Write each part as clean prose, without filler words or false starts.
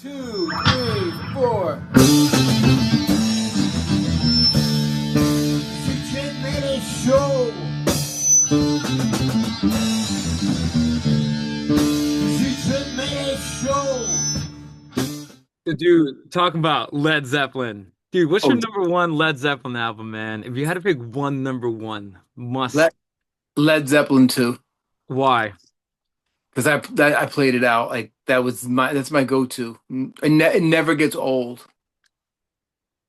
2, 3, 4. Cheech and Manny Show. Cheech and Manny Show. Dude, talking about Led Zeppelin. Dude, what's Oh, your number one Led Zeppelin album, man? If you had to pick one number one, must. Led, Led Zeppelin 2. Why? Because I played it out. Like that's my go-to. It never gets old.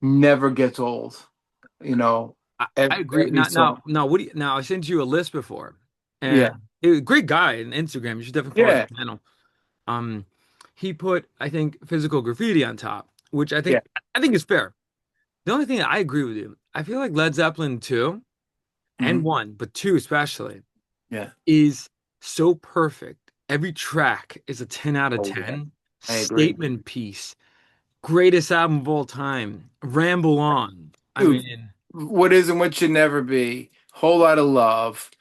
Never gets old. You know, I agree. every Now, song. what do you, now I sent you a list before, and Yeah. great guy on Instagram. You should definitely follow his Yeah. channel. Um, he put, I think, physical graffiti on top, which Yeah. I think is fair. The only thing that I agree with you, I feel like Led Zeppelin 2 and Hmm. 1, but 2 especially, Yeah. is so perfect. Every track is a 10 out of Oh yeah. 10. I agree. Statement piece. Greatest album of all time. Ramble on. I Dude, mean, what is and what should never be. Whole lot of love.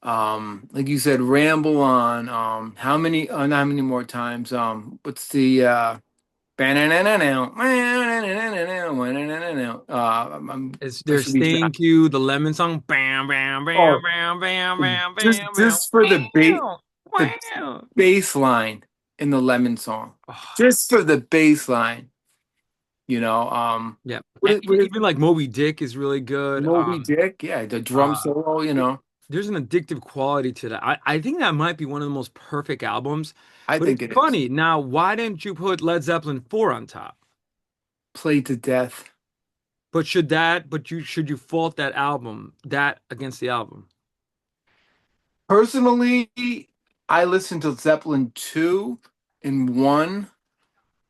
Like you said, ramble on. Not how many more times? What's the there's should be Thank You, the Lemon song. Bam, bam, bam, oh bam, bam, bam, just bam, bam. just for Wow. the Wow. bass line in the Lemon song. Oh, Just for the bass line, you know. yeah. What And is, what is even like Moby Dick is really good. Moby Dick? Yeah, the drum Uh, solo, you know. there's an addictive quality to that. I think that might be one of the most perfect albums. I But it's think it is. funny. Now, why didn't you put Led Zeppelin 4 on top? Played to death. Should you fault that album, that against the album? Personally, I listened to Zeppelin 2 and 1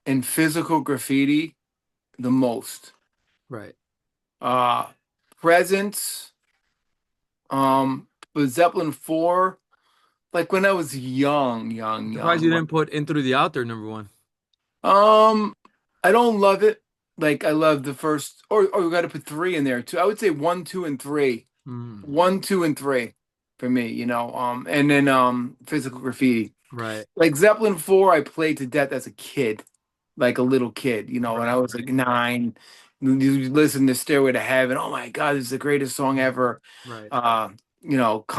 and Physical Graffiti the most. Right. Uh Presence, but Zeppelin 4, like when I was Surprised you young. didn't put In Through the Out there, number one. Um, I don't love it. Like I love the first, or we got to put three in there too. I would say one, two, and three. Hmm. One, two, and three for me. And then Physical Graffiti. Right. Like Zeppelin 4, I played to death as a kid, like a little kid. When I Right. was like 9. You listen to Stairway to Heaven. Oh my God, this is the greatest song ever. Right. Uh,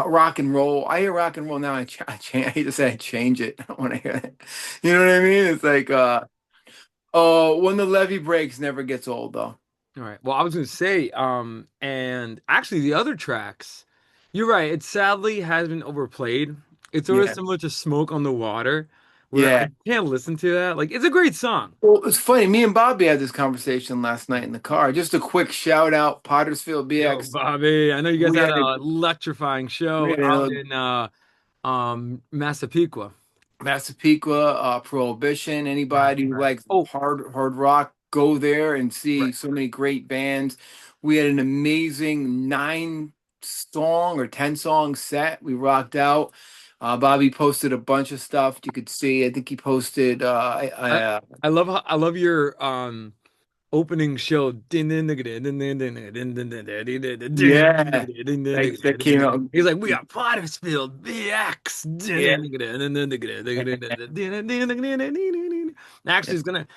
rock and roll. I hear rock and roll now. I hate to say I change it. I don't want to hear it. You know what I mean? It's like oh, when the levee breaks never gets old though. All right. Well, I was gonna say, and actually the other tracks, you're right, it sadly has been overplayed. It's sort of Yeah. similar to Smoke on the Water, where I Yeah. can't listen to that. Like it's a great song. Well, it's funny. Me and Bobby had this conversation last night in the car. Just a quick shout out, Pottersfield Yo, BX. Bobby, I know you guys We had had a an electrifying we show had out a in Massapequa. Massapequa, Prohibition. Right, Anybody who right. likes Oh, hard rock, go there and see right. so many great bands. We had an amazing 9 song or 10 song set. We rocked out. Bobby posted a bunch of stuff you could see. I think he posted I I love your opening show. He's yeah, that came out. like, we got Pottersfield BX. Yeah. Actually, it's gonna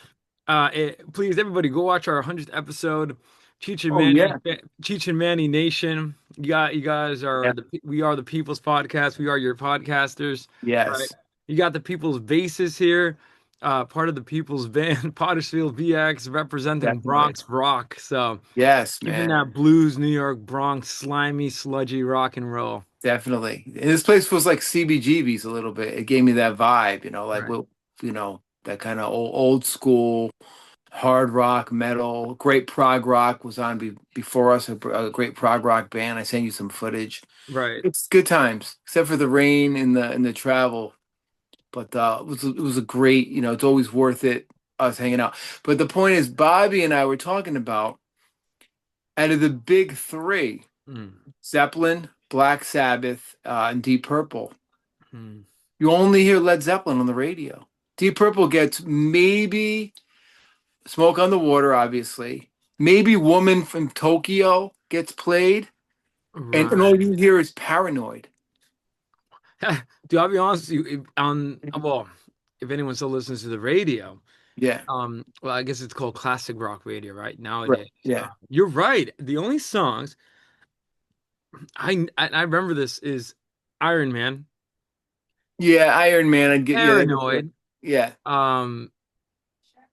please everybody go watch our 100th episode. Oh yeah. Cheech and Manny Nation. You guys are Yeah. we are the People's Podcast. We are your podcasters, right? Yes. You got the People's Bases here, part of the People's Band, Pottersfield VX, representing Definitely. Bronx rock. So Yes, keeping man. that blues, New York, Bronx, slimy, sludgy rock and roll. Definitely. And this place was like CBGB's a little bit. It gave me that vibe, like Right. what, that kind of old school hard rock, metal, great prog rock was on before us, a great prog rock band. I sent you some footage. Right. It's good times, except for the rain and the travel. But it was a great, it's always worth it us hanging out. But the point is, Bobby and I were talking about out of the big three, Mm. Zeppelin, Black Sabbath, and Deep Purple. Mm. You only hear Led Zeppelin on the radio. Deep Purple gets maybe Smoke on the Water, obviously. Maybe Woman from Tokyo gets played, and all Right. you hear is Paranoid. Dude, I'll be honest with you. Well, if anyone still listens to the radio, Yeah. Well, I guess it's called classic rock radio, right? Right. Nowadays. Yeah. You're right. The only songs I remember this is Iron Man, Yeah. Iron Man. I get. Yeah. Paranoid. Yeah. Um,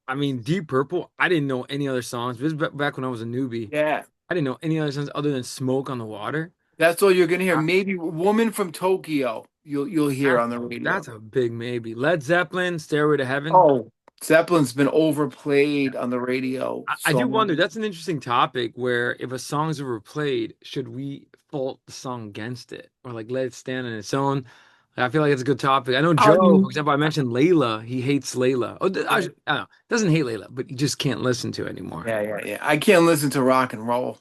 I mean, Deep Purple. I didn't know any other songs. This is back when I was a newbie. Yeah. I didn't know any other songs other than Smoke on the Water. That's all you're gonna hear. Uh, Maybe "Woman from Tokyo." You'll hear on the that's radio. a big maybe. Led Zeppelin, Stairway to Heaven. Oh, Zeppelin's been overplayed on the radio I so do wonder. much. That's an interesting topic where if a song is overplayed, should we fault the song against it or like let it stand on its own? I feel like it's a good topic. I know Joe, for Um, example, I mentioned Layla. He hates Layla. Oh, yeah. I don't know. Doesn't hate Layla, but he just can't listen to it anymore. Yeah. I can't listen to rock and roll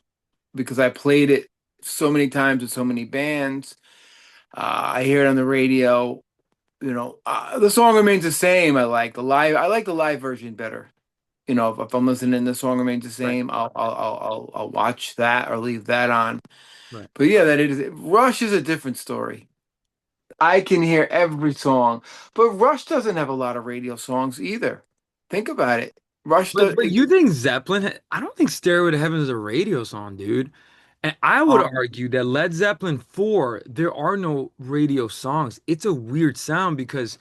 because I played it so many times with so many bands. I hear it on the radio. The song remains the same. I like the live version better. If I'm listening, the song remains the Right. same. I'll watch that or leave that on. Right. But yeah, that is Rush is a different story. I can hear every song, but Rush doesn't have a lot of radio songs either. Think about it. Rush does. But you think Zeppelin? I don't think Stairway to Heaven is a radio song, dude. And I would Um, argue that Led Zeppelin 4, there are no radio songs. It's a weird sound because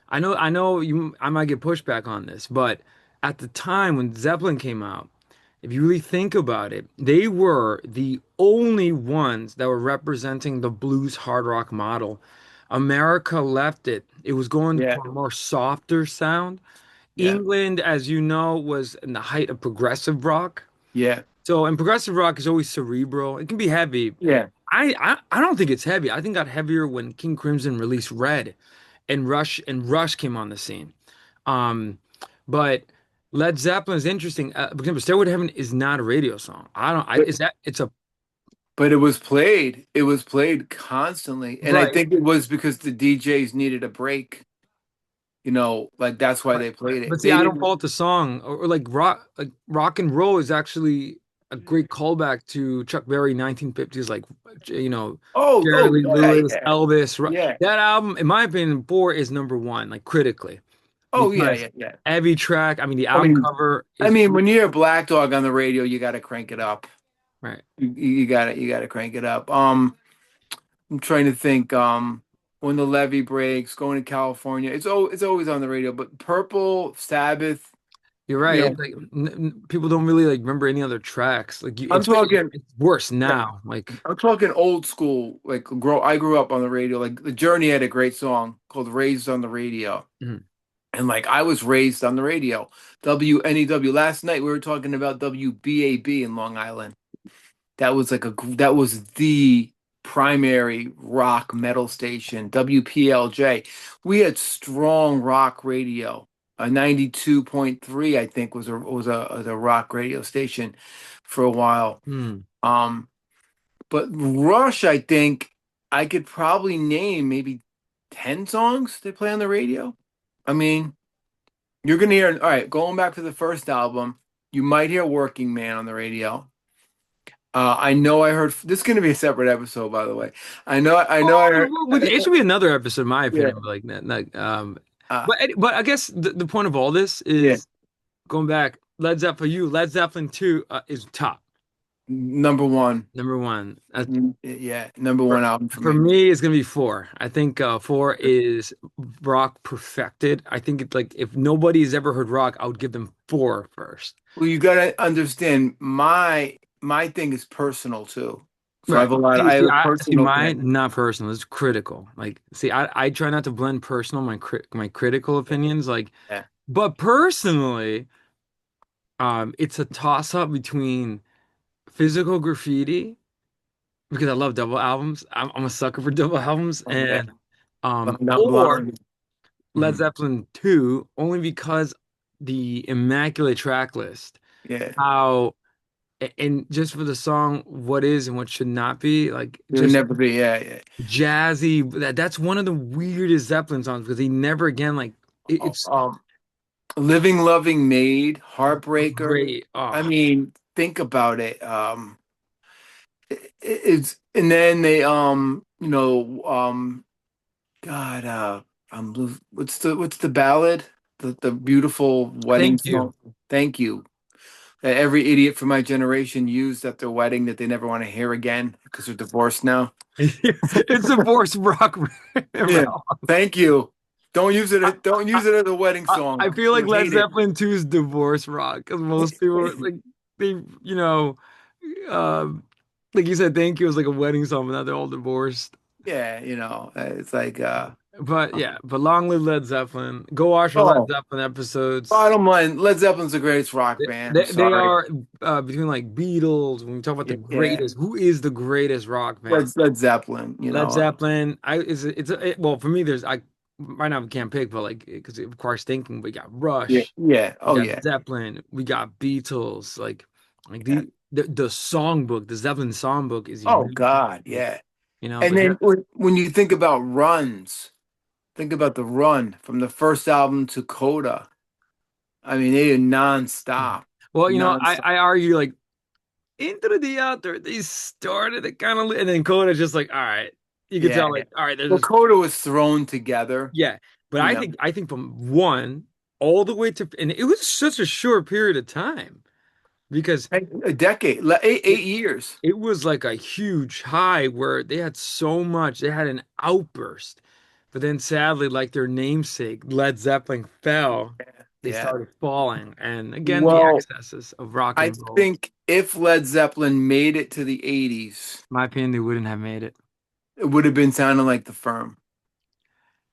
I know I might get pushback on this, but at the time when Zeppelin came out, if you really think about it, they were the only ones that were representing the blues hard rock model. America left it. It was going yeah, for a more softer sound. yeah, England, as you know, was in the height of progressive rock. yeah, So, and progressive rock is always cerebral. It can be heavy. yeah. I don't think it's heavy. I think it got heavier when King Crimson released Red and Rush came on the scene. Um, but Led Zeppelin is interesting. For example, Stairway to Heaven is not a radio song. I don't. I But is that it's a but it was played. It was played constantly, and I right, think it was because the DJs needed a break. Like that's why right. they played it. But see, They I don't didn't. fault the song or like rock and roll is actually a great callback to Chuck Berry 1950s, like Jerry Oh, Lee yeah, Lewis, yeah, Elvis. yeah. That album, in my opinion, Four is number one, like critically, Oh, yeah, because yeah, yeah. every track. I mean, the I album mean, cover I is mean, when you hear Black Dog on the radio, you got to crank it up. right. You got to crank it up. I'm trying to think. When the levee breaks, going to California. It's always on the radio. But Purple, Sabbath. You're You right. know, It's like people don't really like remember any other tracks. Like I'm talking. it's worse Yeah, now. Like I'm talking old school. I grew up on the radio. Like The Journey had a great song called "Raised on the Radio," mhm. and like I was raised on the radio. WNEW. Last night we were talking about WBAB in Long Island. That was the primary rock metal station, WPLJ. We had strong rock radio. A 92.3, I think, was a rock radio station for a while. Hmm. Um, but Rush, I think I could probably name maybe 10 songs they play on the radio. I mean, you're gonna hear, all right, going back to the first album, you might hear Working Man on the radio. I know I heard this is going to be a separate episode, by the way. I know I heard. It should be another episode, in my Yeah. opinion. But like, Uh, but I guess the point of all this yeah. is going back. Led Zeppelin for you. Led Zeppelin 2 is top Number one. number one. Yeah. Number For, one album for for me. me, it's gonna be four. I think four is rock perfected. I think it's like if nobody's ever heard rock, I would give them four first. Well, you got to understand my thing is personal too. So Right. I have a I see personal mine connection. not personal. It's critical. Like, see, I try not to blend personal my critical opinions. Like, Yeah. but personally, it's a toss up between physical graffiti because I love double albums. I'm a sucker for double albums, Oh, yeah. and I'm not or blind. Led Mhm. Zeppelin 2 only because the immaculate track list. Yeah. How and just for the song "What Is and What Should Not Be," like It would just never be. Yeah. Yeah. jazzy. That's one of the weirdest Zeppelin songs because he never again like Oh, it's Living, Loving, Made, Heartbreaker. great. I Oh, mean, think about it. It's and then they God what's the ballad? the beautiful wedding Thank you. song, "Thank You," that every idiot from my generation used at their wedding that they never want to hear again because they're divorced now. It's a Force Rock. Yeah, Ralph. thank you. I, Don't I, use it as a wedding I song. feel like You'll Led hate it. Zeppelin 2 is divorce rock because most people like they, you know, uh, like you said, thank you was like a wedding song, but now they're all divorced. Yeah, it's like But yeah, but long live Led Zeppelin. Go watch our Led oh, Zeppelin episodes. bottom line, Led Zeppelin's the greatest rock band. I'm They sorry. are between like Beatles. When we talk about the Yeah, greatest, who is the greatest rock band? Led Zeppelin, Led Zeppelin. Well for me. There's I right now we can't pick, but like because it requires thinking. We got Yeah, Rush, yeah, we oh got yeah, Zeppelin, we got Beatles. Like yeah. the songbook, the Zeppelin songbook is Oh unique. God, yeah. And But then here, when you think about runs, think about the run from the first album to Coda. I mean, they are nonstop, well, nonstop. I argue like into the outer, they started it kind of, and then Coda's just like, all right, you can Yeah, tell yeah. like, all right, they're Well, just Coda was thrown together, yeah. But you know, I think from one all the way to, and it was such a short period of time because a decade, it, 8 years. it was like a huge high where they had so much, they had an outburst. But then sadly, like their namesake, Led Zeppelin fell, they Yeah. started falling. And again, the Well, excesses of rock I and roll. think if Led Zeppelin made it to the 80s, My opinion, they wouldn't have made it. it would have been sounding like The Firm.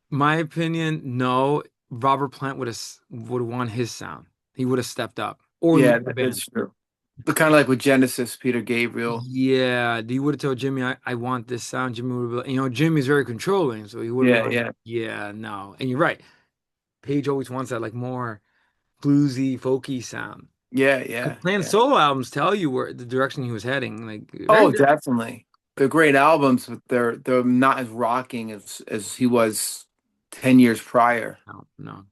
My opinion, no. Robert Plant would have won his sound. He would have stepped up or Yeah, lead the band. that's true. But kind of like with Genesis, Peter Gabriel. Yeah, you would have told Jimmy, I want this sound. Jimmy would have been, Jimmy's very controlling, so he would have been Yeah, like, yeah, yeah, no. And you're right. Page always wants that like more bluesy, folky sound. yeah, Because yeah, playing yeah. solo albums tell you where the direction he was heading. Like very Oh, different. definitely. They're great albums, but they're not as rocking as he was 10 years prior. No, no.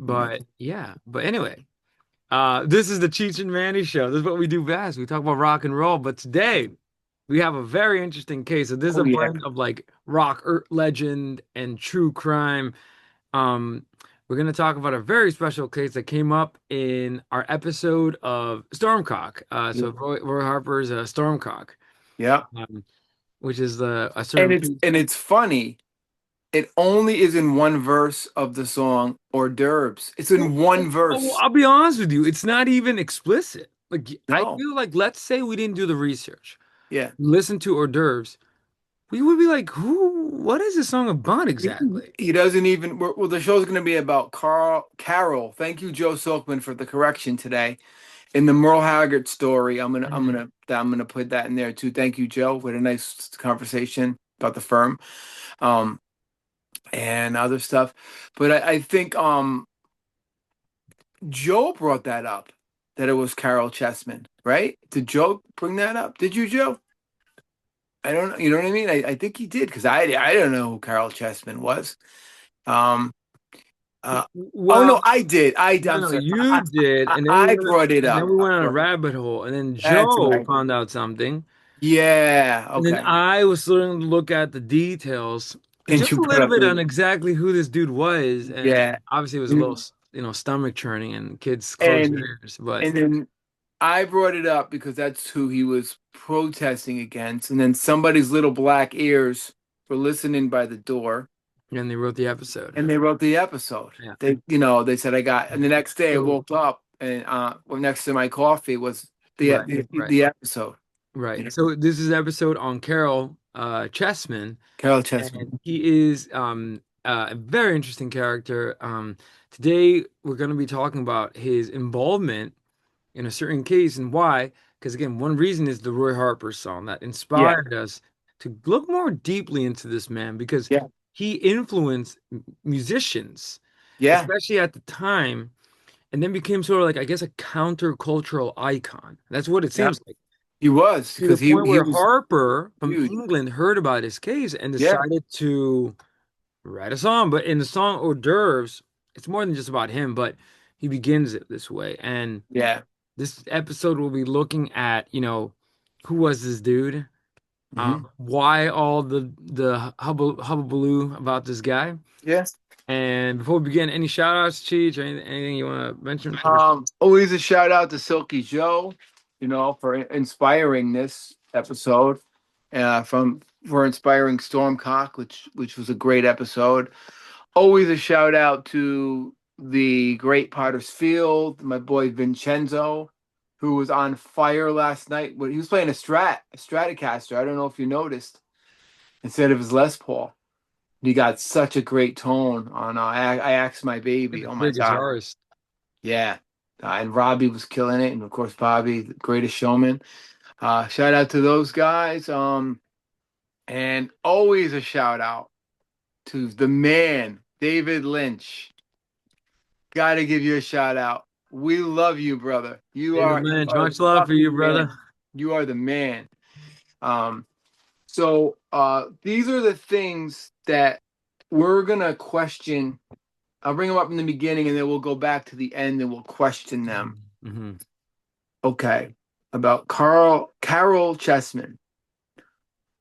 You know. But yeah. But anyway, this is the Cheech and Manny show. This is what we do best. We talk about rock and roll. But today we have a very interesting case. So this is Oh a yeah. blend of like legend and true crime. Um, we're going to talk about a very special case that came up in our episode of Stormcock. Yeah. So Roy Harper's Stormcock, Yeah. um, which is a And certain piece. it's funny. It only is in one verse of the song hors d'oeuvres. It's in one Well, verse. I'll be honest with you, it's not even explicit. Like I No. feel like let's say we didn't do the research, Yeah. listen to hors d'oeuvres, we would be like, who? What is this song about He, exactly? he doesn't even well, the show's gonna be about Carol. Thank you, Joe Silkman, for the correction today. In the Merle Haggard story, Mhm. I'm gonna put that in there too. Thank you, Joe. We had a nice conversation about the firm. Um and other stuff. But I think Joe brought that up, that it was Caryl Chessman, right? Did Joe bring that up? Did you, Joe? I don't know. You know what I mean? I think he did because I don't know who Caryl Chessman was. Um, oh no, Well, I did. no, I'm no, sorry. you did, I brought it and then we up. went on a rabbit hole, and then That's Joe right. found out something, Yeah. and then Okay. I was starting to look at the details, And just you a put little up bit on the exactly who this dude was, and yeah. obviously it was a little, And stomach churning, and kids close and their ears, but then I brought it up because that's who he was protesting against. And then somebody's little black ears were listening by the door and they wrote the episode. and they wrote the episode. Yeah. They said I got, and the next day I So, woke up and well, next to my coffee was right, right, the episode. You right. know, So this is an episode on Caryl Chessman. Carol And Chessman. he is a very interesting character. Today, we're going to be talking about his involvement in a certain case and why. Because, again, one reason is the Roy Harper song that Yeah, inspired us to look more deeply into this man because yeah, he influenced musicians, yeah, especially at the time, and then became sort of like, I guess, a countercultural icon. That's what it yeah. seems like. He was To the because point he where was Harper from huge. England heard about his case and Yeah, decided to write a song. But in the song hors d'oeuvres, it's more than just about him, but he begins it this way. And yeah, this episode will be looking at, who was this dude? Hmm. Why all the hubbubaloo about this guy? Yes. And before we begin, any shout outs, Cheech, or anything you want to mention? Always a shout out to Silky Joe, for inspiring this episode, from for inspiring Stormcock, which was a great episode. Always a shout out to the great Potter's Field, my boy Vincenzo, who was on fire last night. When he was playing a Stratocaster. I don't know if you noticed, instead of his Les Paul. He got such a great tone on I Asked My Baby. Oh my Big God. guitarist. Yeah. And Robbie was killing it. And of course, Bobby, the greatest showman. Shout out to those guys. And always a shout out to the man, David Lynch. Got to give you a shout out. We love you, brother. You David are, Lynch, you are the much love for you, fucking brother. man. You are the man. Um, these are the things that we're gonna question. I'll bring them up in the beginning, and then we'll go back to the end, and we'll question them. Mm-hmm. Okay, about Caryl Chessman.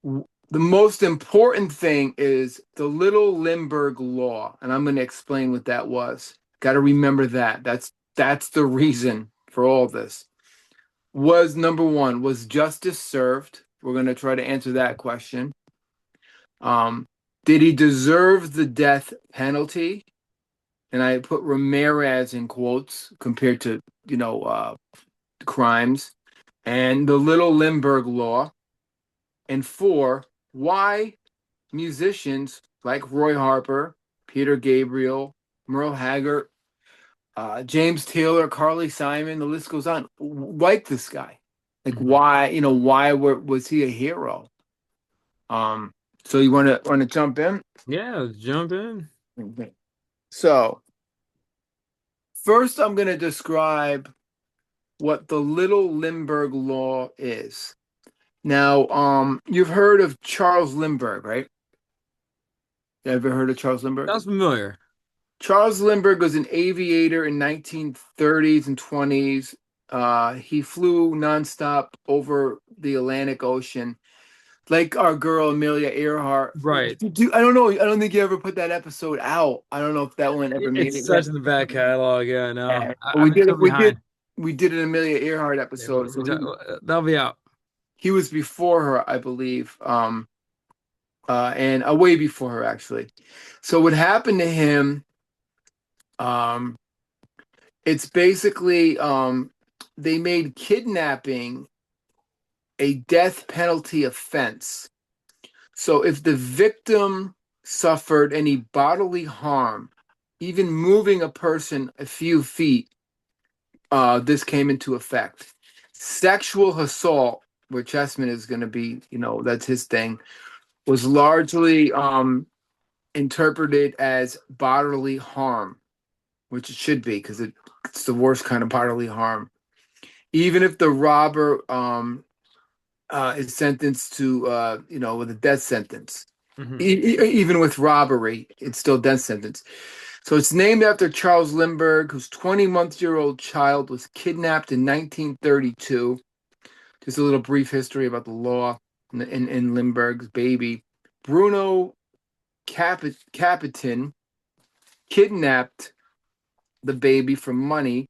The most important thing is the Little Lindbergh Law, and I'm going to explain what that was. Got to remember that. That's the reason for all this. Was number one, was justice served? We're going to try to answer that question. Did he deserve the death penalty? And I put Ramirez in quotes compared to crimes, and the Little Lindbergh Law. And four, why musicians like Roy Harper, Peter Gabriel, Merle Haggard, James Taylor, Carly Simon, the list goes on, like this guy. Like, why was he a hero? So you want to jump in? Yeah, let's jump in. Okay. So first, I'm going to describe what the Little Lindbergh Law is. Now, you've heard of Charles Lindbergh, right? You ever heard of Charles Lindbergh? Sounds familiar. Charles Lindbergh was an aviator in 1930s and 20s. He flew nonstop over the Atlantic Ocean, like our girl Amelia Earhart. Right. I don't know. I don't think you ever put that episode out. I don't know if that one ever made It's it such yet. in the back catalog. Yeah, no. Yeah. But I've been so behind. we did an Amelia Earhart Yeah, episode. So that'll be out. he was before her, I believe. And way before her, actually. So what happened to him? It's basically they made kidnapping a death penalty offense. So if the victim suffered any bodily harm, even moving a person a few feet, this came into effect. Sexual assault, where Chessman is going to be, that's his thing, was largely interpreted as bodily harm, which it should be because it's the worst kind of bodily harm. Even if the robber is sentenced to, with a death sentence, even with robbery, it's still death sentence. So it's named after Charles Lindbergh, whose 20-month-old child was kidnapped in 1932. Just a little brief history about the law in Lindbergh's baby. Bruno Capitan kidnapped the baby for money,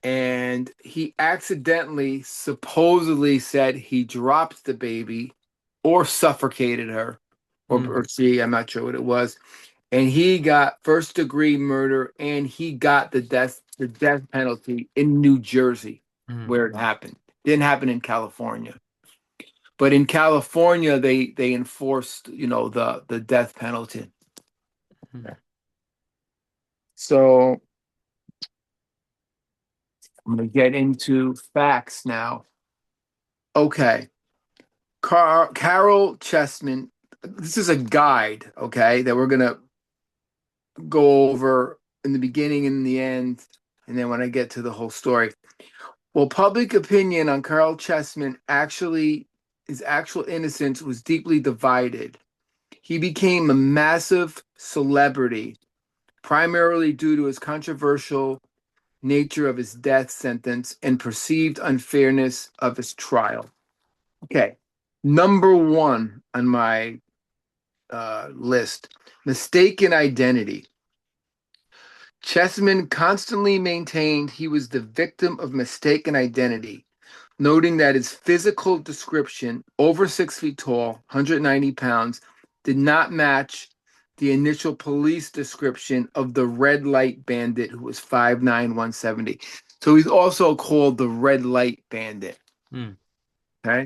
and he accidentally, supposedly said he dropped the baby or suffocated her, or she, I'm not sure what it was. And he got first-degree murder, and he got the death penalty in New Jersey, where it happened. It didn't happen in California. But in California, they enforced, the death penalty. So I'm going to get into facts now. Okay. Caryl Chessman. This is a guide, okay, that we're going to go over in the beginning and in the end, and then when I get to the whole story. Well, public opinion on Caryl Chessman his actual innocence was deeply divided. He became a massive celebrity, primarily due to his controversial nature of his death sentence and perceived unfairness of his trial. Okay, Number one on my list, mistaken identity. Chessman constantly maintained he was the victim of mistaken identity, noting that his physical description, over 6 feet tall, 190 pounds, did not match the initial police description of the red light bandit who was 5'9", 170. So he's also called the red light bandit. Hmm. Okay.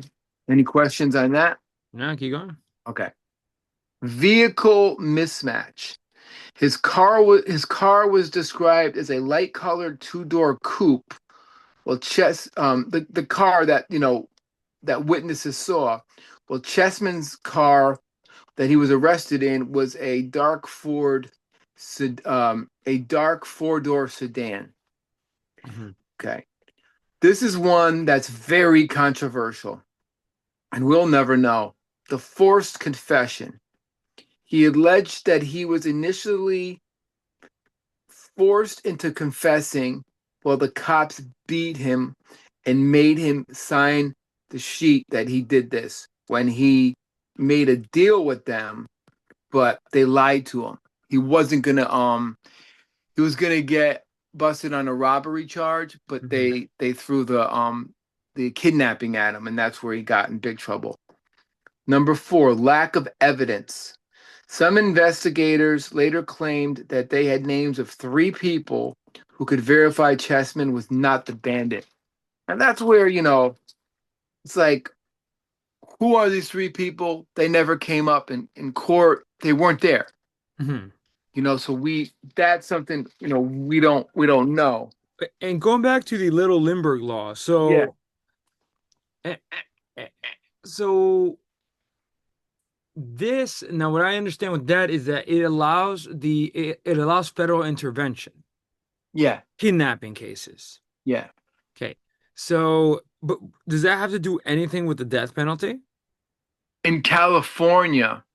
Any questions on that? No, keep going. Okay. Vehicle mismatch. His car was described as a light colored two-door coupe. Well, the car that that witnesses saw. Well, Chessman's car that he was arrested in was a dark four-door sedan. Mhm. Okay, this is one that's very controversial, and we'll never know. The forced confession. He alleged that he was initially forced into confessing while the cops beat him and made him sign the sheet that he did this when he made a deal with them, but they lied to him. He wasn't gonna he was gonna get busted on a robbery charge, but Mhm. they threw the kidnapping at him, and that's where he got in big trouble. Number four, lack of evidence. Some investigators later claimed that they had names of three people who could verify Chessman was not the bandit. And that's where, it's like, who are these three people? They never came up in court. They weren't there. Mhm. So that's something, we don't know. And going back to the Little Lindbergh Law, Yeah. eh, eh, so this now what I understand with that is that it allows federal intervention, Yeah. kidnapping cases. Yeah. Okay, so but does that have to do anything with the death penalty? In California,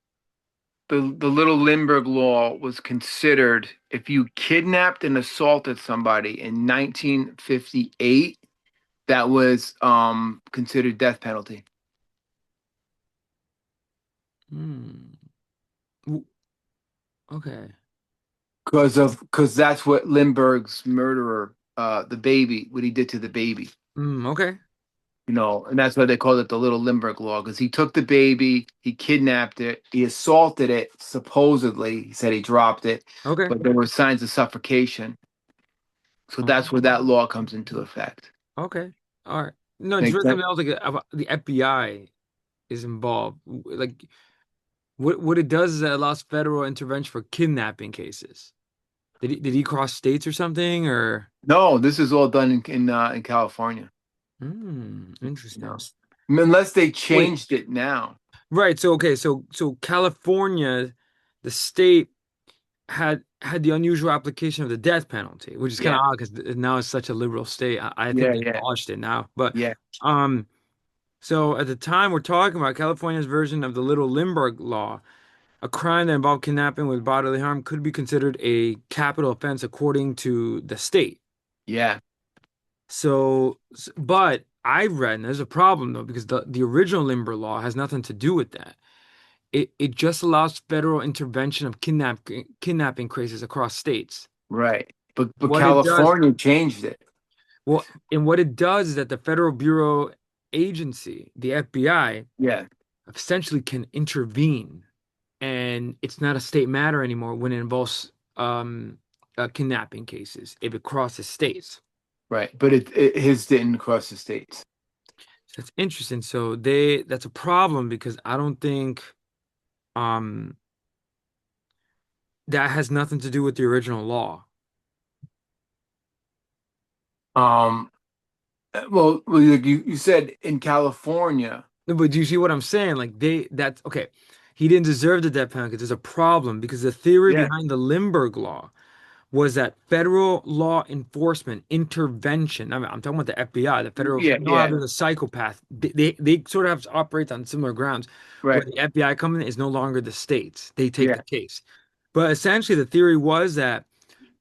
the Little Lindbergh Law was considered if you kidnapped and assaulted somebody in 1958, that was considered death penalty. Hmm. W- Okay. Because that's what Lindbergh's murderer, the baby, what he did to the baby. Okay. And that's why they called it the Little Lindbergh Law, because he took the baby, he kidnapped it, he assaulted it, supposedly. He said he dropped it, Okay. but there were signs of suffocation. So that's where that law comes into effect. Okay. All right. No, just Make something sense? else like the FBI is involved. Like what it does is it allows federal intervention for kidnapping cases. Did he cross states or something or? No, this is all done in California. You Interesting. know, unless they Wait. changed it now. Right. So okay. So California, the state had the unusual application of the death penalty, which is kind Yeah, of odd because now it's such a liberal state. I think yeah, they yeah, abolished it now. But yeah. um, so at the time we're talking about California's version of the Little Lindbergh Law, a crime that involved kidnapping with bodily harm could be considered a capital offense according to the state. Yeah. But I read, and there's a problem though, because the original Lindbergh Law has nothing to do with that. It just allows federal intervention of kidnapping cases across states. Right. But What it does, California changed it. well, and what it does is that the Federal Bureau Agency, the FBI, Yeah. essentially can intervene, and it's not a state matter anymore when it involves kidnapping cases if it crosses states. Right. But his didn't cross the states. So that's interesting. So that's a problem because I don't think um that has nothing to do with the original law. Um. Well, you said in California. No, but do you see what I'm saying? Like that's okay. He didn't deserve the death penalty. There's a problem because the theory Yeah. behind the Lindbergh Law was that federal law enforcement intervention. I mean, I'm talking about the FBI, the federal. Yeah. You know how Yeah. there's a psychopath. They sort of have to operate on similar grounds where Right. the FBI coming in is no longer the states. They take the Yeah. case. But essentially, the theory was that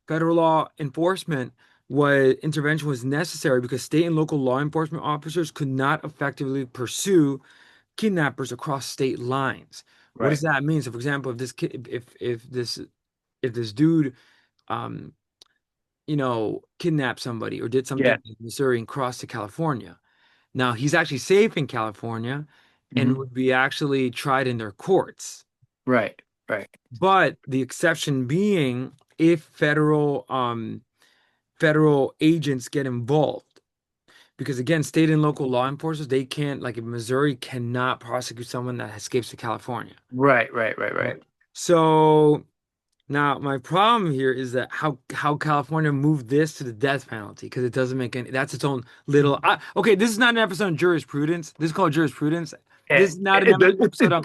federal law enforcement was intervention was necessary because state and local law enforcement officers could not effectively pursue kidnappers across state lines. What does Right. that mean? So, for example, if this kid, if this dude, um, kidnapped somebody or did Yeah. something in Missouri and crossed to California, now he's actually safe in California and Hmm. would be actually tried in their courts. Right. Right. But the exception being if federal agents get involved. Because again, state and local law enforcement, they can't, like in Missouri, cannot prosecute someone that escapes to California. Right. Right. Right. Right. Right. So now my problem here is that how California moved this to the death penalty because it doesn't make any, that's its own little okay, this is not an episode on jurisprudence. This is called jurisprudence. This It, is not it, an does- episode on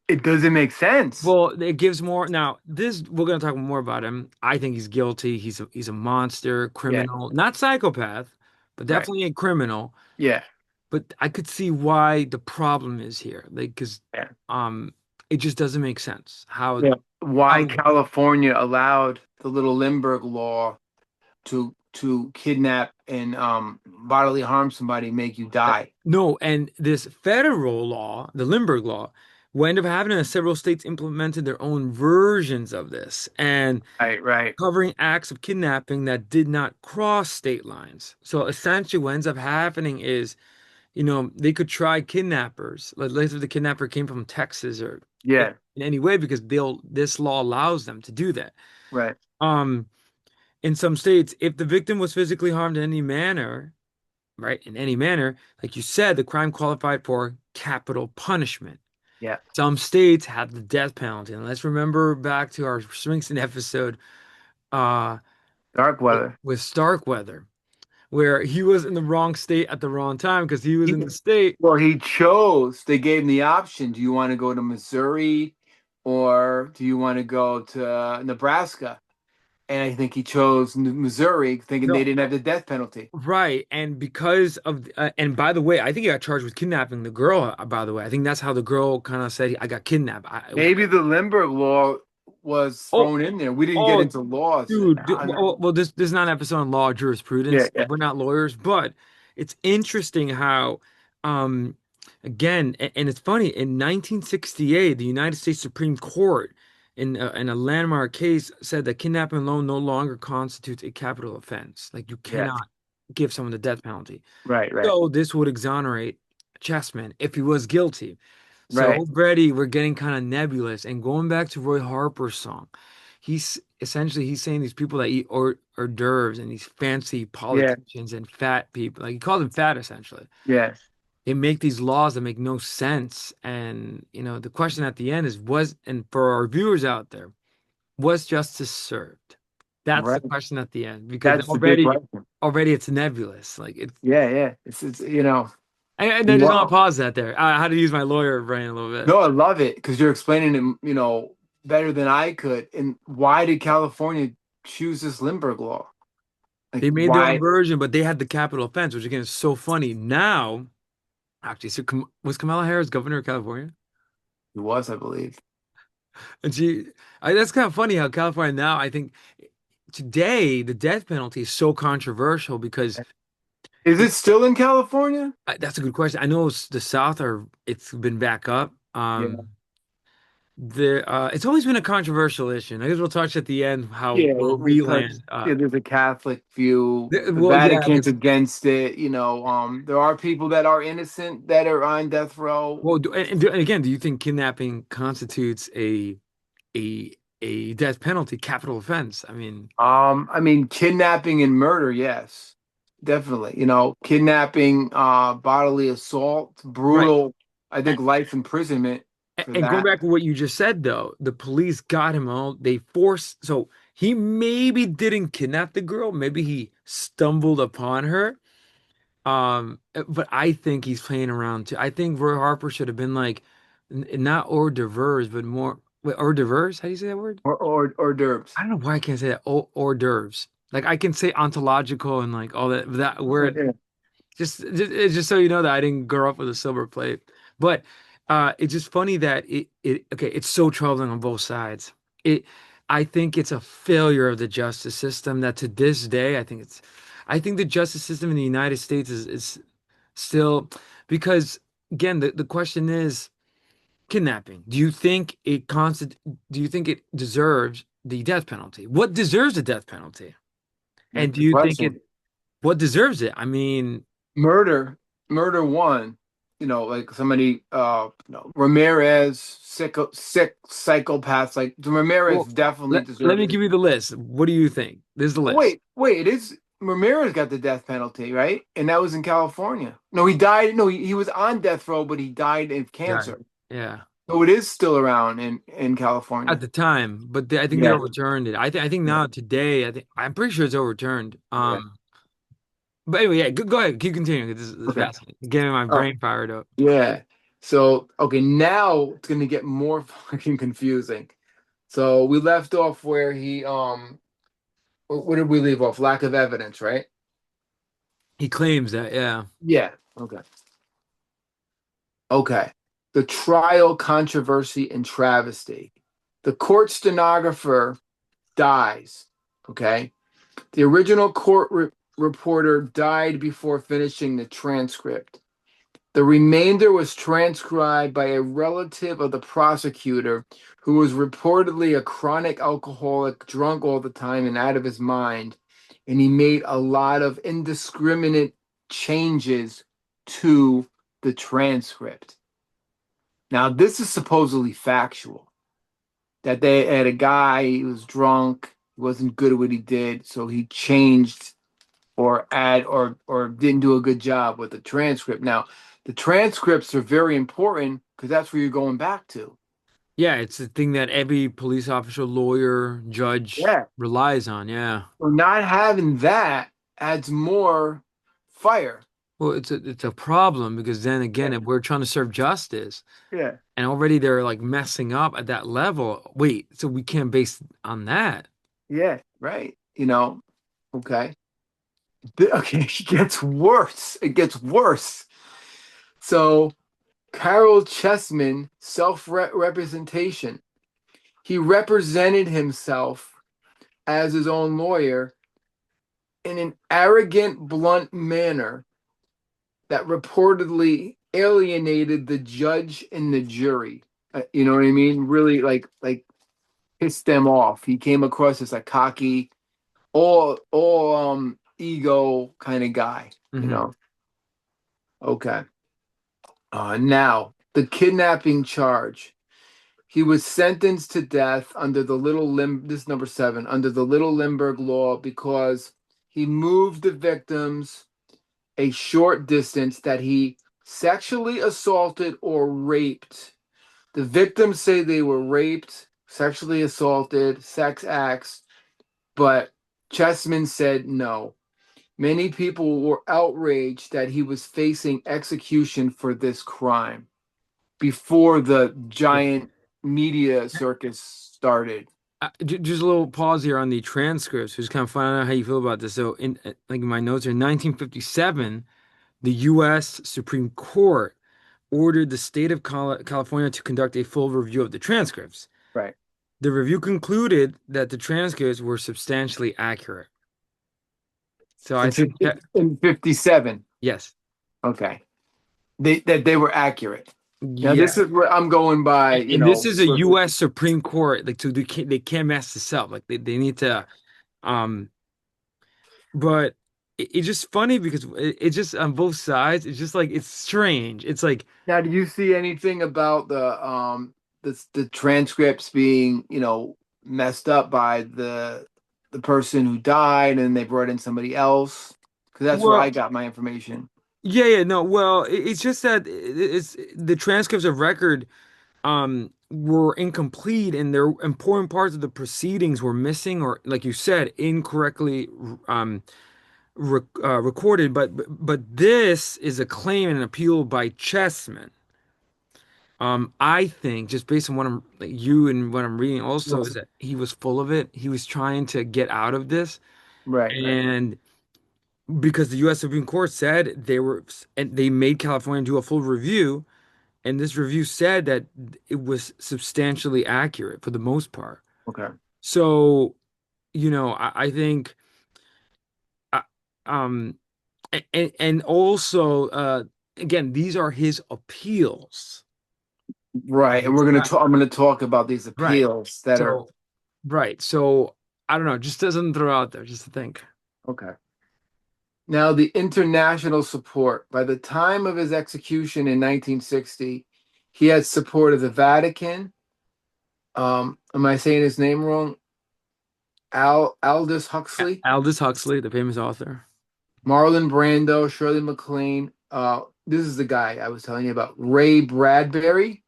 it doesn't make sense. well, it gives more. Now, this we're going to talk more about him. I think he's guilty. He's a monster, Yeah. criminal, not psychopath, but Right. definitely a criminal. Yeah. But I could see why the problem is here, like because Yeah. um, it just doesn't make sense how Yeah. Why how California allowed the Little Lindbergh Law to kidnap and bodily harm somebody, make you die. no, and this federal law, the Lindbergh Law, will end up happening as several states implemented their own versions of this and Right. Right. covering acts of kidnapping that did not cross state lines. So essentially, what ends up happening is they could try kidnappers. Like, let's say the kidnapper came from Texas or in, Yeah. in any way, because this law allows them to do that. Right. Um, in some states, if the victim was physically harmed in any manner, right, in any manner, like you said, the crime qualified for capital punishment. Yeah. Some states have the death penalty. And let's remember back to our Springsteen episode, uh, Dark weather. with Starkweather, where he was in the wrong state at the wrong time because he was in the state. Well, he chose, they gave him the option. Do you want to go to Missouri or do you want to go to Nebraska? And I think he chose Missouri, thinking they No, didn't have the death penalty. right, and because of and by the way, I think he got charged with kidnapping the girl. By the way, I think that's how the girl kind of said, "I got kidnapped." Maybe the Lindbergh Law was Oh, thrown in there. We didn't get oh, into laws. dude. Well, this is not an episode on law or Yeah, jurisprudence. yeah, We're not lawyers, but it's interesting how, um, again, and it's funny. In 1968, the United States Supreme Court, in a landmark case, said that kidnapping alone no longer constitutes a capital offense. Like you yeah. cannot give someone the death penalty. Right, right, So this would exonerate Chessman if he was guilty. So right. already we're getting kind of nebulous. And going back to Roy Harper's song, he's saying these people that eat hors d'oeuvres and these fancy Yeah, politicians and fat people, like he called them fat essentially. yeah. They make these laws that make no sense. And the question at the end is and for our viewers out there, was justice served? That's the Right. question at the end because That's the big question. already it's nebulous. Like it's Yeah, yeah. It's and then just want to wow. pause that there. I had to use my lawyer brain a little bit. No, I love it because you're explaining it, better than I could. And why did California choose this Lindbergh Law? Like, They made their own why? version, but they had the capital offense, which again is so funny. Now, actually, so was Kamala Harris governor of California? It was, I believe. And that's kind of funny how California now, I think today, the death penalty is so controversial because Is it still in California? that's a good question. I know the South it's been back up. Yeah. It's always been a controversial issue. And I guess we'll touch at the end how Yeah, where we land. there's a Catholic view. The Well, yeah, Vatican's against it. There are people that are innocent that are on death row. well, and again, do you think kidnapping constitutes a a death penalty, capital offense? I mean, I mean, kidnapping and murder, yes, definitely. Kidnapping, bodily assault, right. brutal. I think life imprisonment for And going that. back to what you just said, though, the police got him out. They forced, so he maybe didn't kidnap the girl. Maybe he stumbled upon her. But I think he's playing around too. I think Roy Harper should have been like, not hors d'oeuvres, but more, wait, hors d'oeuvres? How do you say that word? Or derbs. I don't know why I can't say that. Hors d'oeuvres. Like I can say ontological and like all that word. Yeah. It's just so you know that I didn't grow up with a silver plate. But it's just funny that okay, it's so troubling on both sides. It I think it's a failure of the justice system that to this day, I think the justice system in the United States is still because again, the question is kidnapping. Do you think it deserves the death penalty? What deserves the death penalty? That's And do the you think question. what deserves it? I mean, Murder, murder one. Like somebody, Ramirez, sick psychopaths. Like Ramirez well, definitely let deserves me it. give you the list. What do you think? This is the list. Wait, it is Ramirez got the death penalty, right? And that was in California. No, he died. No, he was on death row, but he died of Right. cancer. Yeah. So it is still around in At California. the time, but I think they Yeah, overturned it. I think yeah, now today, I'm pretty sure it's overturned. yeah. But anyway, yeah, go ahead, keep continuing. This is Okay. fascinating. Getting my Uh, brain fired up. yeah. So okay, now it's gonna get more fucking confusing. So we left off where he what did we leave off? Lack of evidence, right? He claims that, yeah. Yeah. Okay. Okay. The trial controversy and travesty. The court stenographer dies. Okay. The original reporter died before finishing the transcript. The remainder was transcribed by a relative of the prosecutor who was reportedly a chronic alcoholic, drunk all the time and out of his mind. And he made a lot of indiscriminate changes to the transcript. Now, this is supposedly factual that they had a guy, he was drunk, he wasn't good at what he did, so he changed or didn't do a good job with the transcript. Now, the transcripts are very important because that's where you're going back to. Yeah, it's the thing that every police officer, lawyer, judge Yeah. relies on. Yeah. So not having that adds more fire. Well, it's a problem because then again, Yeah. if we're trying to serve justice Yeah. and already they're like messing up at that level, wait, so we can't base on that. Yeah. Right. Okay. Okay. It gets worse. It gets worse. So, Caryl Chessman, self representation. He represented himself as his own lawyer in an arrogant, blunt manner that reportedly alienated the judge and the jury. You know what I mean? Really, like pissed them off. He came across as a cocky, all ego kind of guy. You Hmm. know. Okay. Now the kidnapping charge. He was sentenced to death under the this is number 7, under the Little Lindbergh Law because he moved the victims a short distance that he sexually assaulted or raped. The victims say they were raped, sexually assaulted, sex acts, but Chessman said no. Many people were outraged that he was facing execution for this crime before the giant media circus started. Just a little pause here on the transcripts, just kind of find out how you feel about this. So, like in my notes here, in 1957, the U.S. Supreme Court ordered the state of California to conduct a full review of the transcripts. Right. The review concluded that the transcripts were substantially accurate. So I think that, In 57. yes, Okay. They were accurate. Now yeah. this is what I'm going by, And this is a sources. U.S. Supreme Court, like so they can't mess this up. Like they need to, um, but it's just funny because it's just on both sides. It's just like it's strange. It's like, Now, do you see anything about the transcripts being, messed up by the person who died and they brought in somebody else? Because that's where I well, got my information. yeah, no, well, it's just that it's the transcripts of record were incomplete and there important parts of the proceedings were missing or like you said incorrectly recorded, but this is a claim and an appeal by Chessman. I think just based on what I'm like you and what I'm reading also is that he was full of it. He was trying to get out of this, Right, right. and because the U.S. Supreme Court said and they made California do a full review, and this review said that it was substantially accurate for the most part. Okay. So, I think, uh, um, and also again, these are his appeals. Right. And It's we're gonna not talk. I'm gonna talk about these right. appeals that are So right. So I don't know, just doesn't throw out there just to think. okay. Now, the international support. By the time of his execution in 1960, he had support of the Vatican. Am I saying his name wrong? Aldous Huxley, Aldous Huxley, the famous author, Marlon Brando, Shirley MacLaine. This is the guy I was telling you about, Ray Bradbury,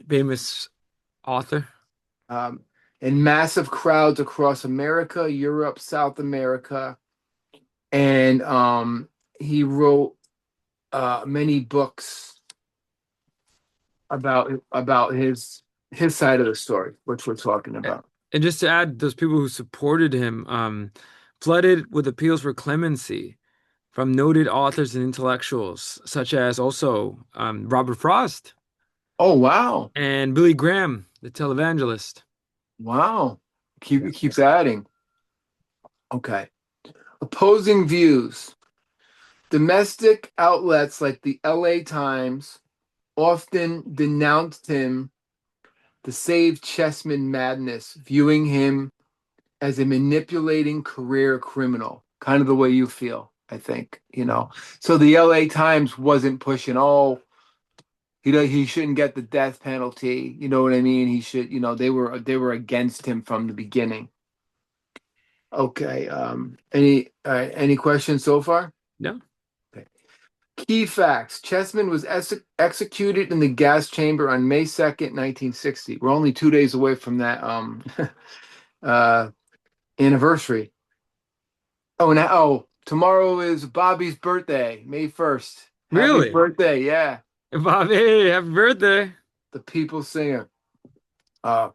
famous author. um, and massive crowds across America, Europe, South America, and he wrote many books about his side of the story, which we're talking about. And just to add, those people who supported him, flooded with appeals for clemency from noted authors and intellectuals, such as also Robert Frost Oh wow, and Billy Graham, the televangelist. wow! Yeah. It keeps adding. Okay, opposing views. Domestic outlets like the L.A. Times often denounced him to save Chessman madness, viewing him as a manipulating career criminal, kind of the way you feel, I think, you know. So the LA Times wasn't pushing, oh, he shouldn't get the death penalty, you know what I mean? He should, you know, they were against him from the beginning. Okay, any questions so far? No. Okay. Key facts. Chessman was executed in the gas chamber on May 2nd, 1960. We're only 2 days away from that uh anniversary. Tomorrow is Bobby's birthday, May 1st. Happy Really? birthday, yeah. Bobby, happy birthday. The people singer. Uh,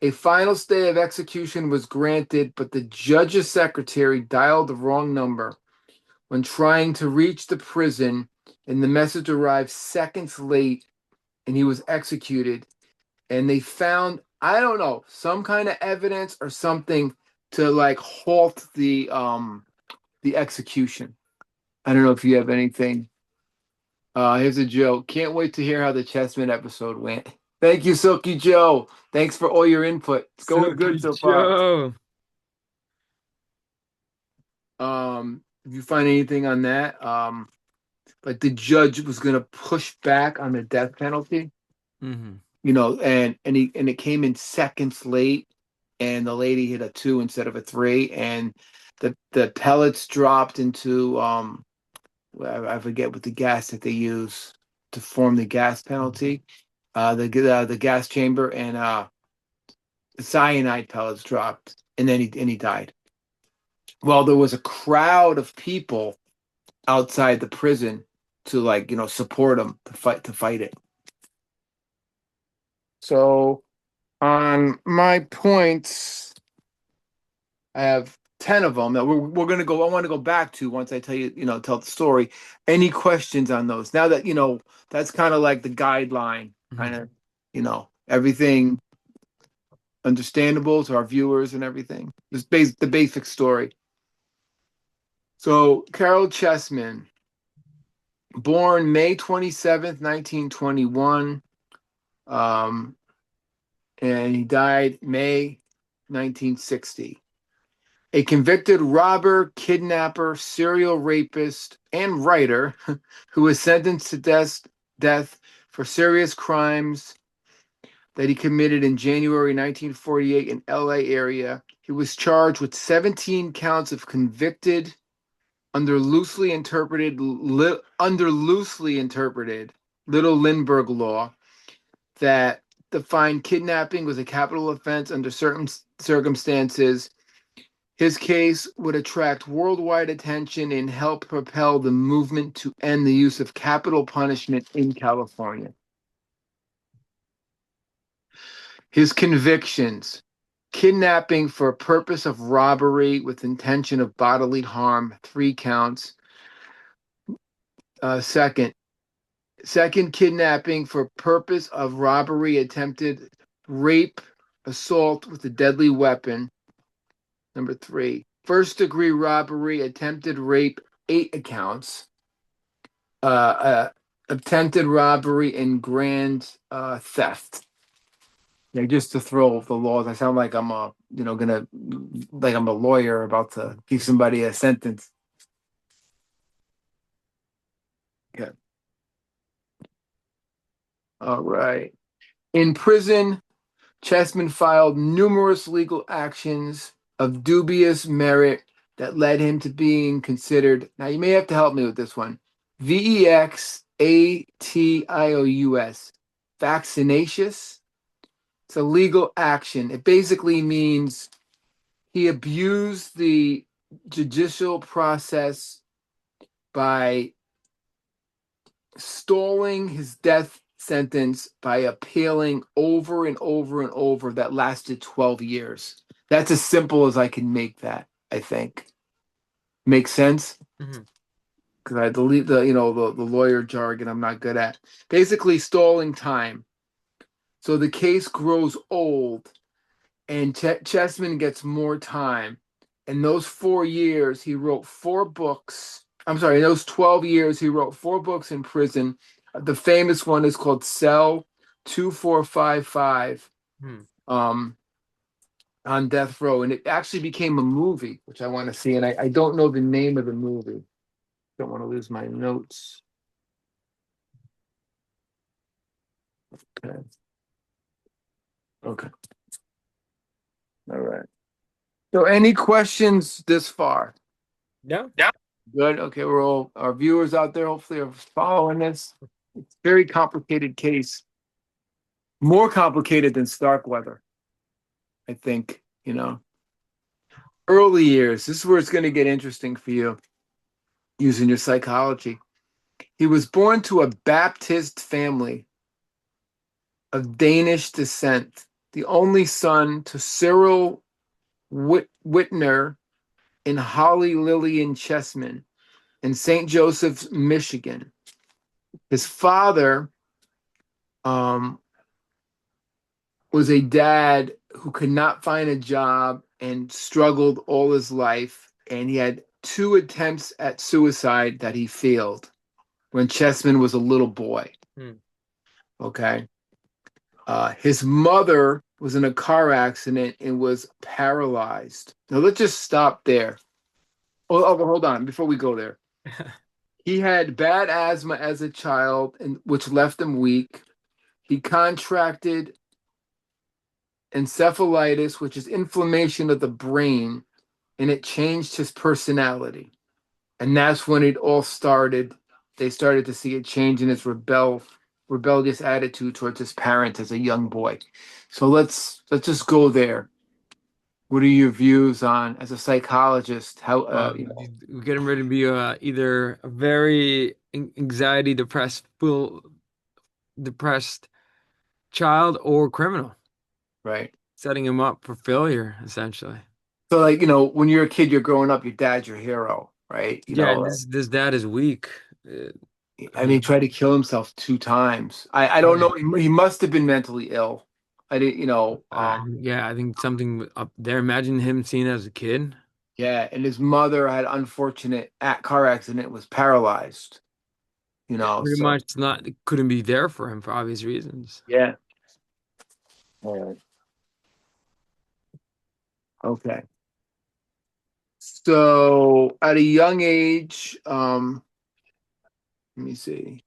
a final stay of execution was granted, but the judge's secretary dialed the wrong number when trying to reach the prison, and the message arrived seconds late, and he was executed. And they found, I don't know, some kind of evidence or something to like halt the execution. I don't know if you have anything. Here's a joke. Can't wait to hear how the Chessman episode went. Thank you, Silky Joe. Thanks for all your input. It's going good Silky so far. Joe. If you find anything on that, like the judge was gonna push back on the death penalty, Hmm. you know, and it came in seconds late, and the lady hit a 2 instead of a 3, and the pellets dropped into I forget what the gas that they use to form the gas penalty, the gas chamber, and the cyanide pellets dropped, and then he died. Well, there was a crowd of people outside the prison to like support him to fight it. So on my points, I have 10 of them that we're gonna go. I want to go back to once I tell you, tell the story. Any questions on those? Now that that's kind of like the guideline, kind of, everything understandable to our viewers and everything. The basic story. So Caryl Chessman, born May 27th, 1921, and he died May 1960. A convicted robber, kidnapper, serial rapist, and writer who was sentenced to death for serious crimes that he committed in January 1948 in LA area. He was charged with 17 counts of convicted under loosely interpreted Little Lindbergh Law that defined kidnapping was a capital offense under certain circumstances. His case would attract worldwide attention and help propel the movement to end the use of capital punishment in California. His convictions: kidnapping for purpose of robbery with intention of bodily harm, 3 counts. Second, kidnapping for purpose of robbery, attempted rape, assault with a deadly weapon. Number 3, first degree robbery, attempted rape, 8 accounts. attempted robbery and grand theft. Yeah, just to throw the laws. I sound like I'm gonna like I'm a lawyer about to give somebody a sentence. Okay. All right. In prison, Chessman filed numerous legal actions of dubious merit that led him to being considered. Now, you may have to help me with this one. Vexatious, vaccinatious. It's a legal action. It basically means he abused the judicial process by stalling his death sentence by appealing over and over and over that lasted 12 years. That's as simple as I can make that, I think. Makes sense? Mhm. Because I delete the lawyer jargon I'm not good at. Basically stalling time. So the case grows old and Chessman gets more time. In those 4 years, he wrote 4 books. I'm sorry, in those 12 years, he wrote 4 books in prison. The famous one is called Cell 2455, Hmm. um, on death row. And it actually became a movie, which I want to see. And I don't know the name of the movie. Don't want to lose my notes. Okay. Okay. All right. So any questions this far? Yeah. Good. Okay, we're all our viewers out there hopefully are following this. It's a very complicated case. More complicated than Starkweather, I think, Early years. This is where it's going to get interesting for you using your psychology. He was born to a Baptist family of Danish descent, the only son to Cyril Whitner and Holly Lillian Chessman in St. Joseph's, Michigan. His father um, was a dad who could not find a job and struggled all his life. And he had 2 attempts at suicide that he failed when Chessman was a little boy. Hmm. Okay. His mother was in a car accident and was paralyzed. Now, let's just stop there. Hold on. Before we go there, he had bad asthma as a child, which left him weak. He contracted encephalitis, which is inflammation of the brain, and it changed his personality. And that's when it all started. They started to see a change in his rebellious attitude towards his parents as a young boy. So let's just go there. What are your views on, as a psychologist, how We're getting ready to be either a very anxiety depressed child or criminal, right? setting him up for failure, essentially. So like, when you're a kid, you're growing up, your dad's your hero, right? Yeah, and this dad is weak. Uh, I I mean, he mean, tried to kill himself 2 times. I don't yeah. know. He must have been mentally ill. I didn't, Yeah, I think something up there. Imagine him seeing it as a kid. yeah. And his mother had unfortunate car accident, was paralyzed, Pretty so much not couldn't be there for him for obvious reasons. yeah. All right. Okay. So at a young age, let me see.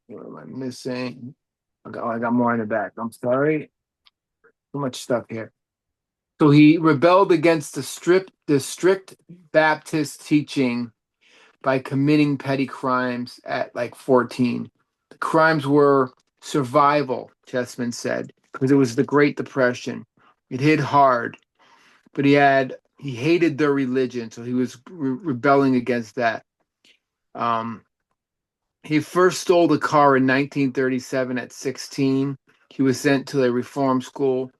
What am I missing? I got more in the back. I'm sorry. Too much stuff here. So he rebelled against the strict Baptist teaching by committing petty crimes at like 14. The crimes were survival, Chessman said, because it was the Great Depression. It hit hard, but he hated their religion, so he was rebelling against that. Um, he first stole the car in 1937 at 16. He was sent to a reform school.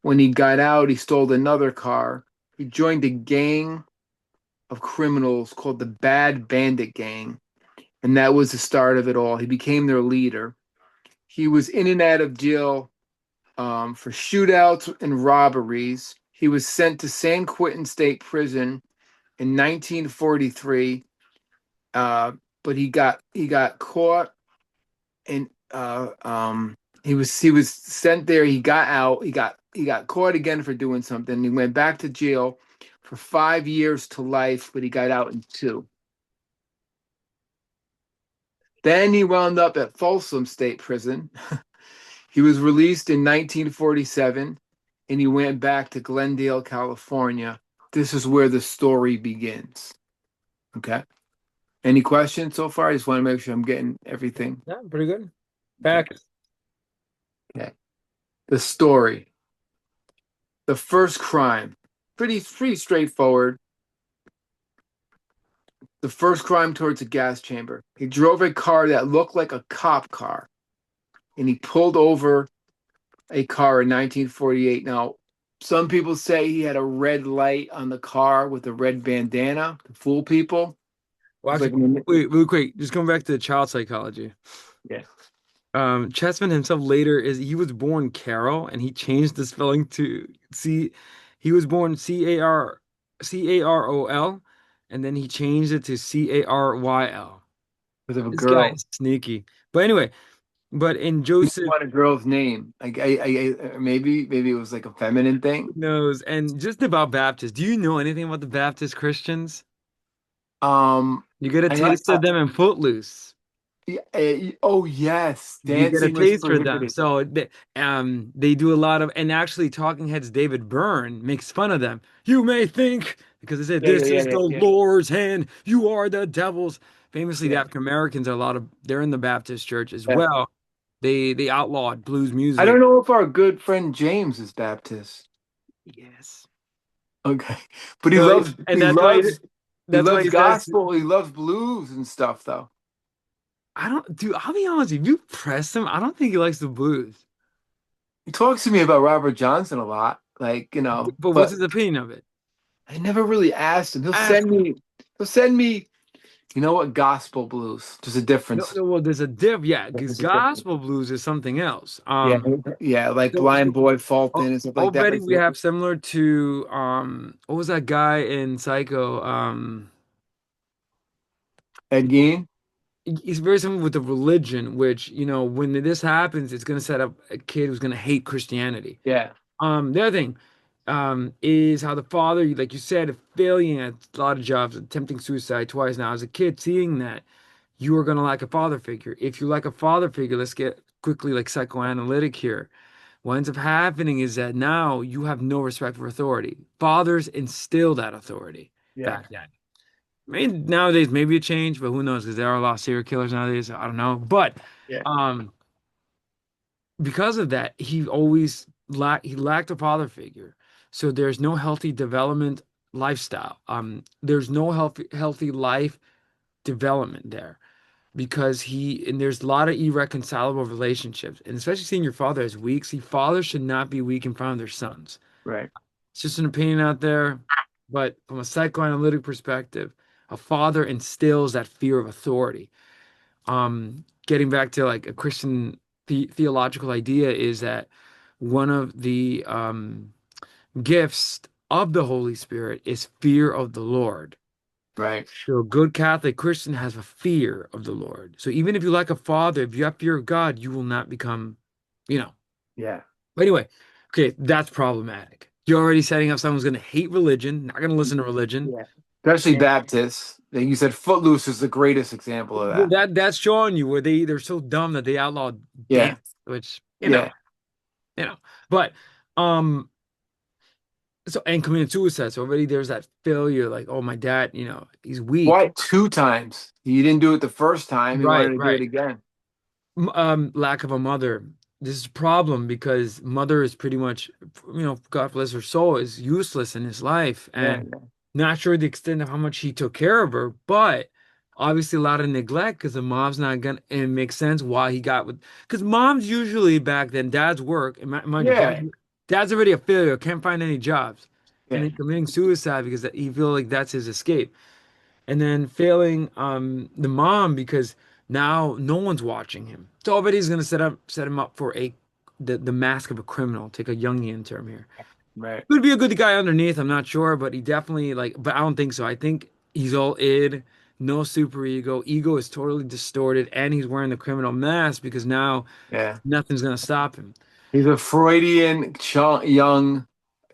When he got out, he stole another car. He joined a gang of criminals called the Bad Bandit Gang, and that was the start of it all. He became their leader. He was in and out of jail for shootouts and robberies. He was sent to San Quentin State Prison in 1943. uh, but he got caught and he was sent there. He got out. He got caught again for doing something. He went back to jail for 5 years to life, but he got out in two. Then he wound up at Folsom State Prison. He was released in 1947 and he went back to Glendale, California. This is where the story begins. Okay. Any questions so far? I just want to make sure I'm getting everything. Yeah, pretty good. Okay. Facts. Okay. The story. The first crime. Pretty straightforward. The first crime towards a gas chamber. He drove a car that looked like a cop car and he pulled over a car in 1948. Now, some people say he had a red light on the car with a red bandana to fool people. Well, It's like, actually, wait, really quick. Just going back to the child psychology. yeah, Chessman himself later is he was born Carol and he changed the spelling to C. He was born Carol, and then he changed it to Caryl. because of a This guy girl. is sneaky. But anyway, but in He didn't Joseph want a girl's name. Like maybe it was like a feminine thing. knows, and just about Baptists, do you know anything about the Baptist Christians? Um, You get a I know. taste of them in Footloose. Oh yes, You get a dancing was taste for them. prohibited. So they do a lot of, and actually Talking Heads David Byrne makes fun of them. You may think, because they said, Yeah, yeah, this yeah, is the yeah, Lord's hand, you are the devil's. Famously, the yeah, African Americans are a lot of, they're in the Baptist church as yeah. well. They outlawed blues I music. don't know if our good friend James is Baptist. Yes. Okay, but he So, loves and he loves he that's why loves he says, gospel. He loves blues and stuff, though. I don't, dude, I'll be honest, if you press him, I don't think he likes the blues. He talks to me about Robert Johnson a lot, like But what's but his opinion of it? I never really asked him. He'll Ask send him. me. He'll send me. You know what? Gospel blues. There's a No, difference. no, well, there's a yeah, because There's a difference. gospel blues is something else. Yeah, yeah, like So, Blind Boy Fulton oh, and stuff like that. already Like, we have similar to what was that guy in Psycho? Ed Gein. He's very similar with the religion, which, when this happens, it's gonna set up a kid who's gonna hate Christianity. Yeah, The other thing, is how the father, like you said, failing at a lot of jobs, attempting suicide twice now. As a kid, seeing that, you are gonna lack a father figure. If you lack a father figure, let's get quickly like psychoanalytic here. What ends up happening is that now you have no respect for authority. Fathers instill that authority yeah, back then. Maybe nowadays, maybe a change, but who knows? Because there are a lot of serial killers nowadays. I don't know. But yeah, um, because of that, he lacked a father figure. So there's no healthy development lifestyle. There's no healthy life development there because and there's a lot of irreconcilable relationships, and especially seeing your father as weak. See, fathers should not be weak in front of their sons. right. It's just an opinion out there, but from a psychoanalytic perspective, a father instills that fear of authority. Getting back to like a Christian theological idea is that one of the gifts of the Holy Spirit is fear of the Lord. Right. So a good Catholic Christian has a fear of the Lord. So even if you like a father, if you have fear of God, you will not become, you know. Yeah. But anyway, okay, that's problematic. You're already setting up someone who's going to hate religion, not going to listen to religion. Yeah. Especially And Baptists. Like you said, Footloose is the greatest example of well, that. that's showing you where they're so dumb that they outlawed Yeah. dance, which, Yeah. you know. But um so and committing suicide. So already there's that failure, like, oh, my dad, he's weak. Why two times? He didn't do it the first time. He wanted Right, to do it right. again. Lack of a mother. This is a problem because mother is pretty much, God bless her soul, is useless in his life, Yeah. and not sure the extent of how much he took care of her, but obviously a lot of neglect because the mom's not gonna, and it makes sense why he got with, because moms usually back then, dad's work, and mind you, Yeah. dad's already a failure, can't find any jobs, and Yeah. then committing suicide because he feel like that's his escape, and then failing the mom because now no one's watching him. So already gonna set him up for the mask of a criminal. Take a Jungian term here. Right. Could be a good guy underneath, I'm not sure, but he definitely but I don't think so. I think he's all id. no super ego. Ego is totally distorted, and he's wearing the criminal mask because now Yeah. nothing's gonna stop him. He's a Freudian young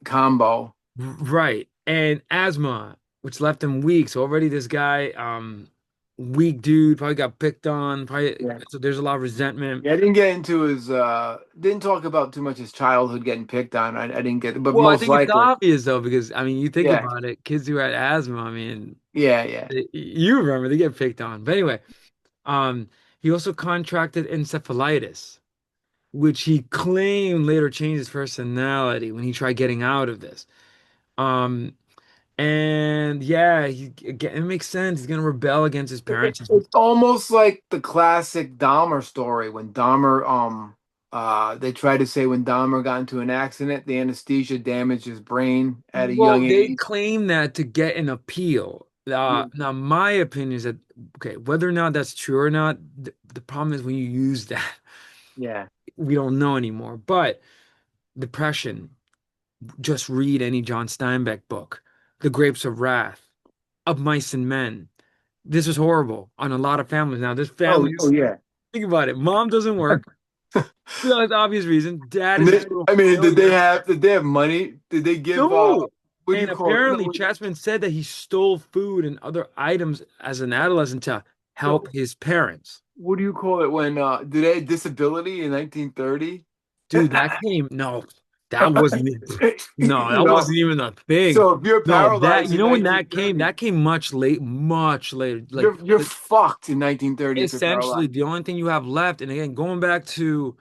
combo. Right. And asthma, which left him weak. So already this guy, weak dude, probably got picked on. Probably Yeah. so there's a lot of resentment. Yeah, I didn't get into his didn't talk about too much his childhood getting picked on. I didn't get but Well, I most think it's likely. obvious though, because I mean, you think Yeah. about it, kids who had asthma, I mean, Yeah, yeah. you remember they get picked on. But anyway, um, he also contracted encephalitis, which he claimed later changed his personality when he tried getting out of this. Um, and yeah, again, it makes sense. He's gonna rebel against his parents. It's almost like the classic Dahmer story when Dahmer they tried to say when Dahmer got into an accident, the anesthesia damaged his brain at a Well, young they age. claim that to get an appeal. Yeah. Now, my opinion is that, okay, whether or not that's true or not, the problem is when you use that, Yeah. we don't know anymore. But depression, just read any John Steinbeck book, The Grapes of Wrath, Of Mice and Men. This was horrible on a lot of families. Now, there's Oh families, yeah. think about it. Mom doesn't work. You know, it's obvious reason. Dad And is a they, total I mean, failure. did they have money? Did they give No. what do you And call it? No, apparently, Chessman said that he stole food and other items as an adolescent to help so his parents. what do you call it when did they have disability in 1930? Dude, that came, no, that wasn't, no, You that know, wasn't even a thing. so if you're No, that, paralyzed you in know when that 1930, came much later. Like, you're fucked in 1930 if you're essentially, paralyzed. the only thing you have left, and again, going back to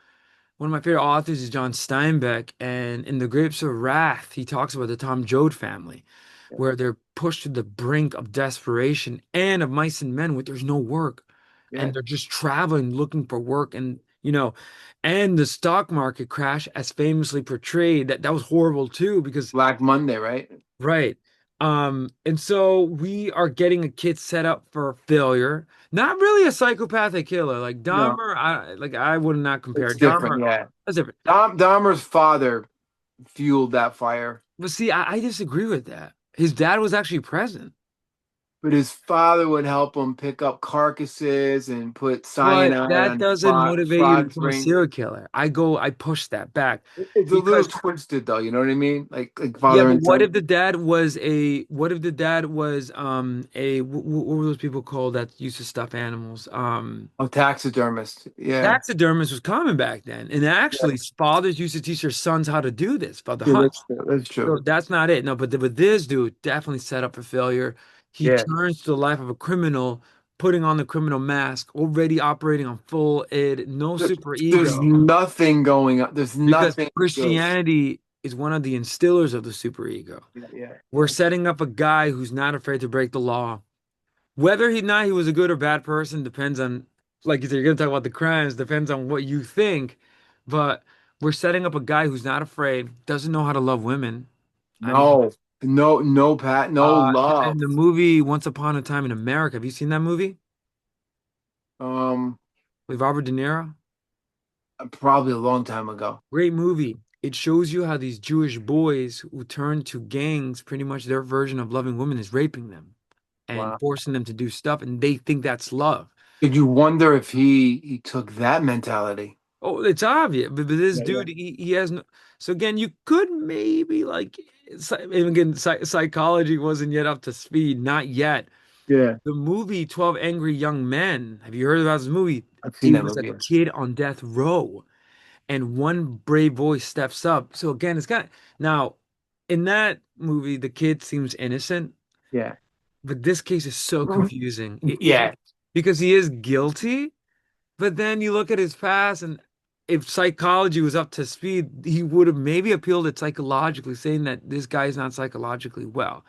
one of my favorite authors is John Steinbeck, and in The Grapes of Wrath, he talks about the Tom Joad family, Yeah, where they're pushed to the brink of desperation and of mice and men where there's no work, yeah. and they're just traveling looking for work, and and the stock market crash, as famously portrayed, that was horrible too because Black Monday, right? right. And so we are getting a kid set up for failure. Not really a psychopathic killer. Like No, Dahmer, I would not compare it's different. Dahmer. Yeah, That's different. Dahmer's father fueled that fire, But see, I disagree with that. His dad was actually present. but his father would help him pick up carcasses and put But cyanide that on doesn't motivate you to frogs' become a brains. serial killer. I push that back It's a little because twisted, though. You know what I mean? Like yeah, father but and son. what if the dad was a what were those people called that used to stuff animals? Oh, taxidermist. Yeah, Taxidermist was common back then. And yeah, actually fathers used to teach their sons how to do this, about the yeah. hunt. That's true. That's true. So that's not it. No, but this dude definitely set up for failure. He Yeah. turns to the life of a criminal, putting on the criminal mask, already operating on full id, no super There's ego, nothing going on. There's because nothing good. Christianity is one of the instillers of the super ego. Yeah, yeah, We're setting up a guy who's not afraid to break the law. Whether he was a good or bad person depends on, like you said, you're gonna talk about the crimes, depends on what you think. But we're setting up a guy who's not afraid, doesn't know how to love women. I mean, no, no, Pat, no love. and the movie Once Upon a Time in America. Have you seen that movie Um, with Robert De Niro? Probably a long time ago. Great movie. It shows you how these Jewish boys who turn to gangs, pretty much their version of loving women is raping them and Wow. forcing them to do stuff, and they think that's love. Did you wonder if he took that mentality? Oh, it's obvious, but this Yeah, yeah, dude, he has no. So again, you could maybe like, and again, psychology wasn't yet up to speed, not yet. yeah. The movie 12 Angry Young Men. Have you heard about this movie? I've seen It that was a movie. Yeah. kid on death row, and one brave boy steps up. So again, it's kind of now in that movie, the kid seems innocent, Yeah. but this case is so confusing Yeah. because he is guilty. But then you look at his past, and if psychology was up to speed, he would have maybe appealed it psychologically, saying that this guy is not psychologically well.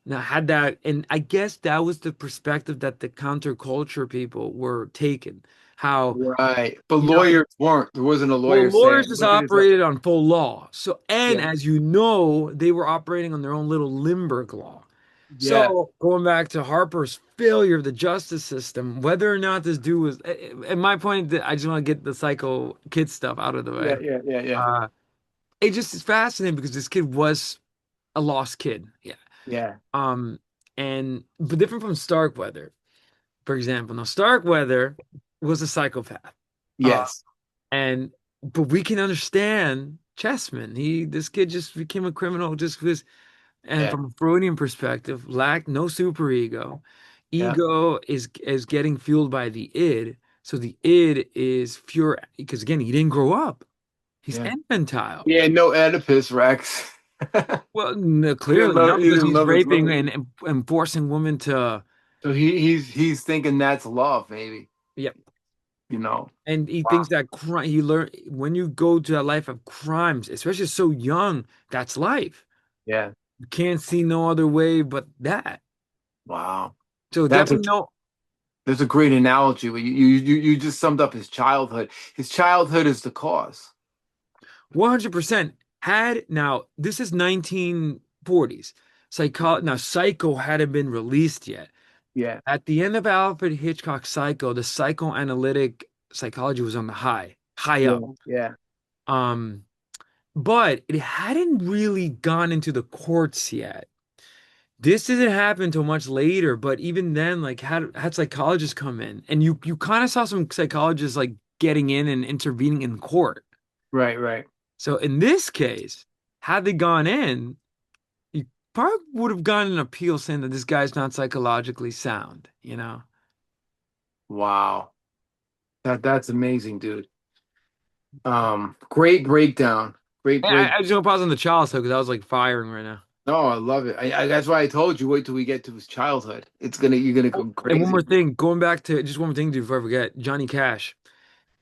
Now, had that, and I guess that was the perspective that the counterculture people were taking. How, Right. But you know, lawyers weren't. There wasn't a well, lawyer lawyers saying, just look at his operated on full law. So, and yeah. as you know, they were operating on their own little Lindbergh law. Yeah. So going back to Harper's failure of the justice system, whether or not this dude was, at my point, I just want to get the psycho kid stuff out of the Yeah. way. Yeah. Yeah. Yeah. Uh, it just is fascinating because this kid was a lost kid. Yeah. Yeah. Um, and but different from Starkweather, for example. Now, Starkweather was a psychopath, uh, Yes. and but we can understand Chessman. This kid just became a criminal just because, and Yeah. from a Freudian perspective, lacked no superego. Yeah. Ego is getting fueled by the id. So the id is pure because again, he didn't grow up. He's Yeah. infantile. Yeah. No Oedipus Rex. Well, no, He didn't clearly love. not He because didn't he's love his raping mother. and forcing women to. So he's thinking that's love, maybe. Yeah, You know. and he Wow. thinks that crime. He learn when you go to that life of crimes, especially so young. That's life. Yeah. You can't see no other way but that. Wow. So That's a definitely no There's a great analogy. You just summed up his childhood. His childhood is the cause. 100% had now. This is 1940s. Psycho hadn't been released yet. Yeah. At the end of Alfred Hitchcock's Psycho, the psychoanalytic psychology was on the high Yeah. up. Yeah. Um, but it hadn't really gone into the courts yet. This didn't happen until much later, but even then, like had psychologists come in, and you kind of saw some psychologists like getting in and intervening in court. Right. Right. So in this case, had they gone in, you probably would have gotten an appeal saying that this guy's not psychologically sound, you know? Wow. That's amazing, dude. Great breakdown. Great And break. I just want to pause on the child stuff because I was like firing right now. No, I love it. That's why I told you wait till we get to his childhood. You're gonna Oh, go and one more crazy. thing, going back to just one more thing before I forget, Johnny Cash.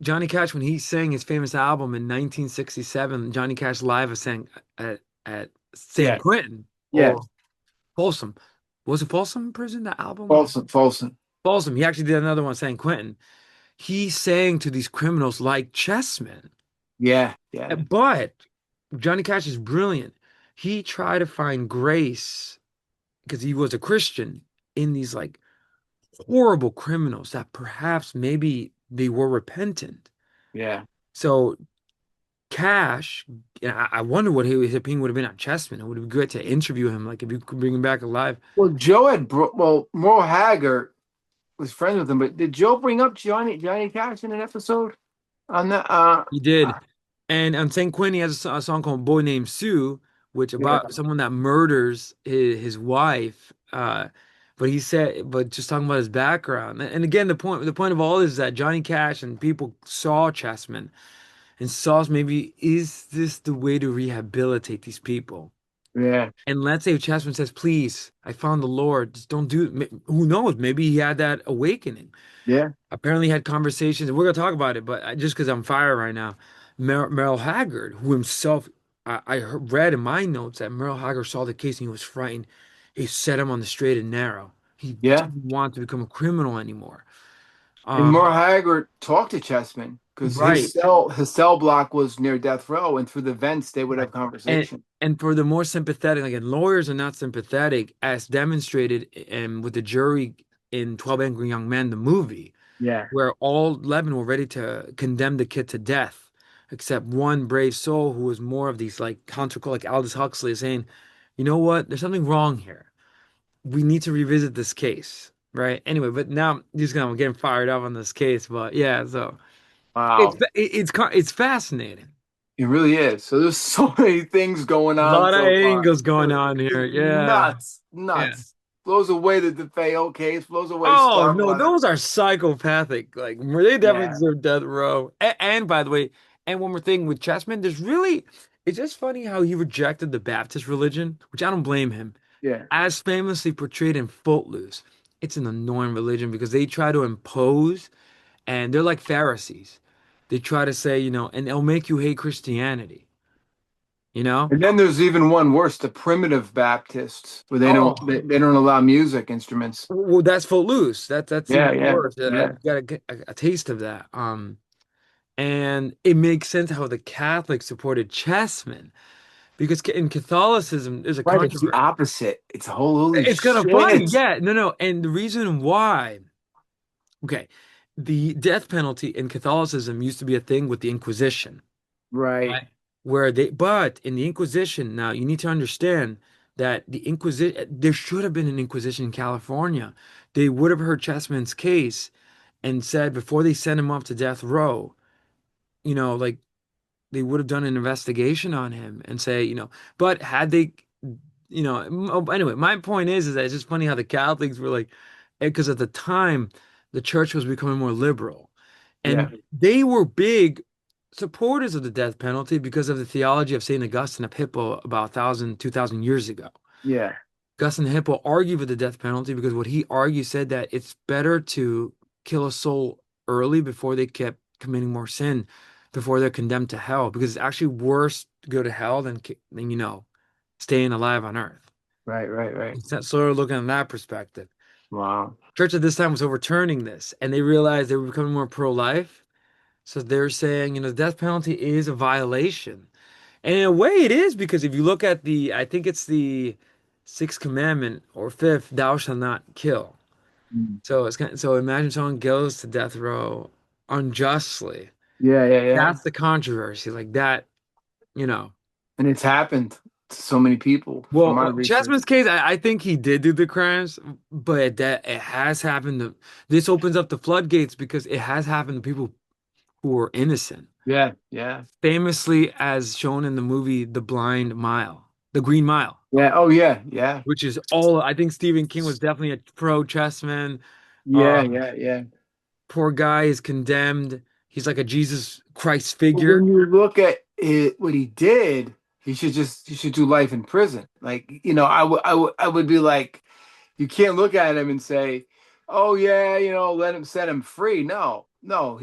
Johnny Cash, when he sang his famous album in 1967, Johnny Cash live was sang at San Yeah. Quentin Yeah. or Folsom. Was it Folsom Prison, the album? Folsom. Folsom. Folsom. He actually did another one, San Quentin. He sang to these criminals like Chessman. Yeah. Yeah. But Johnny Cash is brilliant. He tried to find grace because he was a Christian in these like horrible criminals that perhaps maybe they were repentant. Yeah. So Cash, I wonder what his opinion would have been on Chessman. It would be good to interview him, like if you could bring him back alive. Well, Merle Haggard was friends with him, but did Joe bring up Johnny Cash in an episode on that? He did. And on San Quentin, he has a song called Boy Named Sue, which Yeah. about someone that murders his wife. But he said, but just talking about his background. And again, the point of all this is that Johnny Cash and people saw Chessman and saw maybe, is this the way to rehabilitate these people? Yeah. And let's say Chessman says, please, I found the Lord. Just don't do it. Who knows? Maybe he had that awakening. Yeah. Apparently had conversations. We're gonna talk about it, but just because I'm fired right now, Merrill Haggard, who himself, read in my notes that Merrill Haggard saw the case and he was frightened. He set him on the straight and narrow. He Yeah. didn't want to become a criminal anymore. And Um, Merle Haggard talked to Chessman because right. his cell block was near death row, and through the vents they would Right. have And conversation. and for the more sympathetic, again, lawyers are not sympathetic, as demonstrated with the jury in 12 Angry Young Men, the movie, Yeah. where all 11 were ready to condemn the kid to death, except one brave soul who was more of these like countercultural, like Aldous Huxley, is saying, you know what, there's something wrong here. We need to revisit this case, right? Anyway, but now I'm getting fired up on this case, but yeah, so Wow. it's fascinating. It really is. So there's so many things going A on lot of so far. angles going on It's here. Yeah. nuts, Yeah. nuts. Blows away the DeFeo case, blows away Oh no, Starkweather. those are psychopathic. Like they definitely Yeah. deserve death row. And by the way, and one more thing with Chessman, it's just funny how he rejected the Baptist religion, which I don't blame him. Yeah. As famously portrayed in Footloose, it's an annoying religion because they try to impose, and they're like Pharisees. They try to say, and they'll make you hate Christianity, you know? And then there's even one worse, the primitive Baptists, where Oh, they don't allow music instruments. well, that's Footloose. That's Yeah, even yeah, worse. I yeah, got a taste of that. And it makes sense how the Catholics supported Chessman because in Catholicism, there's a right. It's the controversy. opposite. It's holy It's kind of funny. shit. Yeah, no. And the reason why, okay, the death penalty in Catholicism used to be a thing with the Inquisition, Right. right? But in the Inquisition, now you need to understand that the Inquisition, there should have been an Inquisition in California. They would have heard Chessman's case and said before they sent him off to death row, like they would have done an investigation on him and say, but had they, anyway, my point is that it's just funny how the Catholics were like, because at the time the church was becoming more liberal Yeah. and they were big supporters of the death penalty because of the theology of St. Augustine of Hippo about 1,000, 2,000 years ago. Yeah. Augustine of Hippo argued for the death penalty because what he argued said that it's better to kill a soul early before they kept committing more sin, before they're condemned to hell, because it's actually worse to go to hell than staying alive on earth. Right. Right. Right. It's sort of looking at that perspective. Wow. Church at this time was overturning this, and they realized they were becoming more pro-life. So they're saying, the death penalty is a violation. And in a way it is because if you look at I think it's the sixth commandment or fifth, thou shalt not kill. Mm. So imagine someone goes to death row unjustly. Yeah. Yeah. Yeah. That's the controversy. Like that, you know. And it's happened to so many people from my Well, research. Chessman's case, I think he did do the crimes, but that it has happened this opens up the floodgates because it has happened to people who are innocent. Yeah. Yeah. Famously as shown in the movie The Blind Mile, The Green Mile, Yeah. Oh, yeah. Yeah. which is all I think Stephen King was definitely a pro Chessman. Yeah. Um, Yeah. Yeah. Poor guy is condemned. He's like a Jesus Christ But figure. when you look at it, what he did, he should do life in prison. Like, I would be like, you can't look at him and say, "Oh yeah, let him set him free." No, no,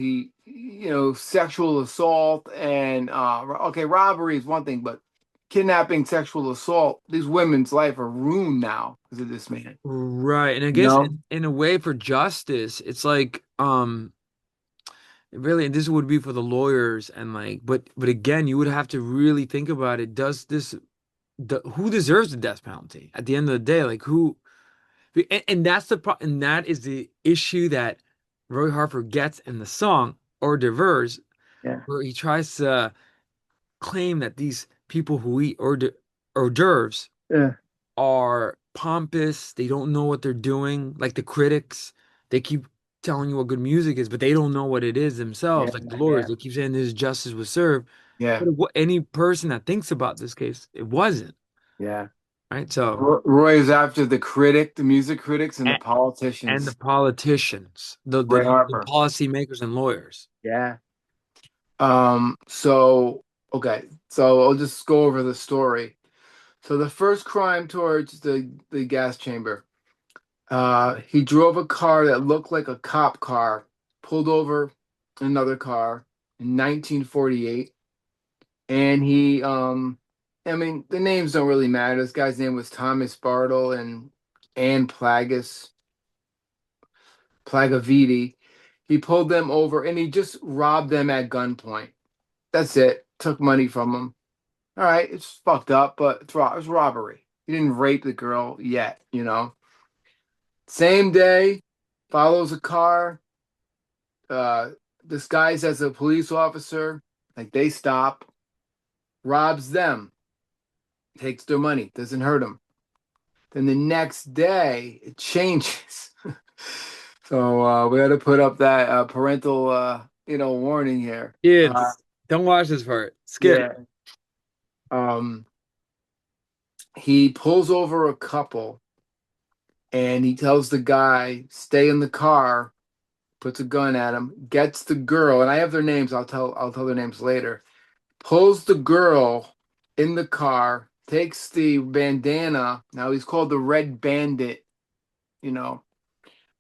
sexual assault and okay, robbery is one thing, but kidnapping, sexual assault, these women's life are ruined now because of this man. Right. And I You guess know? in a way for justice, it's like really this would be for the lawyers and like but again, you would have to really think about it. Does who deserves the death penalty at the end of the day? Like who and that's and that is the issue that Roy Harper gets in the song Hors d'oeuvres, Yeah. where he tries to claim that these people who eat hors d'oeuvres Yeah. are pompous, they don't know what they're doing. Like the critics, they keep telling you what good music is, but they don't know what it is Yeah. themselves. Like the lawyers, Yeah. they keep saying this justice was served. Yeah. But any person that thinks about this case, it wasn't, Yeah. right? So, Roy is after the music critics, and the and the politicians. politicians, Roy the Harper. policymakers and lawyers. Yeah. So okay, so I'll just go over the story. So the first crime towards the gas chamber, he drove a car that looked like a cop car, pulled over another car in 1948, and I mean, the names don't really matter. This guy's name was Thomas Bartle and Ann Plagaviti. He pulled them over and he just robbed them at gunpoint. That's it. Took money from them. All right, it's fucked up, but it's robbery. He didn't rape the girl yet. Same day, follows a car, uh, disguised as a police officer. Like they stop, robs them, takes their money, doesn't hurt them. Then the next day, it changes. So we got to put up that parental, warning here. Kids, don't watch this part. Skip. Yeah. Um, he pulls over a couple and he tells the guy, stay in the car, puts a gun at him, gets the girl, and I have their names, I'll tell their names later. Pulls the girl in the car, takes the bandana. Now he's called the Red Bandit,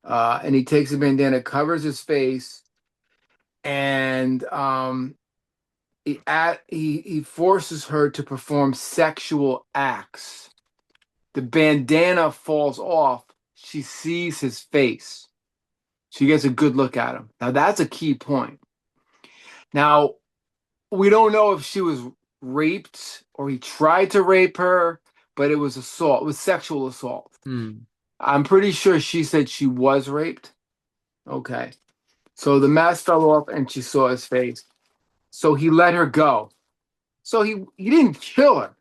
and he takes the bandana, covers his face, and he forces her to perform sexual acts. The bandana falls off. She sees his face. She gets a good look at him. Now, that's a key point. Now, we don't know if she was raped or he tried to rape her, but it was assault. It was sexual assault. Hmm. I'm pretty sure she said she was raped. Okay. So the mask fell off and she saw his face. So he let her go. So he didn't kill her.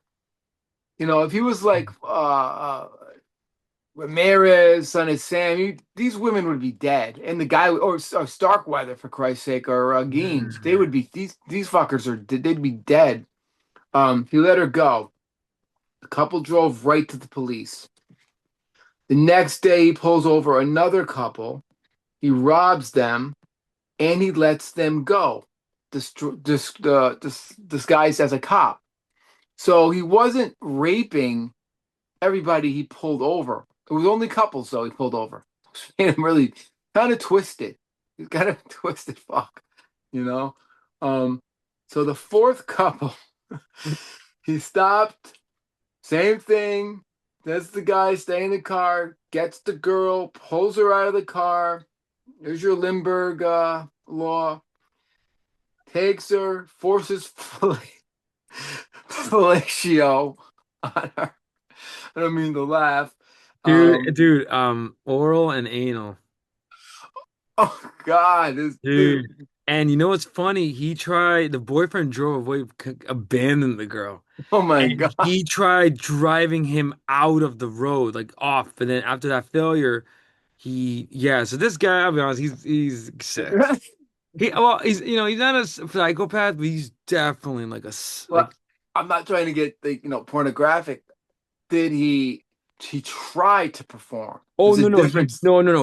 If he was like Ramirez, son of Sam, these women would be dead, and the guy or Starkweather for Christ's sake, or Gaines, they Mhm. would be these fuckers they'd be dead. He let her go. The couple drove right to the police. The next day, he pulls over another couple. He robs them and he lets them go, disguised as a cop. So he wasn't raping everybody he pulled over. It was only couples, though, he pulled over. Made him really kind of twisted. He's kind of twisted fuck, you know? Um, so the fourth couple, he stopped, same thing. That's the guy, stay in the car, gets the girl, pulls her out of the car. There's your Lindbergh law. Takes her, forces fellatio on her. I don't mean to laugh. Dude, Um, dude, oral and anal. oh God, this Dude. dude. And you know what's funny? The boyfriend drove away, abandoned the girl. Oh my And God. he tried driving him out of the road, like off. But then after that failure, yeah. So this guy, I'll be honest, he's sick. He's not a psychopath, but he's definitely like Well, I'm not trying to get pornographic. Did he tried to perform? oh There's a no, no, difference.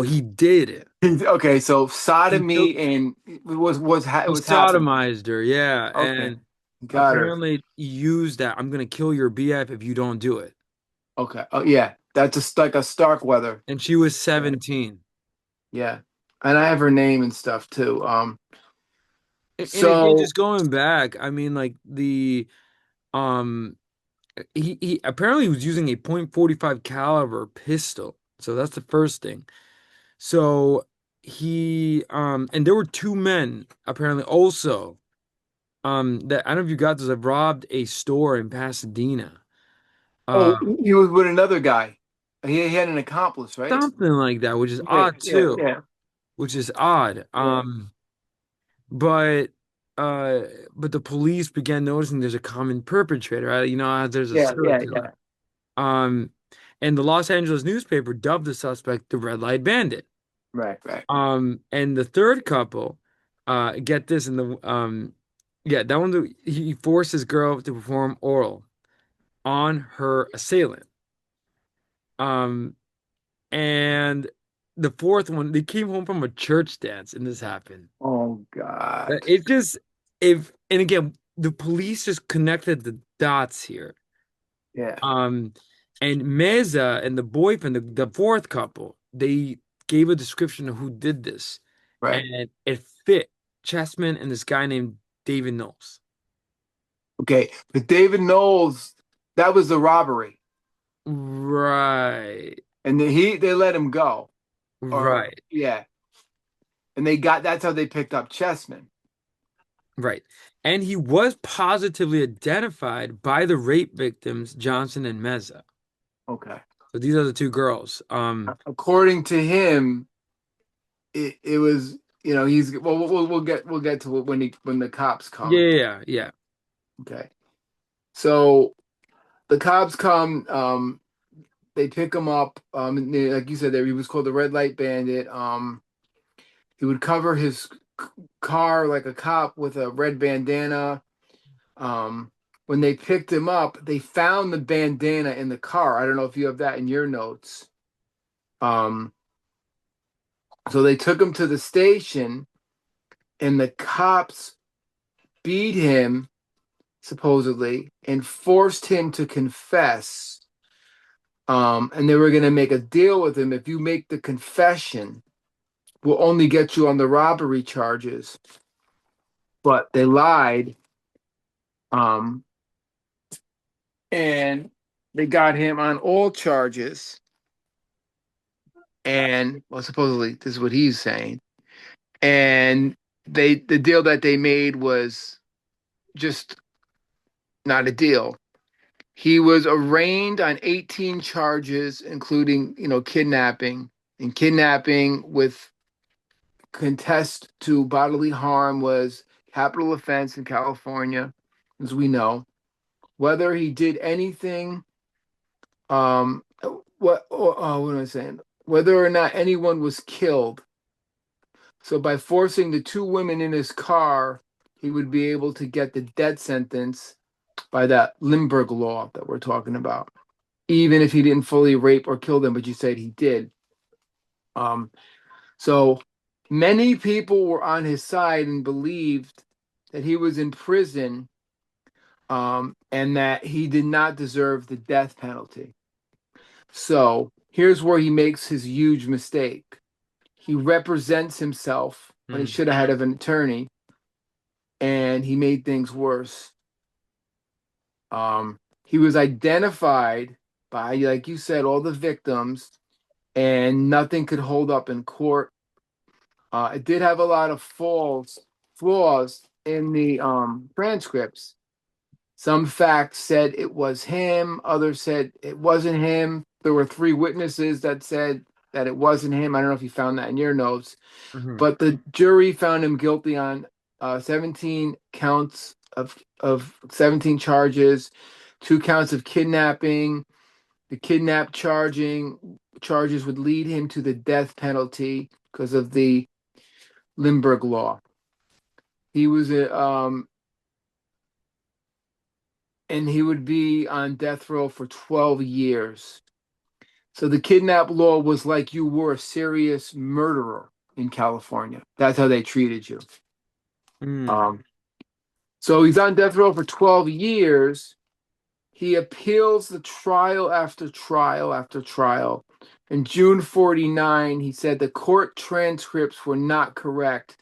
he did it. Okay, so He took sodomy and it He was happening. sodomized her, yeah, Okay, and got her. apparently he used that. I'm gonna kill your BF if you don't do it. Okay. Oh yeah, that's just like a Starkweather. And she was Yeah. 17. Yeah. And I have her name and stuff too. And again, So just going back, I mean, like um, he apparently was using a .45 caliber pistol. So that's the first thing. So and there were two men apparently also that I don't know if you got this. Have robbed a store in Pasadena. oh, Uh, he was with another guy. He had an accomplice, right? Something like that, which is Yeah, odd yeah, too. yeah, Which is odd. yeah, But uh, but the police began noticing there's a common perpetrator. Right? You know, as there's a yeah, serial yeah, killer. yeah. Um, and the Los Angeles newspaper dubbed the suspect the Red Light Bandit. Right, right. And the third couple, get this in yeah, that one he forced his girl to perform oral on her assailant. Um, and the fourth one, they came home from a church dance, and this happened. Oh God. It just if and again, the police just connected the dots here. Yeah, Um, and Meza and the boyfriend, the fourth couple, they gave a description of who did this, right. and it fit Chessman and this guy named David Knowles. Okay, but David Knowles, that was the robbery, Right, and they let him go, or right, yeah, and they got that's how they picked up Chessman. right. And he was positively identified by the rape victims, Johnson and Meza. Okay. So these are the two girls. According to him, it was he's well we'll get to it when the cops Yeah, come. yeah, yeah. Okay. So the cops come, they pick him up. And like you said, there he was called the Red Light Bandit. He would cover his car like a cop with a red bandana. When they picked him up, they found the bandana in the car. I don't know if you have that in your notes. Um, so they took him to the station, and the cops beat him supposedly and forced him to confess. And they were going to make a deal with him. If you make the confession, we'll only get you on the robbery charges. But they lied. Um, and they got him on all charges. And well, supposedly this is what he's saying. And the deal that they made was just not a deal. He was arraigned on 18 charges, including, kidnapping. And kidnapping with contest to bodily harm was capital offense in California, as we know. Whether he did anything Um, what am I saying? Whether or not anyone was killed. So by forcing the two women in his car, he would be able to get the death sentence by that Lindbergh Law that we're talking about, even if he didn't fully rape or kill them, but you said he did. Um, so many people were on his side and believed that he was in prison, and that he did not deserve the death penalty. So here's where he makes his huge mistake. He represents himself when he Mm. should have had an attorney, and he made things worse. He was identified by, like you said, all the victims, and nothing could hold up in court. It did have a lot of flaws in the transcripts. Some facts said it was him, others said it wasn't him. There were three witnesses that said that it wasn't him. I don't know if you found that in your notes, Hmm. but the jury found him guilty on 17 counts of 17 charges, 2 counts of kidnapping. The charges would lead him to the death penalty because of the Lindbergh Law. He was and he would be on death row for 12 years. So the kidnap law was like you were a serious murderer in California. That's how they treated you. Mm. Um, so he's on death row for 12 years. He appeals the trial after trial after trial. In June 49, he said the court transcripts were not correct.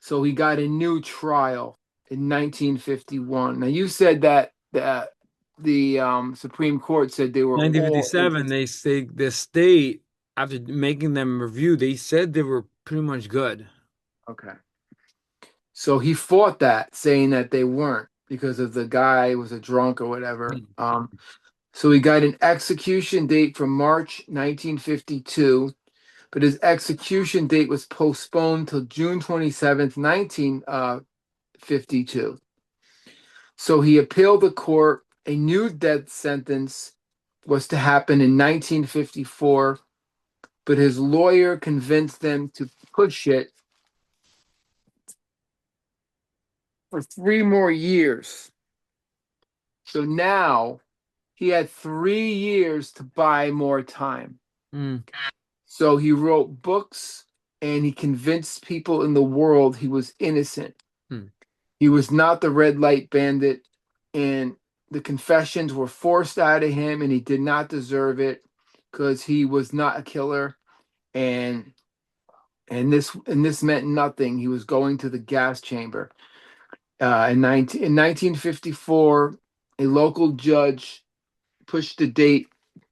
So he got a new trial in 1951. Now you said that the Supreme Court said they were all 1957, they say the state, after making them review, they said they were pretty much good. okay. So he fought that, saying that they weren't because of the guy was a drunk or whatever. So he got an execution date for March 1952, but his execution date was postponed till June 27th, 1952. So he appealed the court. A new death sentence was to happen in 1954, but his lawyer convinced them to push it for 3 more years. So now he had 3 years to buy more time. Mm. So he wrote books and he convinced people in the world he was innocent. Mm. He was not the red light bandit, and the confessions were forced out of him, and he did not deserve it because he was not a killer. And this meant nothing. He was going to the gas chamber. In 1954, a local judge pushed the date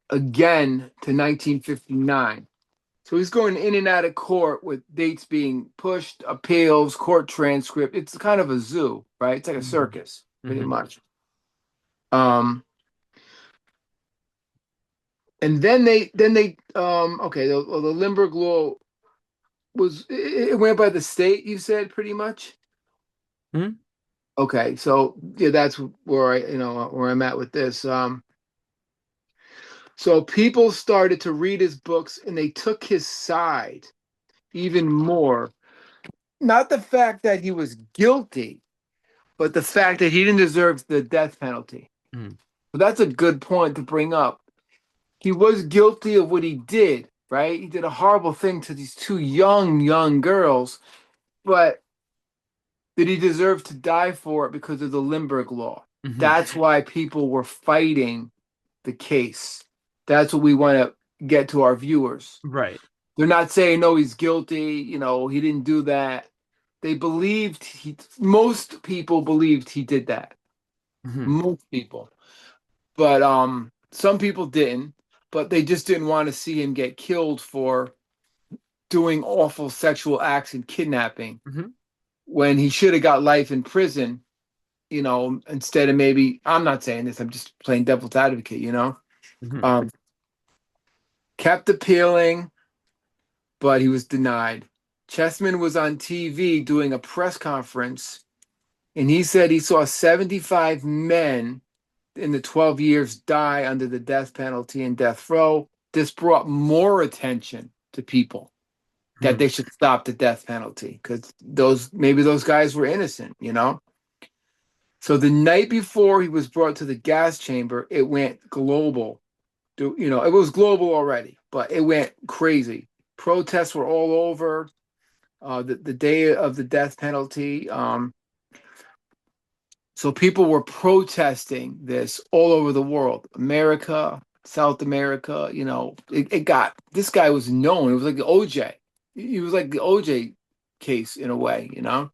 again to 1959. So he's going in and out of court with dates being pushed, appeals, court transcript. It's kind of a zoo, right? It's like a Mhm. circus, pretty Mhm. much. Um, and then they okay, the Lindbergh Law it went by the state, you said, pretty much. Mhm. Okay, so yeah, that's where where I'm at with this. So people started to read his books and they took his side even more. Not the fact that he was guilty, but the fact that he didn't deserve the death penalty. Mhm. So that's a good point to bring up. He was guilty of what he did, right? He did a horrible thing to these two young girls, but did he deserve to die for it because of the Lindbergh Law? Mhm. That's why people were fighting the case. That's what we want to get to our viewers. Right. They're not saying, no, he's guilty, he didn't do that. They believed most people believed he did that. Mhm. Most people. But some people didn't, but they just didn't want to see him get killed for doing awful sexual acts and kidnapping Mhm. when he should have got life in prison, instead of maybe, I'm not saying this, I'm just playing devil's advocate. Mhm. Um, kept appealing, but he was denied. Chessman was on TV doing a press conference, and he said he saw 75 men in the 12 years die under the death penalty and death row. This brought more attention to people that Hmm. they should stop the death penalty because those guys were innocent, you know. So the night before he was brought to the gas chamber, it went global. You know, it was global already, but it went crazy. Protests were all over the day of the death penalty. So people were protesting this all over the world, America, South America. You know, it got this guy was known. It was like the OJ. He was like the OJ case in a way, you know.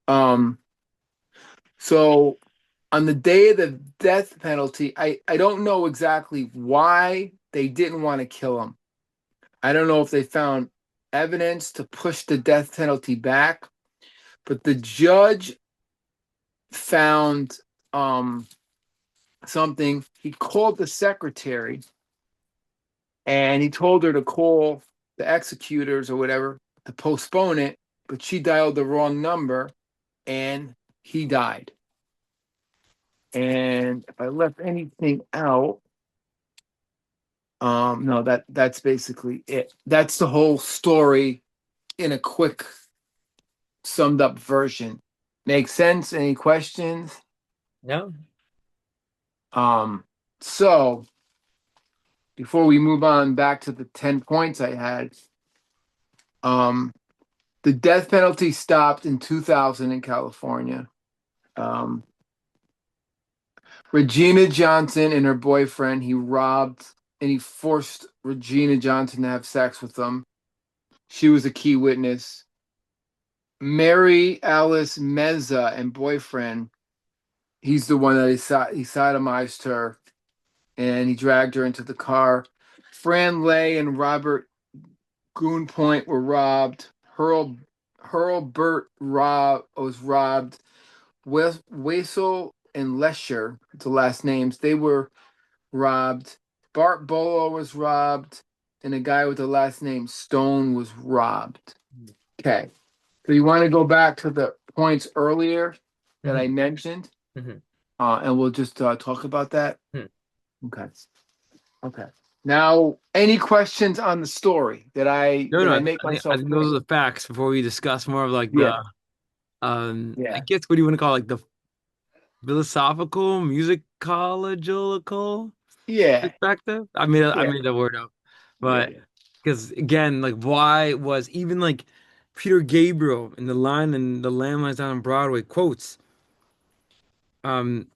Um, so on the day of the death penalty, I don't know exactly why they didn't want to kill him. I don't know if they found evidence to push the death penalty back, but the judge found something. He called the secretary and he told her to call the executors or whatever to postpone it, but she dialed the wrong number and he died. And if I left anything out, no, that's basically it. That's the whole story in a quick summed up version. Make sense? Any questions? No. So before we move on back to the 10 points I had, the death penalty stopped in 2000 in California. Um, Regina Johnson and her boyfriend, he robbed and he forced Regina Johnson to have sex with them. She was a key witness. Mary Alice Meza and boyfriend, he's the one that he sodomized her and he dragged her into the car. Fran Lay and Robert Goonpoint were robbed. Hurlbert was robbed. Wessel and Lesher, the last names, they were robbed. Bart Bolo was robbed, and a guy with the last name Stone was robbed. Okay, so you want to go back to the points earlier that I mentioned, Mhm. And we'll just talk about that. Hmm. Okay. Okay. Now, any questions on the story? Did I No, no, make I myself think those clear? are the facts before we discuss more of like Yeah. I Yeah. guess what do you want to call it, like the philosophical, musicological Yeah. perspective? I Yeah. made that word up, Yeah. but because again, like why was even like Peter Gabriel in the line in the Lamb Lies Down on Broadway quotes, um,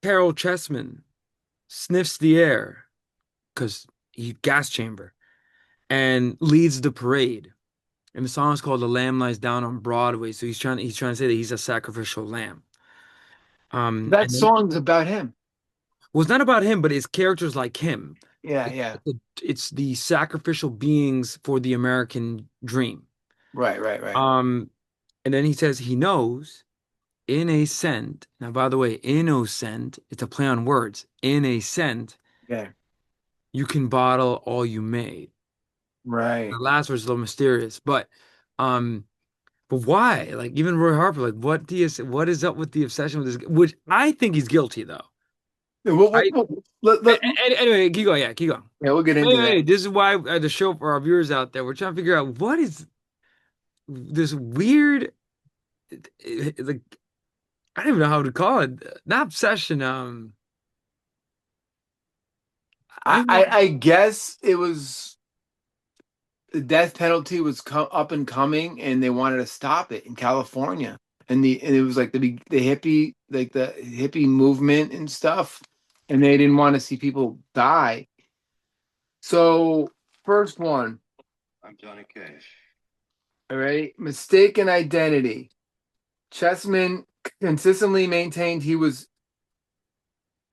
Caryl Chessman sniffs the air because he gas chamber and leads the parade. And the song is called "The Lamb Lies Down on Broadway." So he's trying to say that he's a sacrificial lamb. That And then song's about him. well, it's not about him, but it's characters like him. Yeah. It, Yeah. it's the sacrificial beings for the American dream. Right. Right. Right. Um, and then he says he knows in a cent. Now, by the way, innocent, it's a play on words. In a cent, Yeah. you can bottle all you may. The Right. last word's a little mysterious, um, but why? Like even Roy Harper, like what is up with the obsession with this? Which I think he's guilty though. Yeah, I let, anyway, keep going. Yeah, keep going. yeah, we'll get into Anyway, that. this is why the show for our viewers out there, we're trying to figure out what is this weird, like I don't even know how to call it. Not obsession. I don't know. I guess it was the death penalty was up and coming, and they wanted to stop it in California, and it was like the hippie movement and stuff, and they didn't want to see people die. So first one, I'm Johnny Cash. all right, mistaken identity. Chessman consistently maintained he was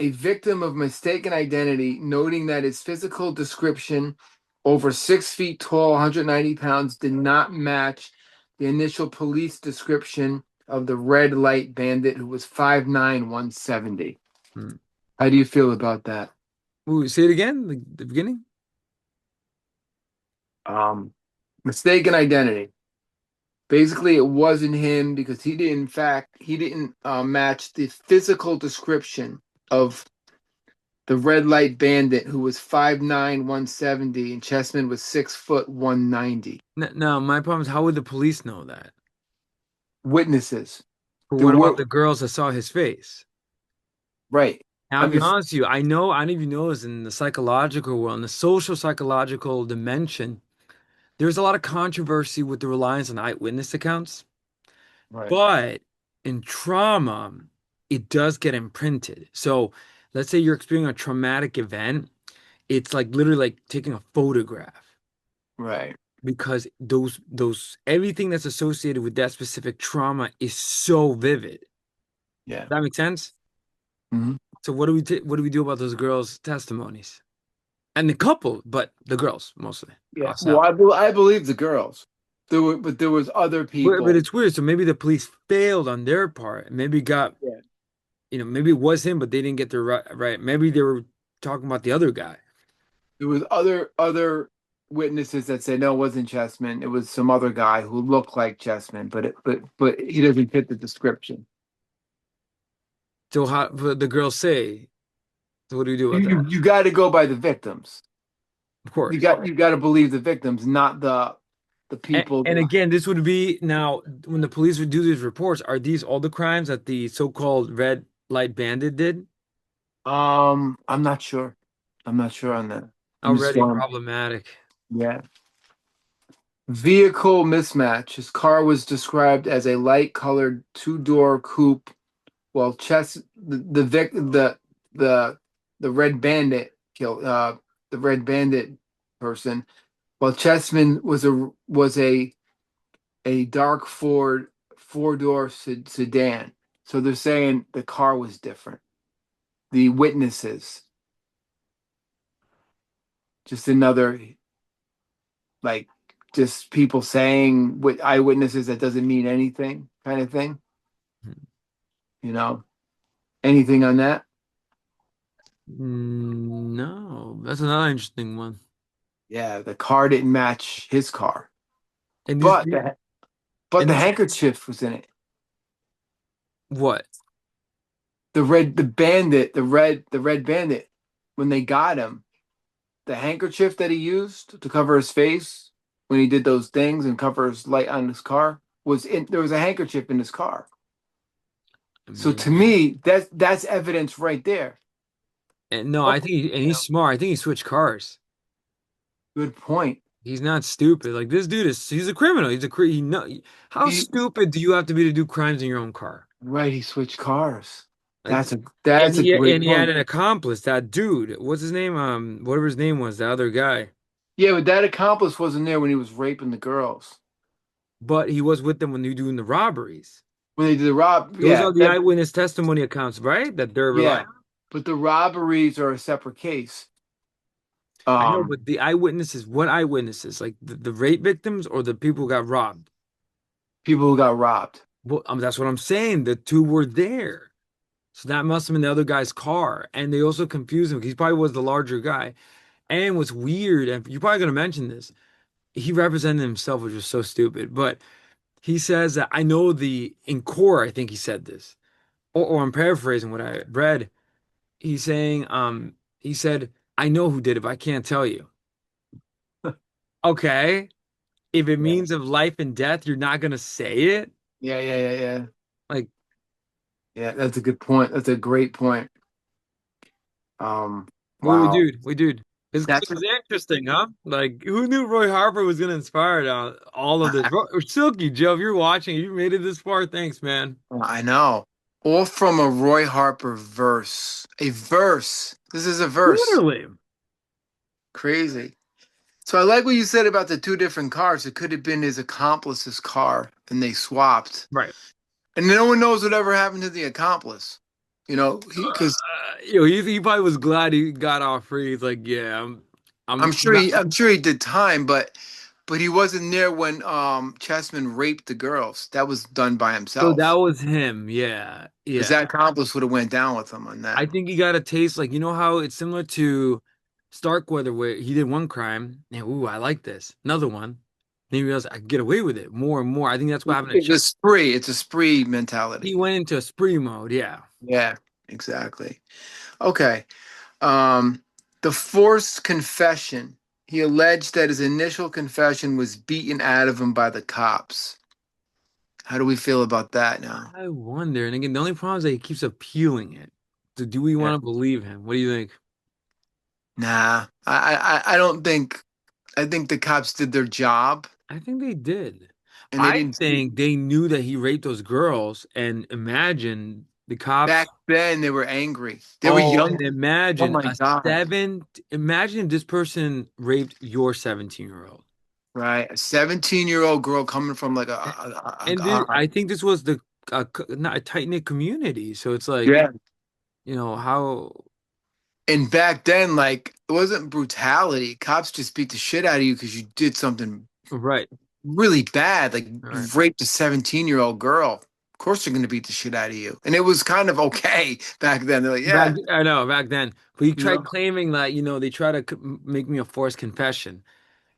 a victim of mistaken identity, noting that his physical description, over 6 feet tall, 190 pounds, did not match the initial police description of the red light bandit who was 5'9", 170. Hmm. How do you feel about that? Ooh, say it again, the beginning. Mistaken identity. Basically, it wasn't him because he didn't match the physical description of the red light bandit who was 5'9", 170, and Chessman was 6 foot 190. No, my problem is how would the police know that? Witnesses. But There what were about the girls that saw his face? right. And I'll I'm be just honest with you, I know, I don't even know this in the psychological world, in the social psychological dimension, there's a lot of controversy with the reliance on eyewitness accounts. right. But in trauma, it does get imprinted. So let's say you're experiencing a traumatic event, it's like literally like taking a photograph Right. because those everything that's associated with that specific trauma is so vivid. Yeah. That makes sense? hmm So what do we do about those girls' testimonies? And the couple, but the girls mostly. Yeah. I'll Well, stop. I believe the girls. But there was other But people. it's weird. So maybe the police failed on their part. Maybe got Yeah. maybe it was him, but they didn't get the right. Maybe they were talking about the other guy. There was other witnesses that said no, it wasn't Chessman. It was some other guy who looked like Chessman, but he doesn't fit the description. So how but the girls say, so what do we do about that? You got to go by the victims. Of course. You got to believe the victims, not the And, people. and again, this would be now when the police would do these reports, are these all the crimes that the so-called red light bandit did? I'm not sure. I'm not sure on that. I'm just Already going. problematic. Yeah. Vehicle mismatch. His car was described as a light-colored two-door coupe, while the the red bandit killed the red bandit person, while Chessman was a dark Ford four-door sedan. So they're saying the car was different. The witnesses, just another like just people saying with eyewitnesses that doesn't mean anything kind of thing. You know, anything on that? No, that's another interesting one. Yeah, the car didn't match his car, And this, but the and this, handkerchief was in it. what? The red bandit. When they got him, the handkerchief that he used to cover his face when he did those things and cover his light on his car was in. There was a handkerchief in his car. I So to mean, me, that's evidence right there. and no, Oh, I think and he's smart. I think he switched cars. good point. He's not stupid. Like this dude he's a criminal. He know how He stupid do you have to be to do crimes in your own car? right. He switched cars. Like, That's a great and he had point. an accomplice, that dude. What's his name? Whatever his name was, the other guy. Yeah, but that accomplice wasn't there when he was raping the girls. But he was with them when they were doing the robberies. When they did the rob, Those yeah, are the that eyewitness testimony accounts, right? That they're relying yeah. on. But the robberies are a separate case. I know, Um, but the eyewitnesses, what eyewitnesses? Like the rape victims or the people who got robbed? People who got robbed. Well, that's what I'm saying. The two were there. So that must have been the other guy's car. And they also confused him because he probably was the larger guy. And what's weird, and you're probably going to mention this, he represented himself, which was so stupid. But he says that I know in core, I think he said this, or I'm paraphrasing what I read. He's saying, he said, I know who did it, but I can't tell you. Okay. If it Yeah, means of life and death, you're not going to say it. yeah. Like, Yeah, that's a good point. That's a great point. Wow. wait, dude. That's It's interesting, huh? Like, who knew Roy Harper was going to inspire all of this? Silky Joe, if you're watching, you made it this far. Thanks, man. I know. All from a Roy Harper verse. A verse. This is a verse. Literally. Crazy. So I like what you said about the two different cars. It could have been his accomplice's car and they swapped. Right. And no one knows whatever happened to the accomplice. You know, because He probably was glad he got off free. He's like, yeah, I'm not. I'm sure he did time, but he wasn't there when Chessman raped the girls. That was done by So that himself. was him. Yeah, Because yeah. that accomplice would have went down with him on that. I think he got a taste, like, you know how it's similar to Starkweather, where he did one crime. And, ooh, I like this. Another one. Then he realized I can get away with it more and more. I think that's what happened to It's Chuck. a spree. It's a spree He mentality. went into a spree mode. Yeah. Yeah, exactly. Okay. Um, the forced confession. He alleged that his initial confession was beaten out of him by the cops. How do we feel about that now? I wonder. And again, the only problem is that he keeps appealing it. So do we Yeah. want to believe him? What do you think? Nah, I don't think. I think the cops did their job, I think they did. and they I didn't. think they knew that he raped those girls, and imagine the cops. Back then, they were angry. They were Oh, young. and Oh imagine my God! imagine if this person raped your 17-year-old. Right, a 17-year-old girl coming from like And I think this was the not a tight-knit community. So it's like, yeah. how And back then, like it wasn't brutality. Cops just beat the shit out of you because you did something right, really bad, like you right. raped a 17-year-old girl. Of course, they're going to beat the shit out of you. And it was kind of okay back then. They're like, yeah, I know back then, but he you tried know, claiming that, they try to make me a forced confession.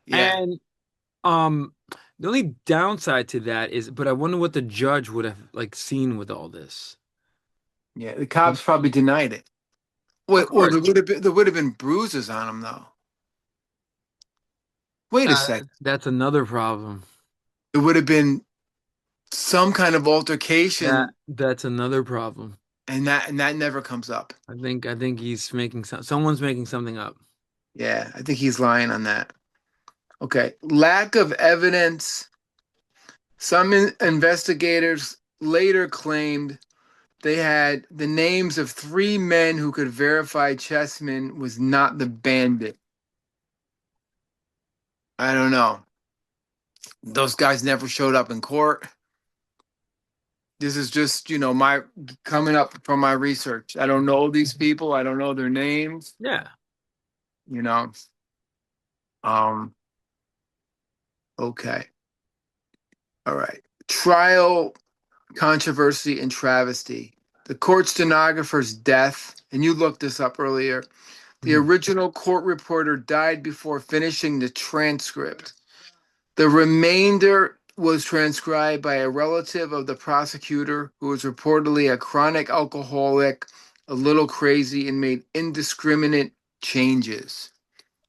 yeah, And the only downside to that is, but I wonder what the judge would have like seen with all this. yeah. The cops probably denied it. Of Wait, well, course, there would have been bruises on him though. Wait a second. that's another problem. It would have been some kind of altercation, That's another problem. and that never comes up. I think he's making someone's making something up. Yeah, I think he's lying on that. Okay, lack of evidence. Some investigators later claimed they had the names of three men who could verify Chessman was not the bandit. I don't know. Those guys never showed up in court. This is just, my coming up from my research. I don't know these people. I don't know their names, Yeah. you know. Um, okay. All right. Trial controversy and travesty. The court stenographer's death, and you looked this up earlier. The Mhm. original court reporter died before finishing the transcript. The remainder was transcribed by a relative of the prosecutor who was reportedly a chronic alcoholic, a little crazy, and made indiscriminate changes.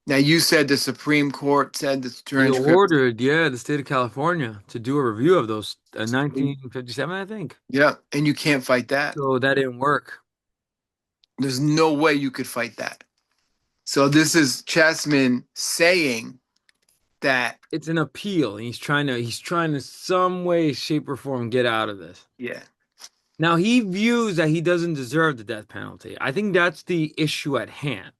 Now, you said the Supreme Court said the He transcript. ordered, the state of California to do a review of those 1957, I think. Yeah, and you can't fight that. So that didn't work. There's no way you could fight that. So this is Chessman saying that, It's an appeal. And he's trying to some way, shape, or form get out of this. yeah, Now he views that he doesn't deserve the death penalty. I think that's the issue at hand.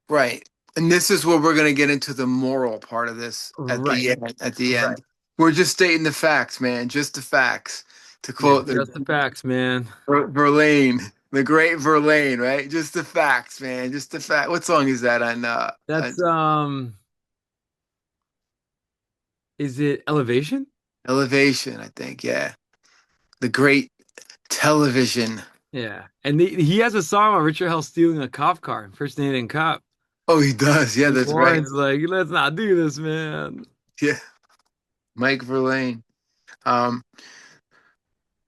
right. And this is where we're going to get into the moral part of this at Right. the end. At the Right. end, we're just stating the facts, man. Just the facts. To Yeah, quote the just the facts, man. Verlaine, the great Verlaine, right? Just the facts, man. Just the fact. What song is that on? That's is it Elevation? Elevation, I think. Yeah, the great television. Yeah. And he has a song about Richard Hell stealing a cop car, impersonating a cop. Oh, he does. Yeah, And that's right. Warren's like, let's not do this, man. Yeah, Mike Verlaine. Um,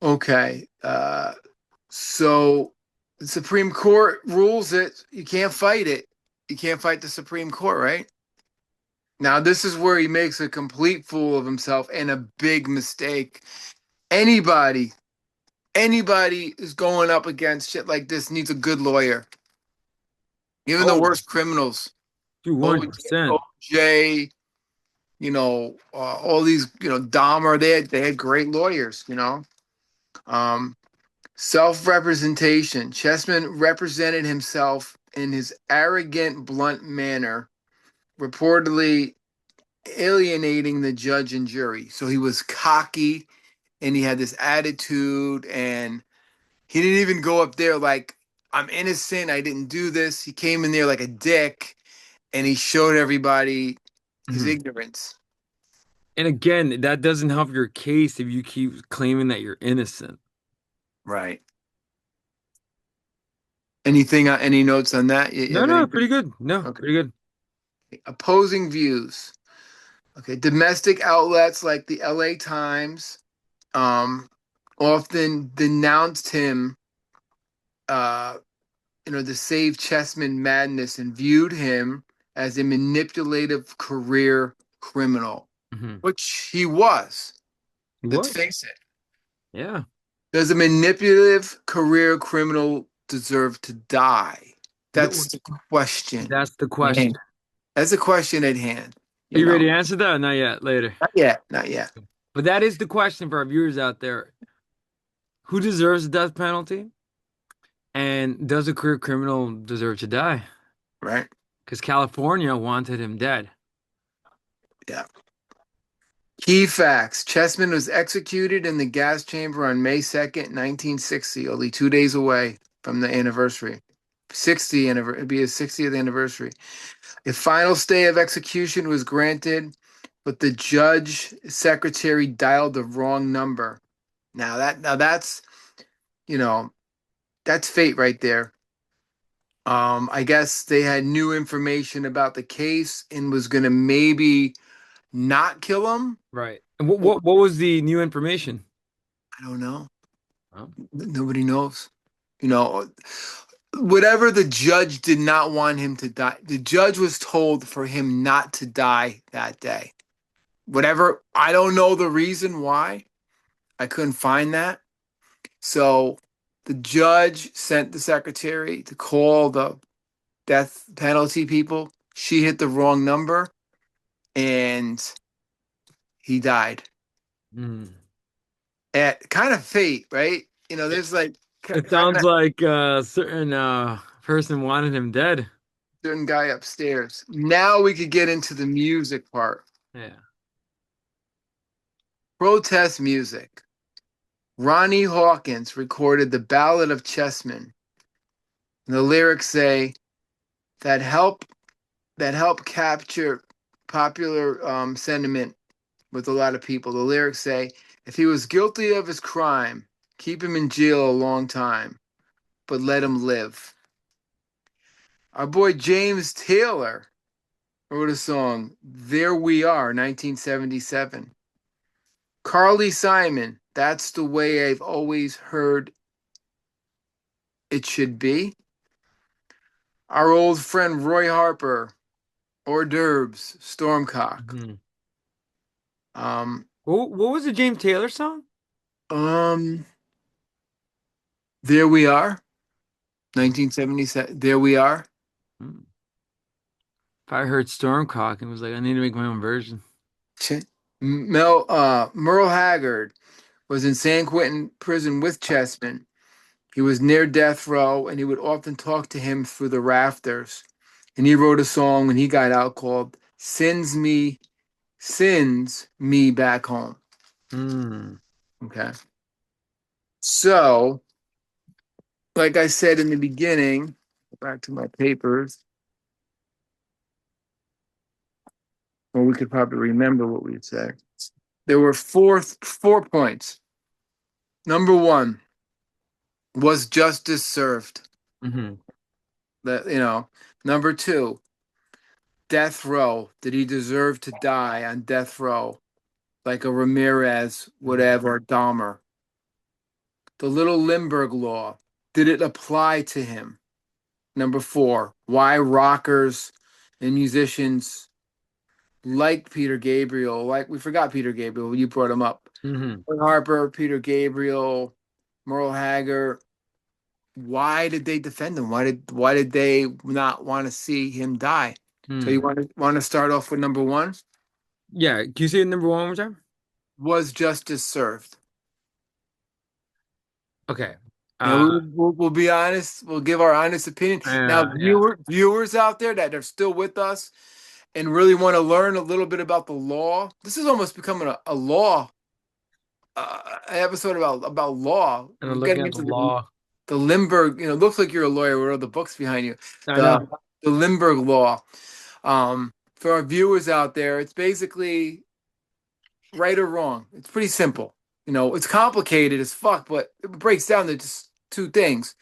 okay. So the Supreme Court rules it. You can't fight it. You can't fight the Supreme Court, right? Now, this is where he makes a complete fool of himself and a big mistake. Anybody, anybody is going up against shit like this needs a good lawyer. Even the Oh, worst criminals, dude, OJ, 100%. OJ, all these, Dahmer, they had great lawyers, Um, self-representation. Chessman represented himself in his arrogant, blunt manner, reportedly alienating the judge and jury. So he was cocky and he had this attitude, and he didn't even go up there like, I'm innocent, I didn't do this. He came in there like a dick and he showed everybody his Mhm. ignorance. And again, that doesn't help your case if you keep claiming that you're innocent. Right. Any notes on that? You No, have no, any? pretty good. No, Okay. pretty good. Opposing views. Okay, domestic outlets like the LA Times often denounced him to save Chessman madness and viewed him as a manipulative career criminal, Hmm. which he was. He Let's was. face it. Yeah. Does a manipulative career criminal deserve to die? That's the question. That's the Man, question. that's the question at hand. Are You you ready know, to answer that? Or not yet. Later. not yet, not yet. But that is the question for our viewers out there. Who deserves the death penalty? And does a career criminal deserve to die? Right? Because California wanted him dead. Yeah. Key facts. Chessman was executed in the gas chamber on May 2nd, 1960, only 2 days away from the anniversary. It'd be his 60th anniversary. A final stay of execution was granted, but the judge secretary dialed the wrong number. That's you know that's fate right there. I guess they had new information about the case and was gonna maybe not kill him. Right. And what was the new information? I don't know. Oh. Nobody knows. You know, whatever the judge did not want him to die. The judge was told for him not to die that day. Whatever, I don't know the reason why. I couldn't find that. So the judge sent the secretary to call the death penalty people. She hit the wrong number and he died. Mm. At kind of fate, right? There's like It kind sounds of like a certain person wanted him dead. certain guy upstairs. Now we could get into the music part. Yeah. Protest music. Ronnie Hawkins recorded the Ballad of Chessman. The lyrics say that help capture popular sentiment with a lot of people. The lyrics say, if he was guilty of his crime, keep him in jail a long time, but let him live. Our boy James Taylor wrote a song, There We Are, 1977. Carly Simon, That's the Way I've Always Heard It Should Be. Our old friend Roy Harper, Hors d'oeuvres, Stormcock. Mhm. Um, What was the James Taylor song? um, There We Are, 1977. There We Are. Hmm. If I heard Stormcock and was like, I need to make my own version. Merle Haggard was in San Quentin prison with Chessman. He was near death row, and he would often talk to him through the rafters. And he wrote a song when he got out called Sends Me Back Home. Mm. Okay. So, like I said in the beginning, back to my papers, or we could probably remember what we said. There were four points. Number one, was justice served? Hmm. Number two, death row. Did he deserve to die on death row? Like a Ramirez, whatever, Dahmer. The Little Lindbergh Law. Did it apply to him? Number four, why rockers and musicians like Peter Gabriel, like we forgot Peter Gabriel, you brought him up. Hmm. Harper, Peter Gabriel, Merle Haggard. Why did they defend him? Why did they not want to see him die? So you Hmm. want to start off with number one? Yeah. Can you say number one more time? Was justice served? Okay. We'll be honest. We'll give our honest opinion. Now, Yeah. viewers out there that are still with us and really want to learn a little bit about the law, this is almost becoming a law an episode about law. And I'm We're looking getting at the into law. the Lindbergh. Looks like you're a lawyer with all the books behind you. I The know. the Lindbergh Law. For our viewers out there, it's basically right or wrong. It's pretty simple. It's complicated as fuck, but it breaks down to just two things.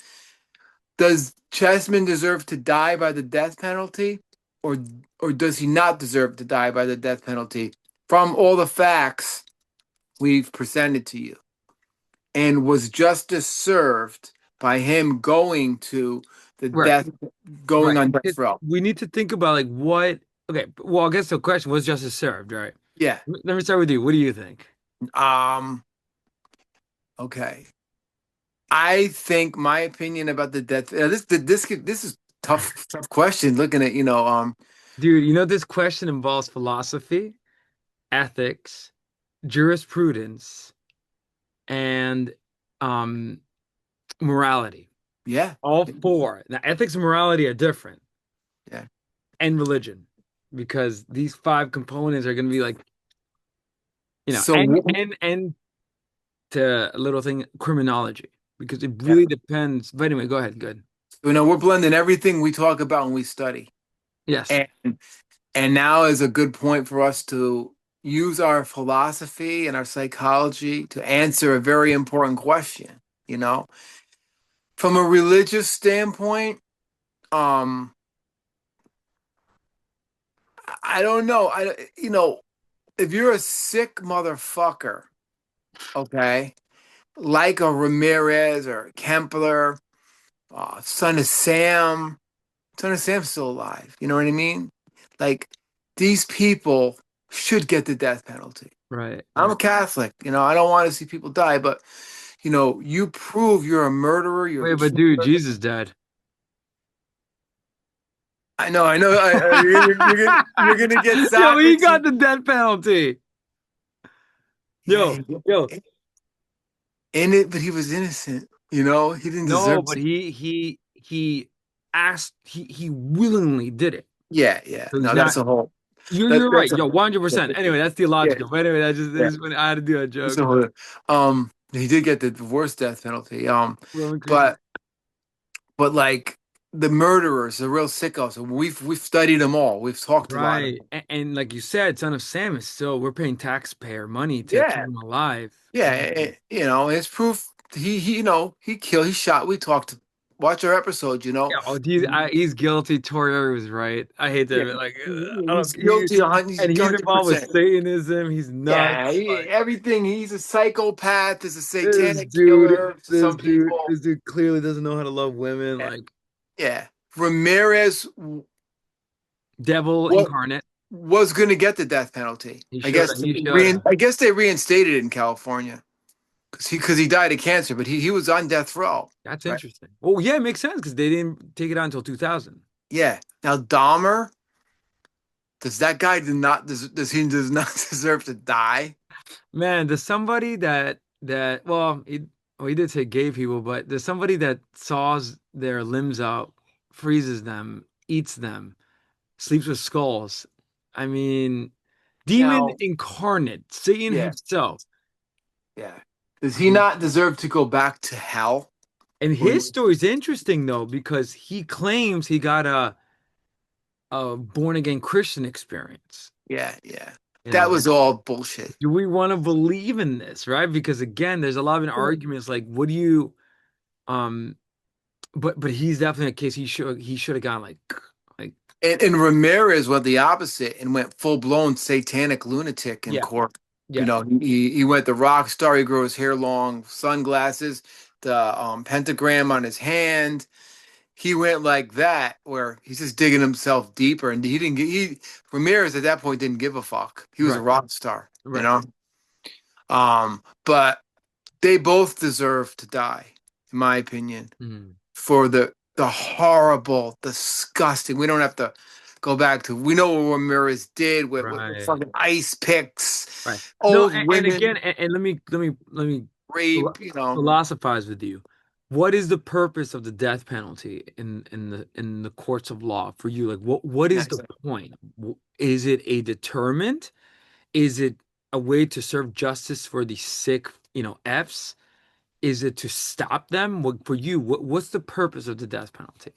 Does Chessman deserve to die by the death penalty, or or does he not deserve to die by the death penalty? From all the facts we've presented to you, and was justice served by him going to the Right. death going Right. on death row. We need to think about like what. Okay. Well, I guess the question was justice served, right? Yeah. Let me start with you. What do you think? Um, okay. I think my opinion about the death. This is tough question. Looking at Dude, this question involves philosophy, ethics, jurisprudence, and um morality. yeah, All four. Now, ethics and morality are different, yeah. and religion, because these five components are going to be like, So and to a little thing, criminology, because it yeah, really depends. But anyway, go ahead. Good. we're blending everything we talk about and we study, Yes. and now is a good point for us to use our philosophy and our psychology to answer a very important question. You know, from a religious standpoint, um, I don't know. If you're a sick motherfucker, okay, like a Ramirez or Kempler, son of Sam. Son of Sam's still alive. You know what I mean? Like these people should get the death penalty. Right. I'm Right. a Catholic. I don't want to see people die, but you prove you're a murderer. You're a Wait, but dude, killer. Jesus died. I know. You're gonna get Yo, he got Socrates. the death penalty. Yeah, Yo, yo. in it, but he was innocent. He didn't No, deserve but to. he asked he willingly did it. Yeah, yeah. So No, that's that a whole. you're right. That's a Yo, 100%. Anyway, that's yeah, theological. But anyway, that's just yeah. this is when I had to do a That's joke. a whole. He did get the worst death penalty. Roman Christian. But like the murderers, the real sickos, we've studied them all. We've talked about them. Right. And like you said, Son of Sam is still we're paying taxpayer money to keep Yeah, him alive. yeah. It's proof. He shot. We talked. Watch our episode. Yeah, oh, he's guilty. Tori was right. I hate to Yeah, admit, like I he's don't. He guilty. He's and he's involved with 100%. Satanism. He's Yeah, nuts. Like everything. He's a psychopath. Is a this satanic dude, killer to some people. this dude clearly doesn't know how to love women. Yeah, Like yeah. Ramirez devil what incarnate. was going to get the death penalty. He I should guess. have. He should have. I guess they reinstated it in California. Because he died of cancer, but he was on death row. That's Right. interesting. Well, yeah, it makes sense because they didn't take it out until 2000. Yeah. Now Dahmer, does that guy does not deserve to die? Man, there's somebody that he did say gay people, but there's somebody that saws their limbs out, freezes them, eats them, sleeps with skulls. I mean, demon Now, incarnate, Satan yeah, himself. yeah. Does he not deserve to go back to hell? And Where his story is interesting though, because he claims he got a born again Christian experience. Yeah, yeah. You That know, was all bullshit. do we want to believe in this, right? Because again, there's a lot of arguments like, what do you, um, but he's definitely a case he should have gone like And Ramirez went the opposite and went full blown satanic lunatic in yeah court. yeah He went the rock star. He grew his hair long, sunglasses, the pentagram on his hand. He went like that, where he's just digging himself deeper, and he didn't get Ramirez at that point didn't give a fuck. He was a right rock star, right. But they both deserve to die, in my opinion, Mhm. for the horrible, disgusting. We don't have to go back to. We know what Ramirez did with Right. fucking ice picks, Right. No, old and again, women, and let me rape. philosophize with you. What is the purpose of the death penalty in the courts of law for you? Like, what is the Nice. point? Is it a deterrent? Is it a way to serve justice for the sick, Fs? Is it to stop them? For you, what's the purpose of the death penalty?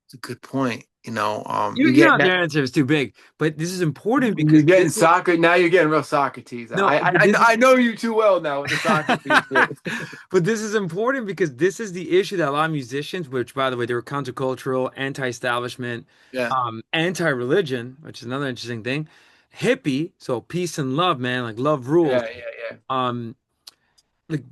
It's a good point. You, You you get know, the answer is too big, but this is important You're because getting soccer now. You're getting real Socrates. no, but I know you too well now with the Socrates shit. but this is important because this is the issue that a lot of musicians, which by the way, they were countercultural, anti-establishment, Yeah, anti-religion, which is another interesting thing, hippie, so peace and love, man, like love yeah, rules. yeah, yeah. Um, like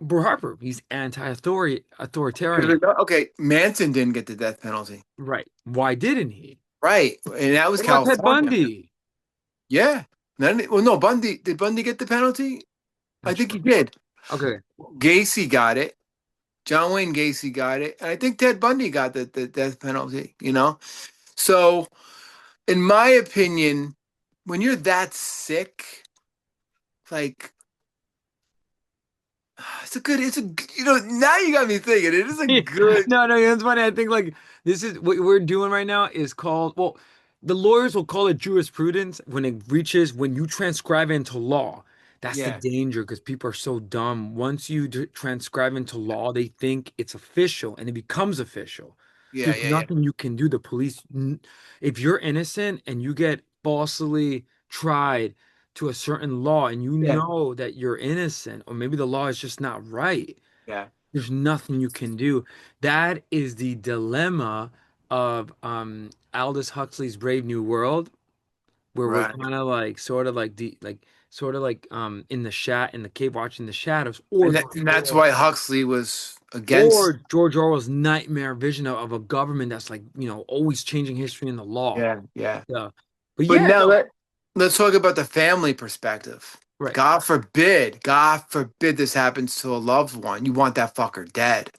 Bro Harper, he's authoritarian. Okay, Manson didn't get the death penalty. Right. Why didn't he? Right. And that was What about Ted California. Bundy? Yeah. Well, no, did Bundy get the penalty? I Not think he sure. did. Okay. Gacy got it. John Wayne Gacy got it. And I think Ted Bundy got the death penalty, you know? So, in my opinion, when you're that sick, like, now you got me thinking, it is a good, No, no, it's funny. I think like this is what we're doing right now is called, well, the lawyers will call it jurisprudence when it reaches when you transcribe into law. That's the yeah, danger because people are so dumb. Once you transcribe into law, they think it's official and it becomes official. yeah, There's yeah, yeah. nothing you can do. The police, if you're innocent and you get falsely tried to a certain law and you Yeah, know that you're innocent, or maybe the law is just not right, yeah, there's nothing you can do. That is the dilemma of Aldous Huxley's Brave New World, where we're right. kind of like sort of like in the in the cave watching the shadows, or And that's why Huxley was against. or George Orwell's nightmare vision of a government that's like, always changing history and the law. Yeah, yeah. Yeah. But But yeah, now no, let's talk about the family perspective. right. God forbid this happens to a loved one. You want that fucker dead.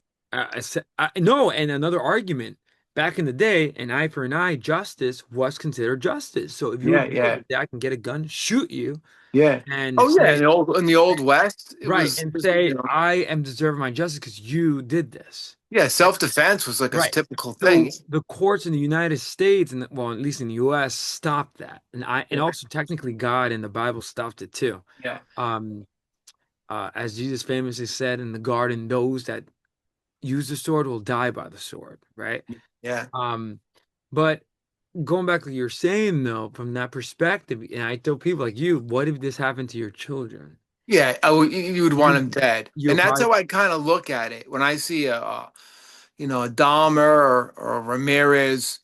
No, and another argument. Back in the day, an eye for an eye justice was considered justice. So if you were Yeah, good, yeah, the dad can get a gun, shoot you, yeah. and Oh yeah, say, in the old West, it right, was and say, I am deserving my justice because you did this. yeah, self-defense was like a Right. typical thing. So the courts in the United States and well, at least in the US, stopped that. And Yeah, also technically God in the Bible stopped it too. yeah, Um, as Jesus famously said in the garden, those that use the sword will die by the sword, right? yeah. Um, but going back to what you're saying though, from that perspective, and I tell people like you, what if this happened to your children? Yeah, you would want You, him dead, you're and that's probably how I kind of look at it when I see a Dahmer or a Ramirez.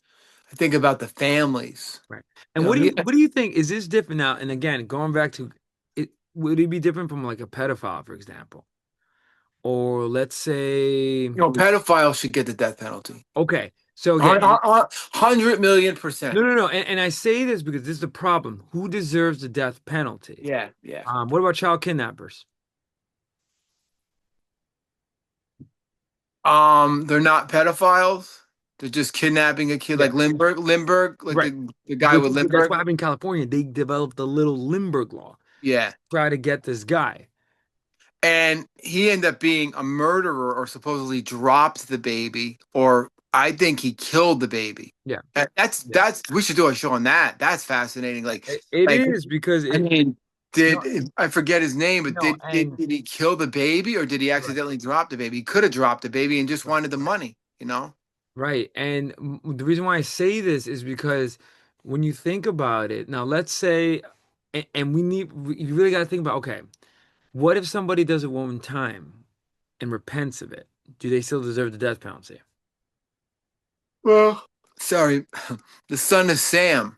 I think about the families. right. And Yeah, what do you think? Is this different now? And again, going back to it, would it be different from like a pedophile, for example? Or let's say, pedophiles should get the death penalty. okay, so Hun- again, hun- 100 million%. no, no, no. And I say this because this is the problem. Who deserves the death penalty? Yeah, yeah. What about child kidnappers? They're not pedophiles. They're just kidnapping a kid Yeah, like Lindbergh, like right. the guy with That's Lindbergh. what happened in California. They developed the Little Lindbergh Law. Yeah. Try to get this guy. And he ended up being a murderer or supposedly dropped the baby, or I think he killed the baby. Yeah, yeah. That's we should do a show on that. That's fascinating. It Like is because I it mean, no did I forget his name, but no did he kill the baby or did he right accidentally drop the baby? He could have dropped the baby and just right wanted the money, you know? right. And the reason why I say this is because when you think about it, now let's say, and you really got to think about, okay, what if somebody does it one time and repents of it? Do they still deserve the death penalty? Well, sorry, the son of Sam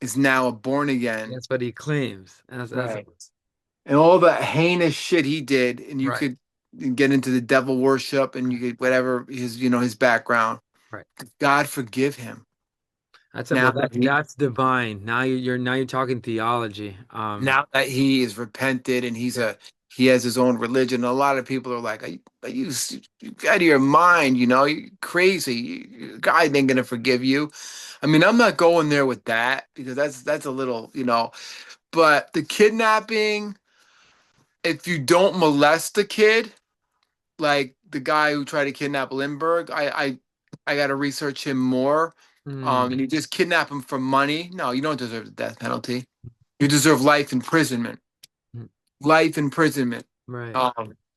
is now a born again. That's what he claims. That's Right. And all the heinous shit he did, and you right, could get into the devil worship and you could whatever his background. right. God forgive him. That's it. Now Well, that he that's divine. Now you're talking theology. now that he is repented and Yeah, he has his own religion. A lot of people are like, you out of your mind, you crazy. God ain't gonna forgive you. I mean, I'm not going there with that because that's a little, but the kidnapping, if you don't molest the kid, like the guy who tried to kidnap Lindbergh, I got to research him more. mm, And you just kidnap him for money. No, you don't deserve the death penalty. You deserve life imprisonment. mm, Life imprisonment. right,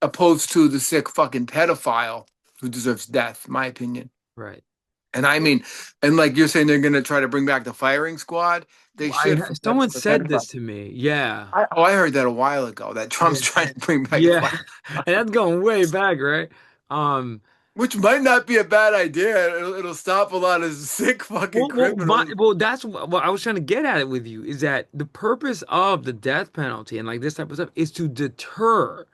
Opposed to the sick fucking pedophile who deserves death, in my opinion. right. And I mean, and like you're saying, they're gonna try to bring back the firing squad. They should. Someone For said pedophile. this to me. Yeah. I heard that a while ago that Yeah. Trump's trying to bring back the Yeah. fire, And that's going way back, right? Um, which might not be a bad idea. It'll stop a lot of sick fucking criminals. that's what I was trying to get at it with you is that the purpose of the death penalty and like this type of stuff is to deter.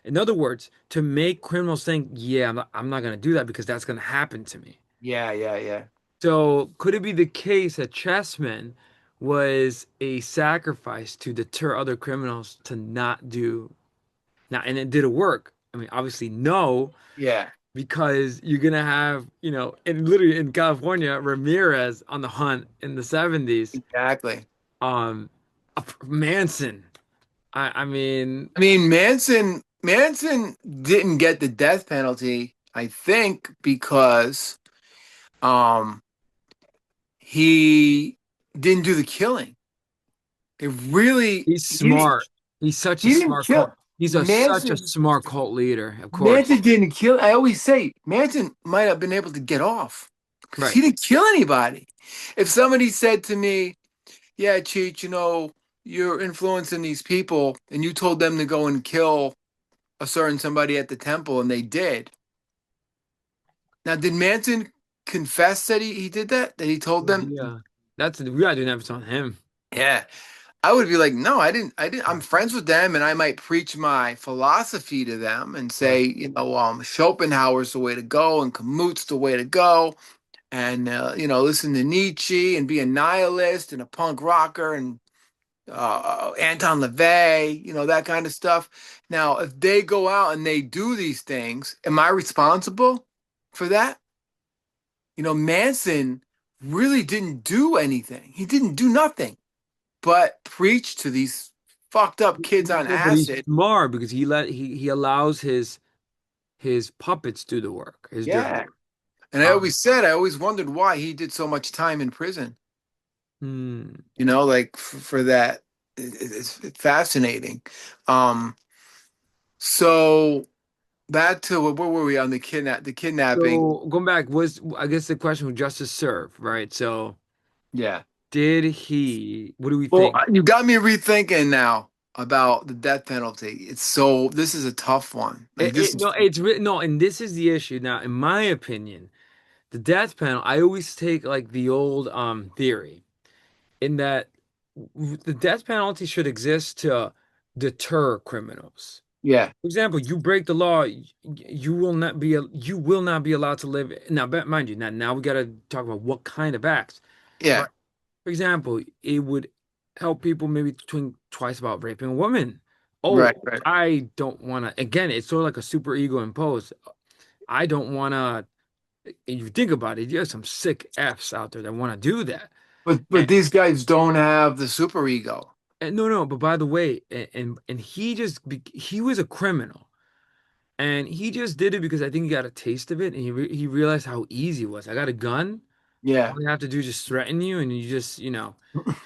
In other words, to make criminals think, yeah, I'm not going to do that because that's going to happen to me. Yeah, yeah, yeah. So could it be the case that Chessman was a sacrifice to deter other criminals to not do now? And it did it work? I mean, obviously no, Yeah, because you're gonna have, and literally in California, Ramirez on the hunt in the 70s, exactly. um, Manson. I mean, I mean, Manson didn't get the death penalty, I think, because um he didn't do the killing. It really he's smart. He's such a he didn't smart cult. kill He's such a Manson. smart cult leader, of course. Manson didn't kill. I always say Manson might have been able to get off because Right. he didn't kill anybody. If somebody said to me, "Yeah, Cheech, you're influencing these people, and you told them to go and kill a certain somebody at the temple," and they did. Now, did Manson confess that he did that? That he told them? Yeah. We gotta do an episode on him. Yeah. I would be like, no, I didn't. I'm friends with them, and I might preach my philosophy to them and Right. say, Schopenhauer's the way to go, and Kamut's the way to go, and listen to Nietzsche and be a nihilist and a punk rocker and Anton LaVey, that kind of stuff. Now, if they go out and they do these things, am I responsible for that? Manson really didn't do anything. He didn't do nothing but preach to these fucked up kids on No, but he's acid. smart because he allows his puppets do the work, his dirty Yeah. work. And Um, I always wondered why he did so much time in prison, hmm. like for that. It's fascinating. Um, so back to where were we on the kidnapping? So going back, I guess the question was justice served, right? So Yeah. what do we Well, think? you got me rethinking now about the death penalty. This is a tough one. Like this is, No, it's written. No, and this is the issue. Now, in my opinion, the death penalty, I always take like the old theory in that the death penalty should exist to deter criminals. yeah, For example, you break the law, you will not be allowed to live. Now, mind you, now we got to talk about what kind of acts. yeah, But for example, it would help people maybe think twice about raping a woman. right, Oh, right. I don't want to. Again, it's sort of like a super ego imposed. I don't want to. If you think about it, there's some sick Fs out there that want to do that. But And, these guys don't have the super ego. and no, but by the way, and he was a criminal, and he just did it because I think he got a taste of it, and he realized how easy it was. I got a gun. Yeah, All you have to do is just threaten you, and you just,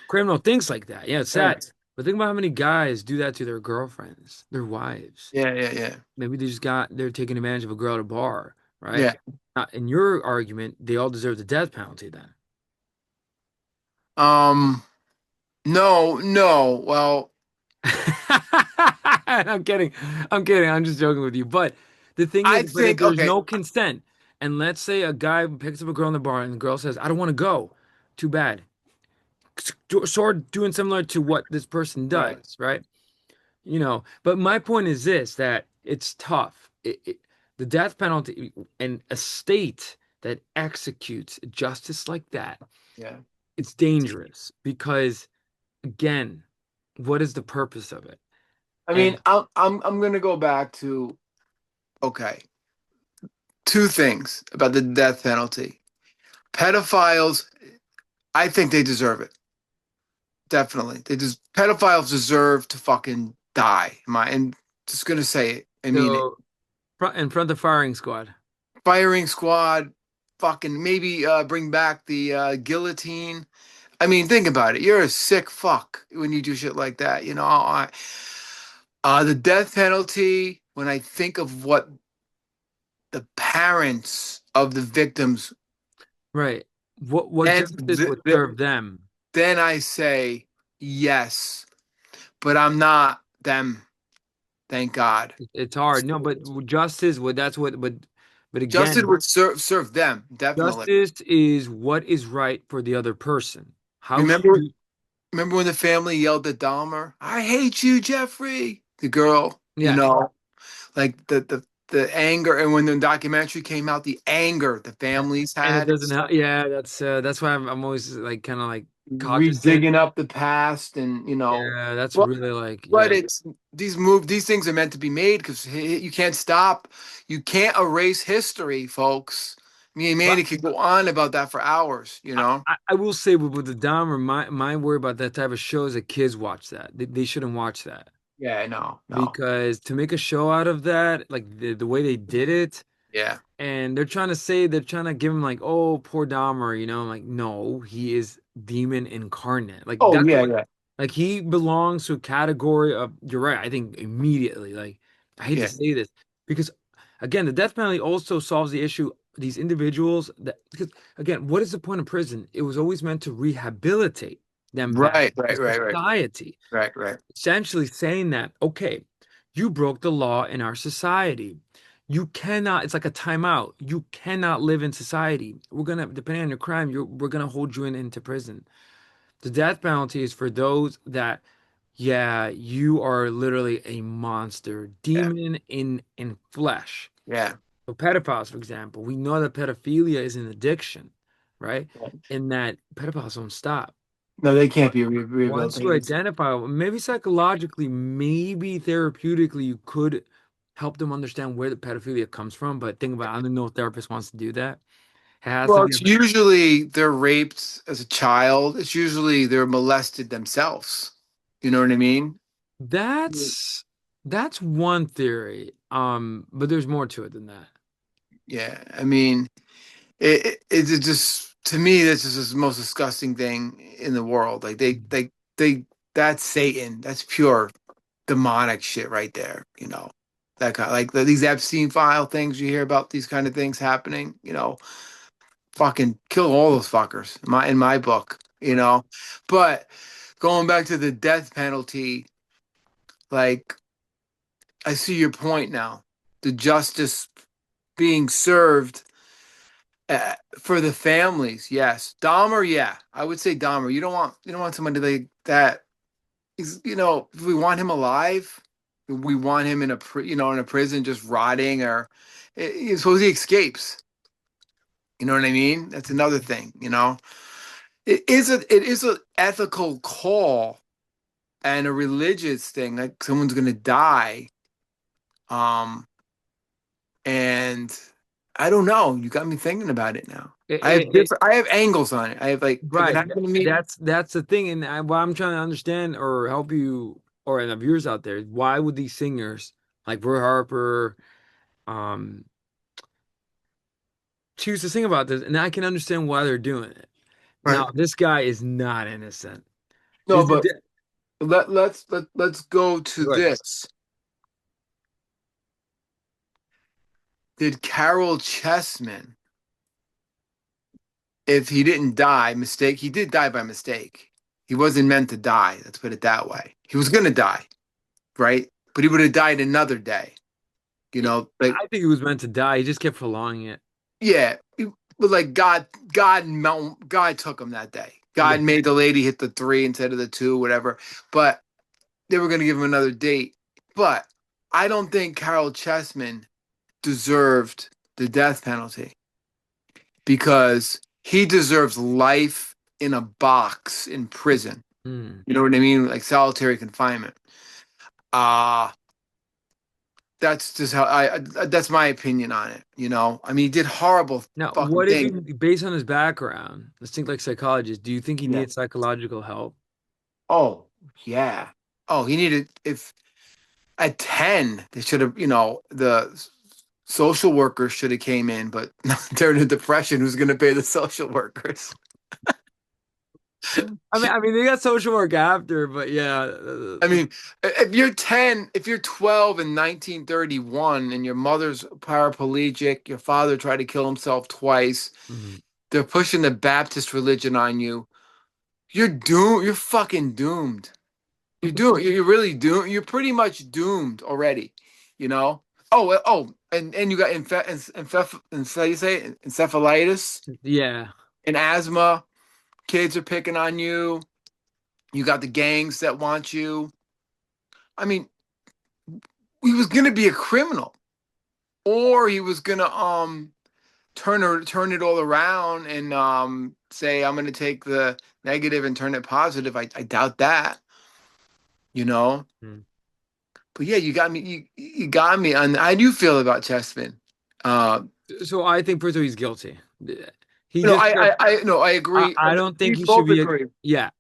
criminal thinks like that. Yeah, it's yeah, sad. But think about how many guys do that to their girlfriends, their wives. yeah, yeah, yeah, Maybe they're taking advantage of a girl at a bar, right? yeah. In your argument, they all deserve the death penalty then. Um, no, no. Well, I'm kidding. I'm kidding. I'm just joking with you. But the thing I is, but if think there's okay, no consent, and let's say a guy picks up a girl in the bar and the girl says, I don't want to go. Too bad. Sort of doing similar to what this person right. does, right? But my point is this, that it's tough. The death penalty and a state that executes justice like that, Yeah. it's dangerous because, again, what is the purpose of it? I mean, And I'm gonna go back to okay, two things about the death penalty. Pedophiles, I think they deserve it. Definitely, pedophiles deserve to fucking die. And just gonna say it. I mean it. so, in front of the firing squad. Firing squad, fucking maybe bring back the guillotine. I mean, think about it. You're a sick fuck when you do shit like that. The death penalty. When I think of what the parents of the victims, Right. What then justice would serve them? then I say yes, but I'm not them. Thank God. It's hard. No, but justice would that's what but Justice again, would serve them definitely. justice is what is right for the other person. How should Remember, you remember when the family yelled at Dahmer, "I hate you, Jeffrey." The girl, Yes. Like the anger, and when the documentary came out, the anger the families And it had and doesn't stuff. help. Yeah, that's why I'm always like kind of like cognizant. Redigging up the past, and Yeah, that's well, really like but yeah. it's these things are meant to be made because you can't stop, you can't erase history, folks. Me and But Manny could go on about that for hours, you know. I will say with the Dahmer, my worry about that type of show is that kids watch that. They shouldn't watch that Yeah, no, because to make a show out of that, like the way they did it, yeah. and they're trying to give him like, oh, poor Dahmer, you know, like no, he is demon incarnate. Like Oh that's yeah, what yeah, like he belongs to a category of you're right, I think immediately. Like I hate to yeah, say this because again, the death penalty also solves the issue these individuals that because again, what is the point of prison? It was always meant to rehabilitate them back right, to right, right, right, society, right, right. essentially saying that, okay, you broke the law in our society. You cannot, it's like a timeout. You cannot live in society. We're gonna, depending on your crime, we're gonna hold you into prison. The death penalty is for those that, yeah, you are literally a monster, Yeah, demon in flesh. yeah. So pedophiles, for example, we know that pedophilia is an addiction, right? And that pedophiles don't stop. No, they can't be Once you rehabilitated. identify, maybe psychologically, maybe therapeutically, you could help them understand where the pedophilia comes from. But think about it, I don't know if therapist wants to do that. It has to Well, be it's usually they're raped as a child. It's usually they're molested themselves. You know what I mean? that's that's one theory. But there's more to it than that. Yeah, I mean, it's just to me that's just the most disgusting thing in the world. Like they that's Satan. That's pure demonic shit right there. That kind like these Epstein file things you hear about these kind of things happening. Fucking kill all those fuckers. In my book. But going back to the death penalty, like I see your point now. The justice being served for the families, yes. Dahmer, yeah, I would say Dahmer. You don't want somebody like that. If we want him alive, we want him in a prison just rotting, or suppose he escapes. You know what I mean? That's another thing. It is a ethical call and a religious thing. Like someone's gonna die, um, and I don't know. You got me thinking about it now. It, I have it, it, different. I have angles on it. I have like if it right. happened to me. That's the thing. And what I'm trying to understand or help you or the viewers out there, why would these singers like Roy Harper, um, choose to sing about this? And I can understand why they're doing it. Right. Now, this guy is not innocent. No, Is the but let's go to right? this. Did Caryl Chessman, if he didn't die, mistake, he did die by mistake. He wasn't meant to die. Let's put it that way. He was gonna die, right? But he would have died another day. Like I think he was meant to die. He just kept prolonging it. yeah, but like God took him that day. Yeah. God made the lady hit the three instead of the two, whatever. But they were gonna give him another date. But I don't think Caryl Chessman deserved the death penalty because he deserves life in a box in prison. Hmm. You know what I mean? Like solitary confinement. Uh that's just how that's my opinion on it. I mean, he did horrible Now, fucking what if he, things. based on his background, let's think like psychologist, do you think he Yeah. needs psychological help? Oh, yeah. Oh, he needed if at 10 they should have, the social workers should have came in, but during the depression, who's going to pay the social workers? I mean, they got social work after, but yeah, I mean, if you're 10, if you're 12 in 1931 and your mother's paraplegic, your father tried to kill himself twice, mhm. they're pushing the Baptist religion on you, you're doomed. You're fucking doomed. You're doomed. You're really doomed. You're pretty much doomed already, you know? And you got how you say it? Encephalitis Yeah, and asthma. Kids are picking on you. You got the gangs that want you. I mean, he was gonna be a criminal, or he was gonna turn it all around and say I'm gonna take the negative and turn it positive. I doubt that, you know. Hmm. But yeah, you got me. You got me on. How do you feel about Chessman? Uh, So I think first of all he's guilty. He no, just got. no, I agree. I don't We think he should both be. agree. Yeah,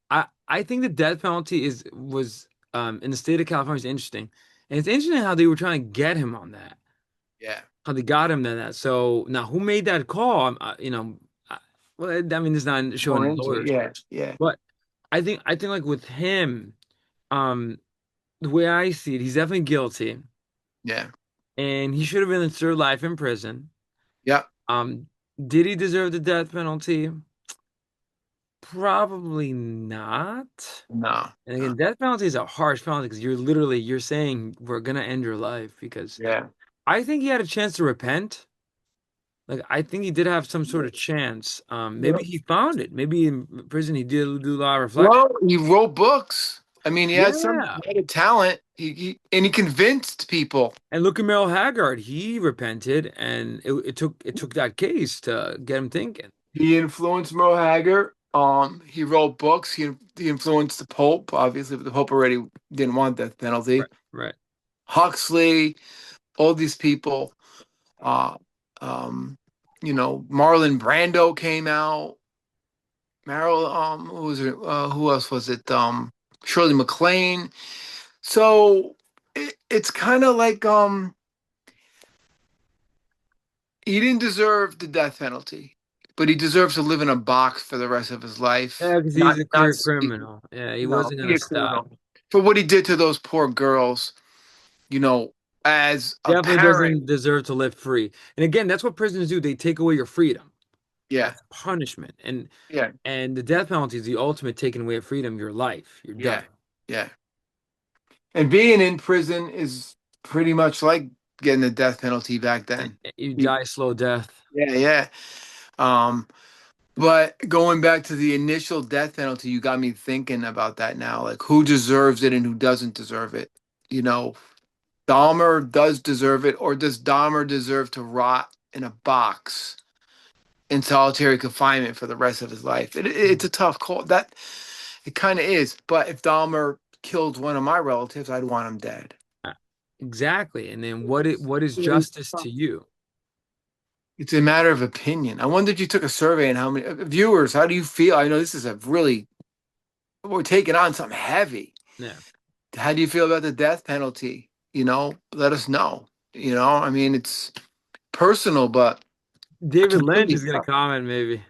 I think the death penalty was in the state of California is interesting, and it's interesting how they were trying to get him on that. Yeah, How they got him to that. So now, who made that call? Well, I mean, it's not going showing into it. lawyers, Yeah, yeah, but I think like with him, um, the way I see it, he's definitely guilty, yeah, and he should have been served life in prison. yeah. Um, did he deserve the death penalty? Probably not. No, And no. again, death penalty is a harsh penalty because you're saying we're gonna end your life because Yeah. I think he had a chance to repent. Like I think he did have some sort of chance. Yeah. Maybe he found it. Maybe in prison he did do a lot of reflection. Well, he wrote books. I mean, Yeah. he had a talent. And he convinced people. And look at Merrill Haggard. He repented, and it took that case to get him thinking. He influenced Mo Haggard. He wrote books. He influenced the Pope. Obviously, but the Pope already didn't want death penalty. Right. Right. Huxley, all these people. Uh, Marlon Brando came out. Meryl, who was it? Who else was it? Shirley MacLaine. So it's kind of like he didn't deserve the death penalty, but he deserves to live in a box for the rest of his life. Yeah, because he's Not a not clear speak. criminal. Yeah, he No, wasn't be gonna a stop. criminal for what he did to those poor girls. You know, as a Definitely parent. doesn't deserve to live free. And again, that's what prisons do. They take away your freedom. Yeah, That's punishment. yeah, And the death penalty is the ultimate taking away of freedom, your life. You're yeah, done. yeah. And being in prison is pretty much like getting the death penalty back And then. you You- die slow death. Yeah, yeah. Um, but going back to the initial death penalty, you got me thinking about that now. Like who deserves it and who doesn't deserve it. You know, Dahmer does deserve it, or does Dahmer deserve to rot in a box in solitary confinement for the rest of his life? It's a tough call. That it kind of is. But if Dahmer killed one of my relatives, I'd want him dead. Uh, Exactly. And then what is It's justice to you? a matter of opinion. I wonder if you took a survey and how many viewers, how do you feel? I know this is a really, we're taking on something heavy. Yeah. How do you feel about the death penalty? Let us know. I mean, it's personal, but David it's Lynch really is gonna tough. comment maybe.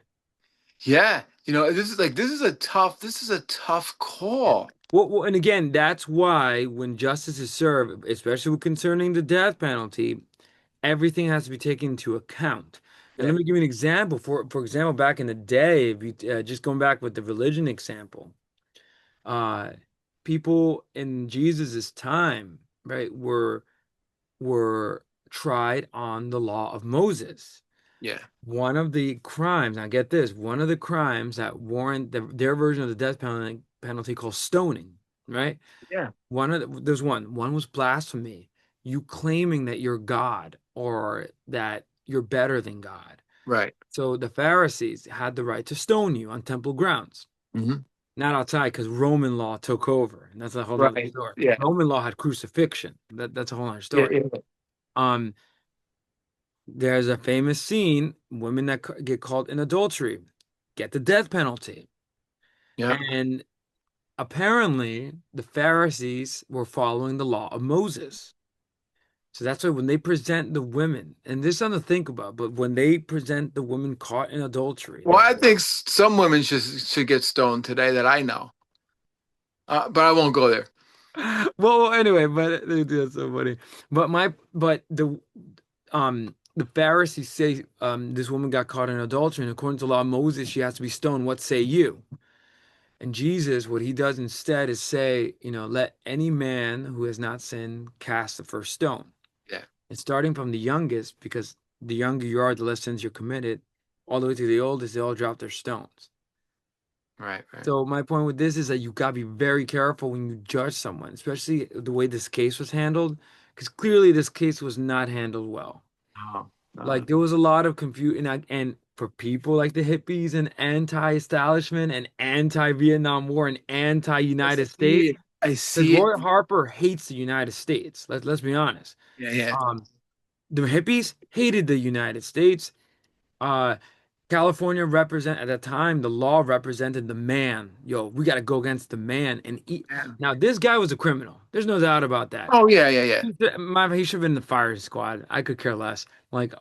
Yeah. This is a tough Yeah. call. Well, and again, that's why when justice is served, especially concerning the death penalty, everything has to be taken into account. And Yeah. let me give you an example. For example, back in the day, if you just going back with the religion example, uh, people in Jesus's time, right, were tried on the law of Moses. Yeah. One of the crimes, now get this, one of the crimes that warrant their version of the death penalty called stoning, right? Yeah. There's one. One was blasphemy, you claiming that you're God or that you're better than God. Right. So the Pharisees had the right to stone you on temple grounds, Hmm. not outside because Roman law took over, and that's a whole other Right. story. Yeah. Roman law had crucifixion. That's a whole other Yeah. story. Yeah. Um, there's a famous scene: women that get caught in adultery get the death penalty, Yeah. and apparently the Pharisees were following the law of Moses. So that's why when they present the women, and this is something to think about, but when they present the women caught in adultery, Well, I think some women should get stoned today that I know. But I won't go there. well, anyway, but that's so funny. But the Pharisees say this woman got caught in adultery, and according to the law of Moses, she has to be stoned. What say you? And Jesus, what he does instead is say, let any man who has not sinned cast the first stone. Yeah. And starting from the youngest, because the younger you are, the less sins you're committed, all the way to the oldest, they all drop their stones. Right. Right. So my point with this is that you gotta be very careful when you judge someone, especially the way this case was handled, because clearly this case was not handled well. No, no. Like there was a lot of confusion, and for people like the hippies and anti-establishment and anti-Vietnam War and I anti-United see States, it. I because see it. Roy Harper hates the United States. Let's be honest. Yeah, yeah. Um, the hippies hated the United States. Uh, California represent at that time the law represented the man. Yo, we got to go against the man. Yeah. Now this guy was a criminal. There's no doubt about that. Oh, yeah, yeah, yeah. He should have been in the firing squad. I could care less. Like,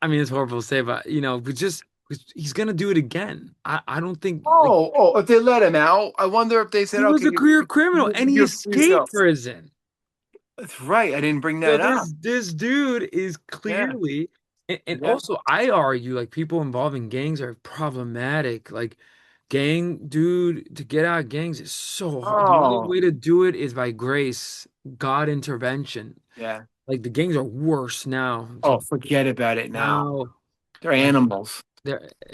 I mean, it's horrible to say, but but just he's gonna do it again. I don't think like Oh, if they let him out, I wonder if they he said, was okay, a career criminal and he you're free to go. escaped prison. That's right. I didn't bring So that up. this dude is Yeah, clearly, and yeah. also I argue like people involved in gangs are problematic. Like gang dude to get out of gangs is so hard. The only Oh, way to do it is by grace, God intervention. yeah. Like the gangs are worse now. Oh, forget about it now. Now, They're like, animals.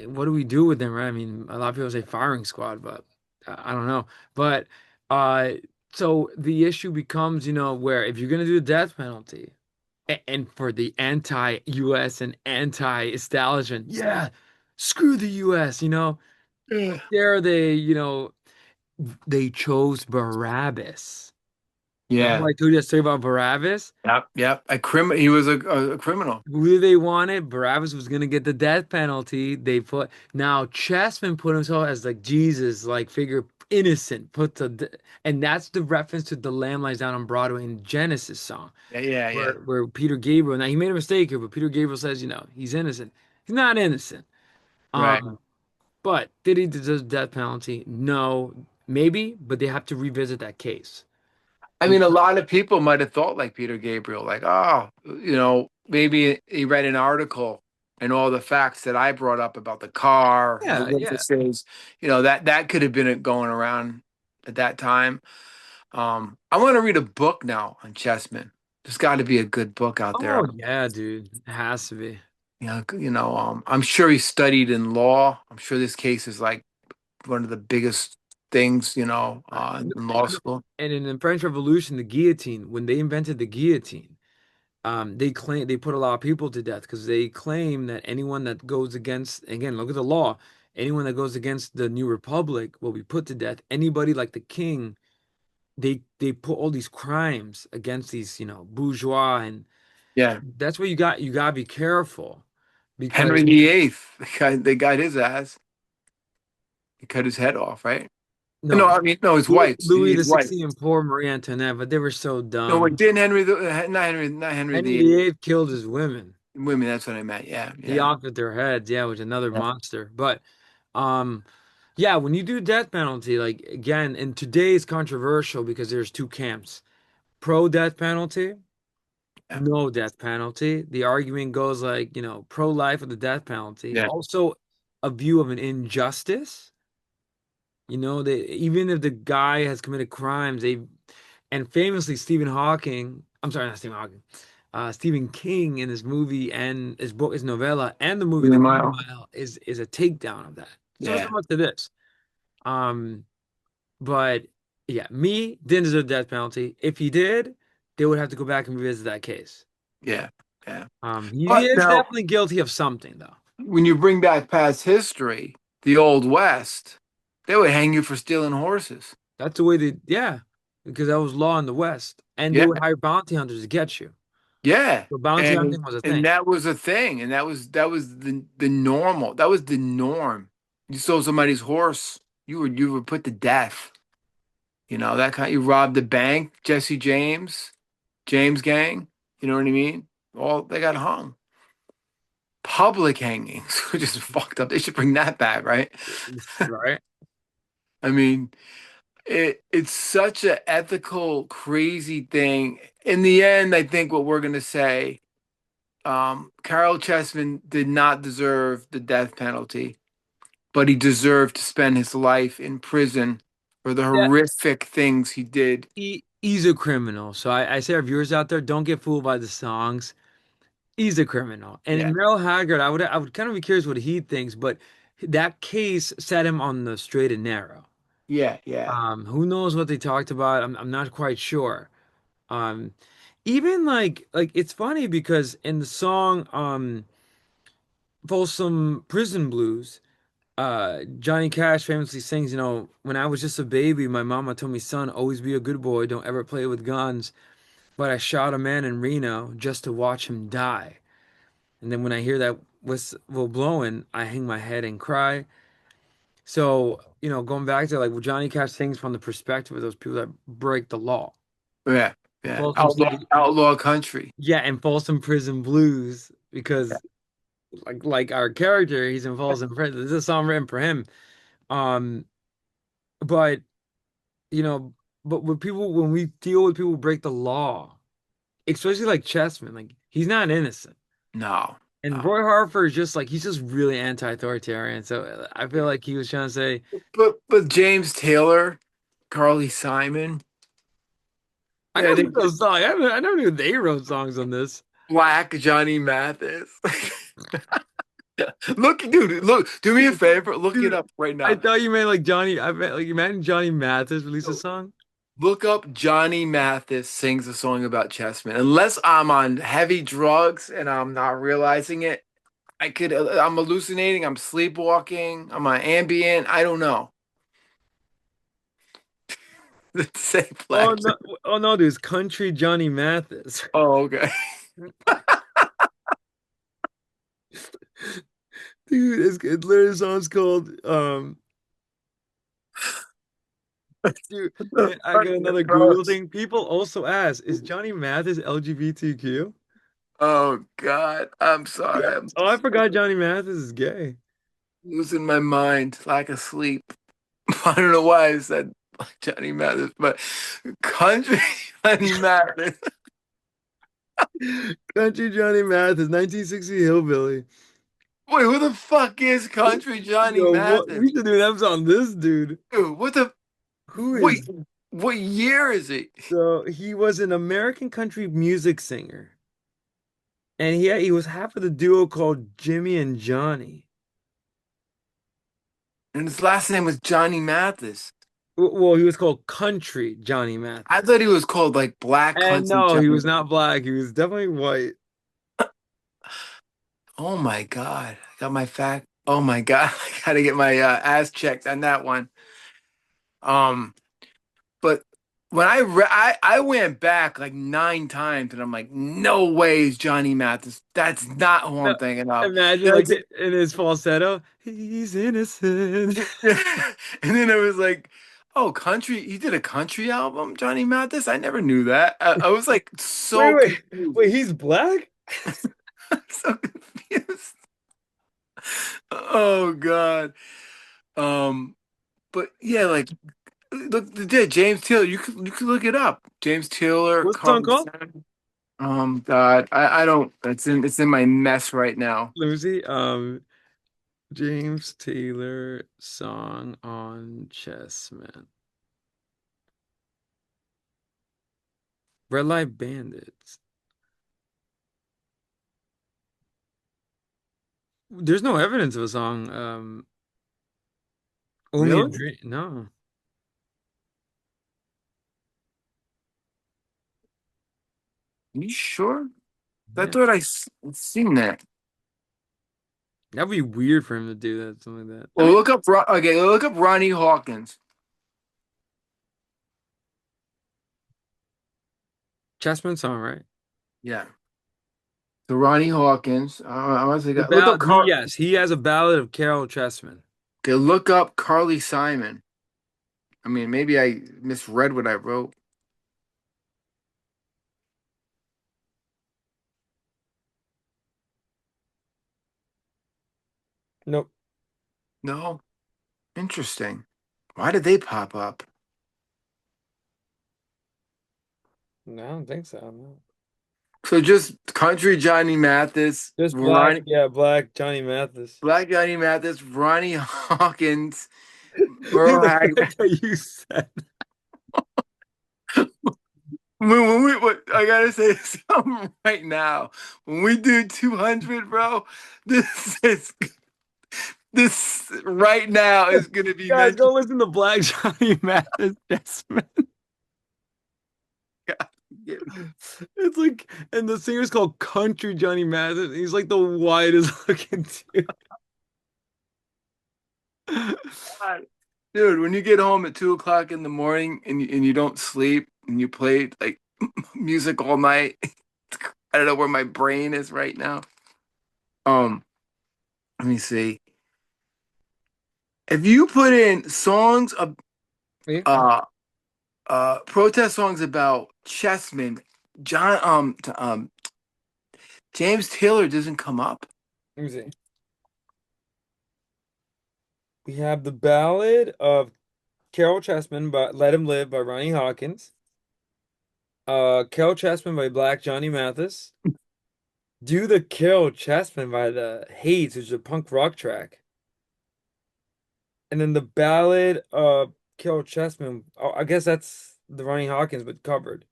what do we do with them, right? I mean, a lot of people say firing squad, but I don't know. But uh, so the issue becomes, where if you're gonna do the death penalty, and for the anti-US and anti-establishment, yeah, screw the US, Yeah. there they chose Barabbas. Remember Yeah. I told you that story about Barabbas? Yep. Yep. He was a criminal. Who did they wanted? Barabbas was gonna get the death penalty. They put now Chessman put himself as like Jesus, like figure innocent, and that's the reference to the Lamb Lies Down on Broadway in Genesis song, Yeah, yeah, yeah. where Peter Gabriel. Now he made a mistake here, but Peter Gabriel says, he's innocent. He's not innocent. Right. Um, but did he deserve the death penalty? No, maybe, but they have to revisit that case. I mean, a lot of people might have thought like Peter Gabriel, like, oh, maybe he read an article and all the facts that I brought up about the car, the Yeah, yeah. witnesses, that could have been it going around at that time. I want to read a book now on Chessman. There's got to be a good book out there. Oh yeah, dude. It has to be. I'm sure he studied in law. I'm sure this case is like one of the biggest things, in law school. And in the French Revolution, the guillotine, when they invented the guillotine, they put a lot of people to death because they claim that anyone that goes against, again, look at the law, anyone that goes against the new republic will be put to death. Anybody like the king, they put all these crimes against these, bourgeois, and Yeah. that's where you got to be careful because Henry VIII, they got his ass. He cut his head off, right? No, no, I mean, no, his Louis, wife's Louis the his wife. 16th and poor Marie Antoinette, but they were so No, wait, dumb. didn't not Henry Henry VIII. VIII killed his women. Women, that's what I meant. Yeah, He yeah, offered their heads, yeah, which another yeah, monster. But um yeah, when you do death penalty, like again, and today is controversial because there's two camps. Pro death penalty, yeah, no death penalty. The argument goes like, pro life with the death penalty. yeah, Also a view of an injustice. Even if the guy has committed crimes, and famously Stephen Hawking, I'm sorry, not Stephen Hawking, Stephen King in his movie and his book, his novella, and the movie The Green Green Mile. Mile is a takedown of that. So it's Yeah, not much to this. Um, but yeah, me didn't deserve the death penalty. If he did, they would have to go back and revisit that case. yeah, yeah. He But is now, definitely guilty of something, though. when you bring back past history, the Old West, they would hang you for stealing horses. That's the way yeah, because that was law in the West, and they Yeah, would hire bounty hunters to get you. yeah, So bounty and hunting was a and thing. that was a thing, and that was the normal. That was the norm. You stole somebody's horse, you were put to death. That kind. You robbed the bank, Jesse James gang. You know what I mean? All they got hung. Public hangings, which is fucked up. They should bring that back, right? Right? I mean, it's such an ethical, crazy thing. In the end, I think what we're gonna say, Caryl Chessman did not deserve the death penalty, but he deserved to spend his life in prison for the Yeah, horrific things he did. he's a criminal. So I say our viewers out there, don't get fooled by the songs. He's a criminal. And Yeah, in Merrill Haggard, I would kind of be curious what he thinks, but that case set him on the straight and narrow. yeah, yeah. Who knows what they talked about? I'm not quite sure. Um, even like it's funny because in the song Folsom Prison Blues, Johnny Cash famously sings, when I was just a baby, my mama told me, son, always be a good boy, don't ever play with guns. But I shot a man in Reno just to watch him die. And then when I hear that whistle blowing, I hang my head and cry. So, going back to like what Johnny Cash sings from the perspective of those people that break the law. Yeah, And yeah. Folsom Outlaw, sings, outlaw country. yeah, and Folsom Prison Blues Yeah. because like our character, he's in Folsom Prison. This is a song written for him. Um, but you know, but when we deal with people who break the law, especially like Chessman, like he's not innocent. No, And no. Roy Harper is just like he's just really anti-authoritarian. So I feel like he was trying to say, But James Taylor, Carly Simon, I yeah, I never knew think those songs. I never knew they wrote songs on this. Black Johnny Mathis. Look, dude, look, do me a favor, look it Dude, up right I now. thought you meant like Johnny. I meant like imagine Johnny Mathis release a song. Look up Johnny Mathis sings a song about Chessman. Unless I'm on heavy drugs and I'm not realizing it, I'm hallucinating, I'm sleepwalking, I'm on Ambien, I don't know. The same Oh black. no! Oh no, dude, it's Country Johnny Mathis. Oh, okay. Dude, it's literally songs called dude, What the and I fuck, got another Google gross. thing. People also ask, is Johnny Mathis LGBTQ? Oh God, I'm sorry. I'm Oh, I forgot Johnny Mathis is gay. losing my mind, lack of sleep. I don't know why I said Johnny Mathis, but country Johnny Mathis. Country Johnny Mathis, 1960 hillbilly. Wait, who the fuck is country Johnny Yo, what Mathis? we should do an episode on this dude. Dude, what the Who wait? is What year is he? so he was an American country music singer. And he was half of the duo called Jimmy and Johnny. And his last name was Johnny Mathis. Well, he was called Country Johnny I Mathis. thought he was called like Black And Country no, he Johnny. was not black. He was definitely white. Oh my God, I got my fact. Oh my God, I gotta get my ass checked on that one. Um, but when I went back like 9 times, and I'm like, no way is Johnny Mathis. That's not who No, I'm thinking of. imagine like That's in his falsetto, he's innocent. and then I was like, oh, country. He did a country album, Johnny Mathis. I never knew that. I was like Wait, so wait, confused. wait, he's black? So confused. Oh God. Um, but yeah, like look, yeah, James Taylor. You could look it up. James Taylor, What's the song Carly called? Simon. God, I don't. It's in my mess right now. Let me see. James Taylor song on Chessman. Red Light Bandits. There's no evidence of a song. Only a Really? dream. No, You sure? I yeah, thought seen that. that'd be weird for him to do that. Something like that. I Well, mean, look up Ronnie Hawkins. Chessman song, right? Yeah. So Ronnie Hawkins. I was The like, look up ballad. He Car. yes, he has a ballad of Caryl Chessman. Okay, look up Carly Simon. I mean, maybe I misread what I wrote. Nope. No. Interesting. Why did they pop up? No, I don't think so. No. So just country Johnny Mathis, Just black, Ronnie, yeah, black Johnny Mathis. Black Johnny Mathis, Ronnie Hawkins, Dude, Merle the Haggard. fact that you said I gotta say something right now. When we do 200, bro, this is this right now is gonna be guys, go mentioned. listen to Black Johnny Mathis Chessman. Yeah. It's like, and the singer's called Country Johnny Mathis. He's like the whitest looking dude. God. Dude, when you get home at 2 o'clock in the morning and you don't sleep and you play like music all night, I don't know where my brain is right now. Um, Let me see. If you put in songs of Yeah. uh protest songs about Chessman, John James Taylor doesn't come up. Let me see. We have the ballad of Caryl Chessman by Let Him Live by Ronnie Hawkins. Caryl Chessman by Black Johnny Mathis. Do the Caryl Chessman by the Hates, which is a punk rock track. And then the ballad of Caryl Chessman. Oh, I guess that's the Ronnie Hawkins, but covered.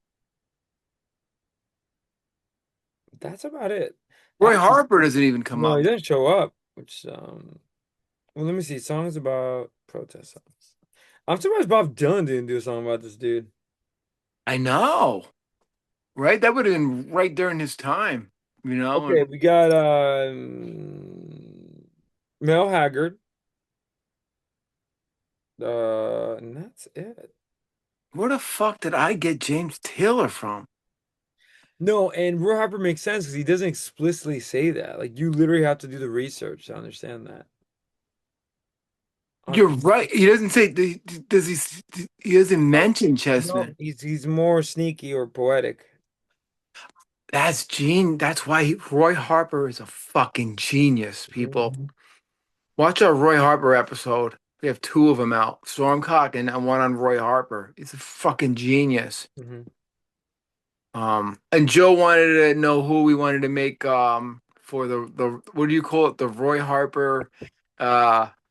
That's about it. Roy Actually, Harper doesn't even come no, he up. didn't show up. Which well, let me see. Songs about protest songs. I'm surprised Bob Dylan didn't do a song about this dude. I know, right? That would have been right during his time, you know? Okay, And we got Mel Haggard. And that's it. where the fuck did I get James Taylor from? No, and Roy Harper makes sense because he doesn't explicitly say that. Like you literally have to do the research to understand that. On You're right. He doesn't say, does he doesn't no, mention no, Chessman. he's more sneaky or poetic. That's why Roy Harper is a fucking genius, people. Mhm. Watch our Roy Harper episode. We have two of them out. Storm Cocken and one on Roy Harper. He's a fucking genius. Mhm. And Joe wanted to know who we wanted to make for the what do you call it? The Roy Harper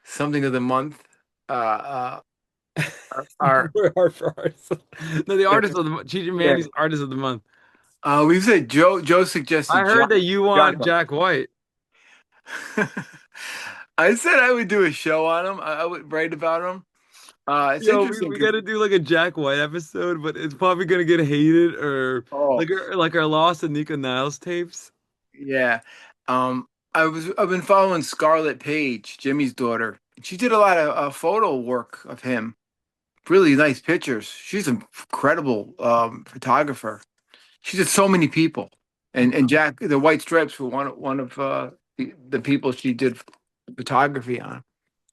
something of the month. Uh our Roy Harper artist. No, the artist of the month. Cheech and yeah. Manny's artist of the month. We said Joe I suggested heard that you Johnny. want Jack White. I said I would do a show on him. I would write about him. It's Yo, we, interesting we because gotta do like a Jack White episode, but it's probably gonna get hated or oh like our Lost and Nico Niles tapes. yeah, I've been following Scarlett Page, Jimmy's daughter. She did a lot of photo work of him. Really nice pictures. She's an incredible photographer. She did so many people, and Jack the White Stripes were one of the people she did photography on.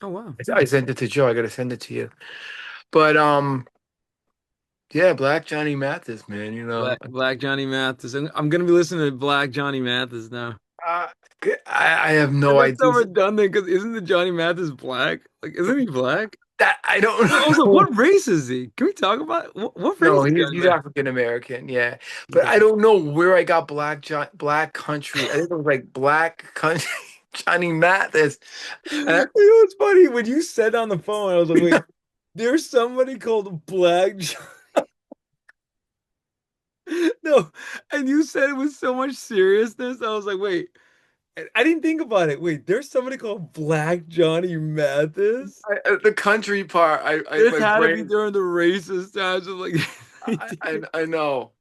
Oh wow. I sent it to Joe. I got to send it to you. But yeah, Black Johnny Mathis, man. You know, Black Johnny Mathis. I'm gonna be listening to Black Johnny Mathis now. uh, I have And no that's so idea redundant because isn't the Johnny Mathis black? Like, isn't he black? that I Also, don't know. what race is he? Can we talk about what race No, is Johnny he's Mathis? African American, yeah. But Okay. I don't know where I got Black Country. I think it was like Black Country Johnny Mathis. You And know what's funny? When you said on the phone, I was like, wait, there's somebody called Black No, and you said it with so much seriousness. I was like, wait, I didn't think about it. Wait, there's somebody called Black Johnny Mathis? the country part, This my had to be brain, during the racist times of like I know.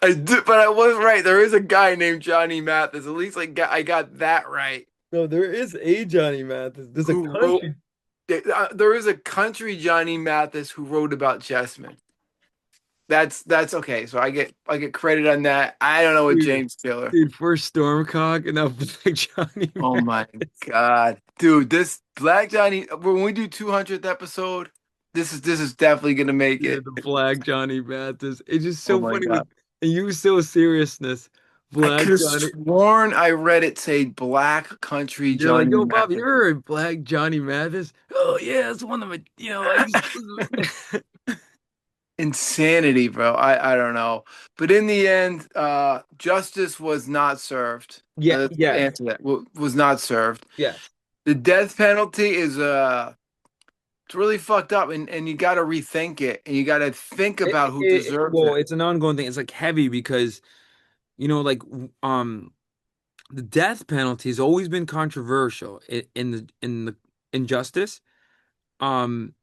I do, but I was right. There is a guy named Johnny Mathis. At least I got that right. No, there is a Johnny Mathis. There's a Who wrote? country. There is a country Johnny Mathis who wrote about Chessman. That's okay. So I get credit on that. I don't know what Dude, James Taylor. dude, first Stormcock and now Black Johnny Oh Mathis. my God, dude! This Black Johnny. When we do 200th episode, this is definitely gonna make Yeah, it. the Black Johnny Mathis. It's just Oh so my funny God! with and you so seriousness. I Black could have Johnny. sworn I read it say Black Country You're like, Johnny yo, Bob, you Mathis. heard Black Johnny Mathis? Oh yeah, that's one of my, I used to. Insanity, bro. I don't know, but in the end, justice was not served. Yeah, Let's yes, answer that. Was not served. yes. The death penalty is it's really fucked up, and you got to rethink it, and you got to think about who deserves Well, it. it's an ongoing thing. It's like heavy because like the death penalty has always been controversial in the injustice. Um,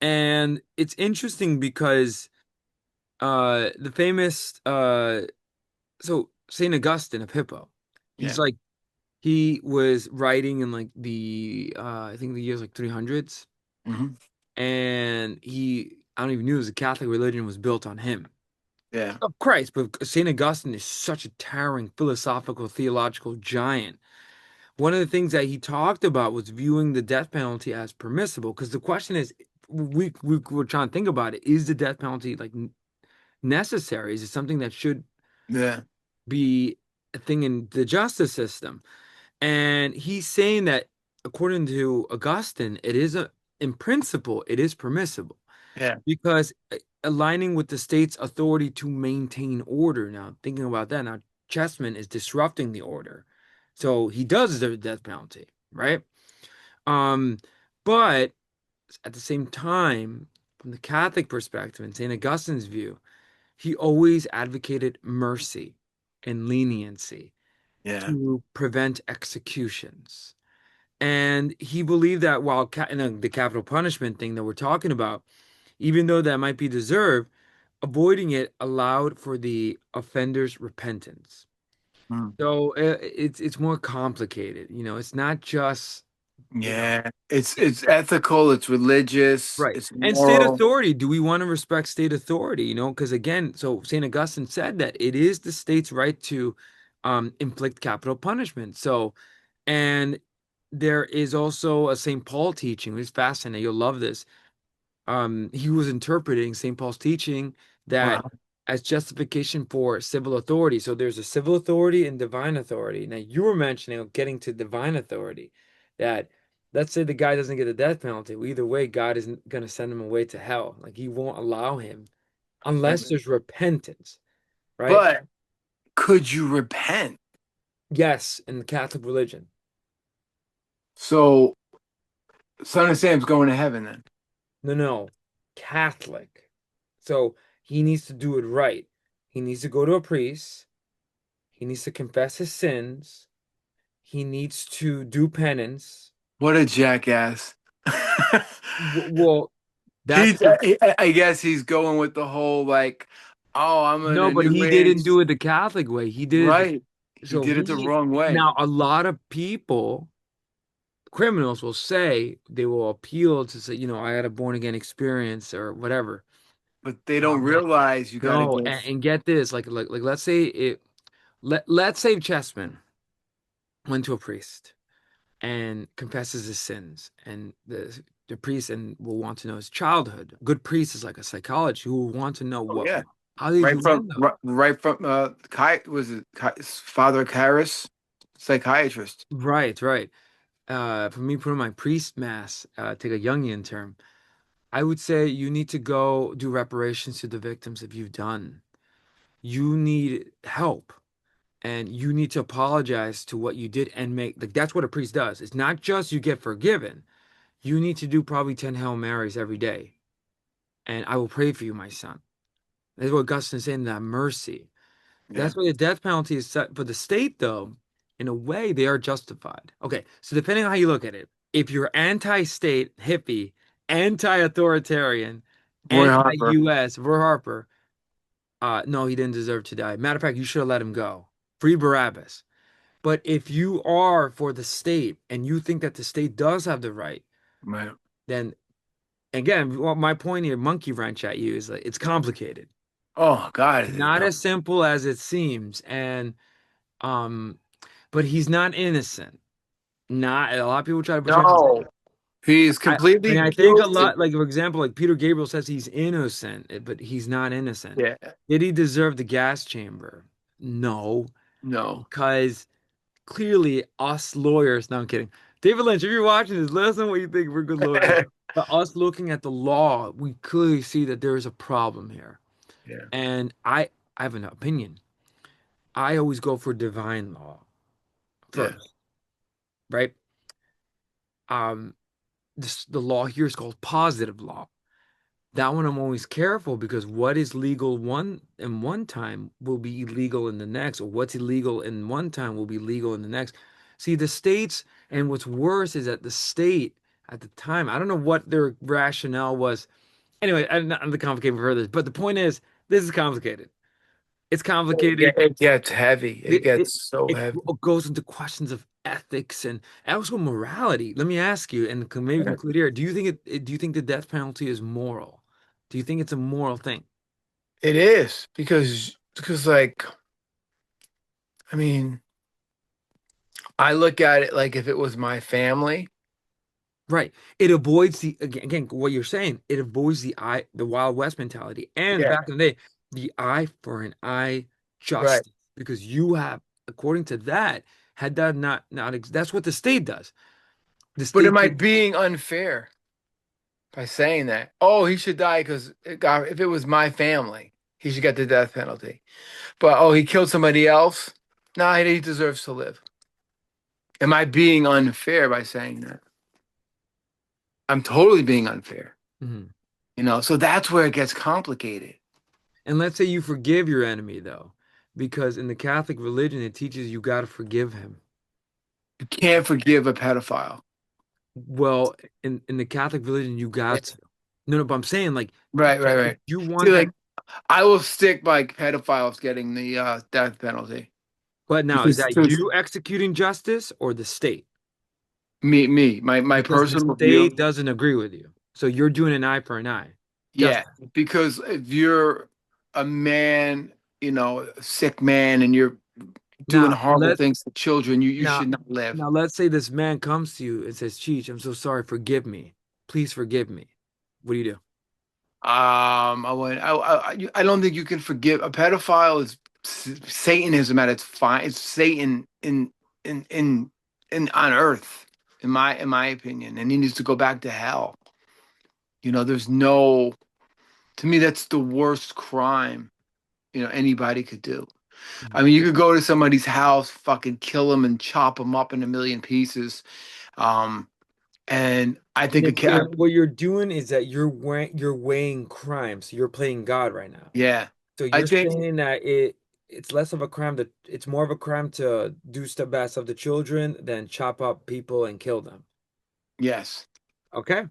and it's interesting because The famous so Saint Augustine of Hippo. He's Yeah. like he was writing in like the I think the years like 300s, Hmm. and he I don't even knew the Catholic religion was built on him. Yeah. Of Christ, but Saint Augustine is such a towering philosophical theological giant. One of the things that he talked about was viewing the death penalty as permissible, because the question is, we were trying to think about it. Is the death penalty like necessary? Is it something that should Yeah. be a thing in the justice system? And he's saying that according to Augustine, in principle, it is permissible Yeah. because aligning with the state's authority to maintain order. Now, thinking about that, now Chessman is disrupting the order. So he does deserve the death penalty, right? Um, but at the same time, from the Catholic perspective and St. Augustine's view, he always advocated mercy and leniency Yeah. to prevent executions. And he believed that while the capital punishment thing that we're talking about, even though that might be deserved, avoiding it allowed for the offender's repentance. Mm. So it's more complicated. It's not just, you know, Yeah. It's ethical, it's religious, right. it's And state moral. authority, do we want to respect state authority? Because again, so St. Augustine said that it is the state's right to inflict capital punishment. So, and there is also a St. Paul teaching, which is fascinating. You'll love this. He was interpreting St. Paul's teaching that Wow. as justification for civil authority. So there's a civil authority and divine authority. Now you were mentioning getting to divine authority, that let's say the guy doesn't get the death penalty. Well, either way, God isn't going to send him away to hell. Like he won't allow him unless there's repentance, right? But could you repent? Yes, in the Catholic religion. So Son of Sam's going to heaven then. No, no, Catholic. So he needs to do it right. He needs to go to a priest. He needs to confess his sins. He needs to do penance. What a jackass. Well, that's the I guess he's going with the whole like, oh, I'm in no, a but new he age. didn't do it the Catholic way. He did it. Right. He So did it the he wrong way, now a lot of people, criminals will say they will appeal to say, I had a born again experience or whatever. but they don't Um, realize you got to no, go. and get this, like let's say let's say Chessman went to a priest and confesses his sins, and the priest and will want to know his childhood. A good priest is like a psychologist who will want to know Oh yeah, how did you end up. right from was it Father Karras, psychiatrist. Right, right. For me, putting my priest mass, take a Jungian term, I would say you need to go do reparations to the victims if you've done. You need help, and you need to apologize to what you did and make like that's what a priest does. It's not just you get forgiven. You need to do probably 10 Hail Marys every day. And I will pray for you, my son. That's what Augustine is saying, that mercy. Yeah. That's why the death penalty is set for the state, though. In a way, they are justified. Okay, so depending on how you look at it, if you're anti-state, hippie, anti-authoritarian, Roy Harper. anti-US, Roy Harper, no, he didn't deserve to die. Matter of fact, you should have let him go. Free Barabbas. But if you are for the state and you think that the state does have the right, Right. then again, what my point here, monkey wrench at you is like it's complicated. Oh God, is it Not dumb. as simple as it seems. And um, but he's not innocent. Not a lot of people try to portray him as No, he's I completely mean, I think a guilty. lot, like for example, like Peter Gabriel says he's innocent, but he's not innocent. Yeah. Did he deserve the gas chamber? No, No. because clearly us lawyers, no, I'm kidding. David Lynch, if you're watching this, let us know what you think. We're good lawyers. But us looking at the law, we clearly see that there is a problem here. Yeah. And I have an opinion. I always go for divine law Yeah. first, right? Um, the law here is called positive law. That one I'm always careful because what is legal one time will be illegal in the next, or what's illegal in one time will be legal in the next. See, the states, and what's worse is that the state at the time, I don't know what their rationale was. Anyway, I'm not to complicate further, but the point is This is complicated. It's Yeah, complicated. it gets heavy. It It, it, gets so it heavy. goes into questions of ethics and also morality. Let me ask you, and maybe conclude here. Do you think the death penalty is moral? Do you think it's a moral thing? It is because like I mean, I look at it like if it was my family. Right. It avoids again what you're saying. It avoids the Wild West mentality, and Yeah, back in the day, the eye for an eye right. justice, because you have, according to that, had that that's what the state does. The But state am I takes being unfair by saying that? Oh, he should die because if it was my family, he should get the death penalty. But oh, he killed somebody else. Nah, he deserves to live. Am I being unfair by saying that? I'm totally being unfair. Mhm. So that's where it gets complicated. And let's say you forgive your enemy though, because in the Catholic religion it teaches you got to forgive him. You can't forgive a pedophile. Well, in the Catholic religion you got to. No, no, but I'm saying like Right, right, if right. you See, want that. like I will stick by pedophiles getting the death penalty But now, is because that you executing justice or the state? my Because the personal view. state doesn't agree with you. So you're doing an eye for an eye. Yeah, Justice. because if you're a man, a sick man, and you're doing Now horrible things to children, you now should not live. now let's say this man comes to you and says, Cheech, I'm so sorry, forgive me. Please forgive me. What do you do? I don't think you can forgive a pedophile is Satanism at its fine. It's Satan in on earth, in my opinion, and he needs to go back to hell. There's no to me that's the worst crime anybody could do. I mean, you could go to somebody's house, fucking kill them and chop them up in a million pieces. Um, and I And think what you're doing is that you're weighing crimes. So you're playing God right now. yeah, So I you're think saying that it's less of a crime it's more of a crime to do stuff bad stuff to children than chop up people and kill them. yes. Okay.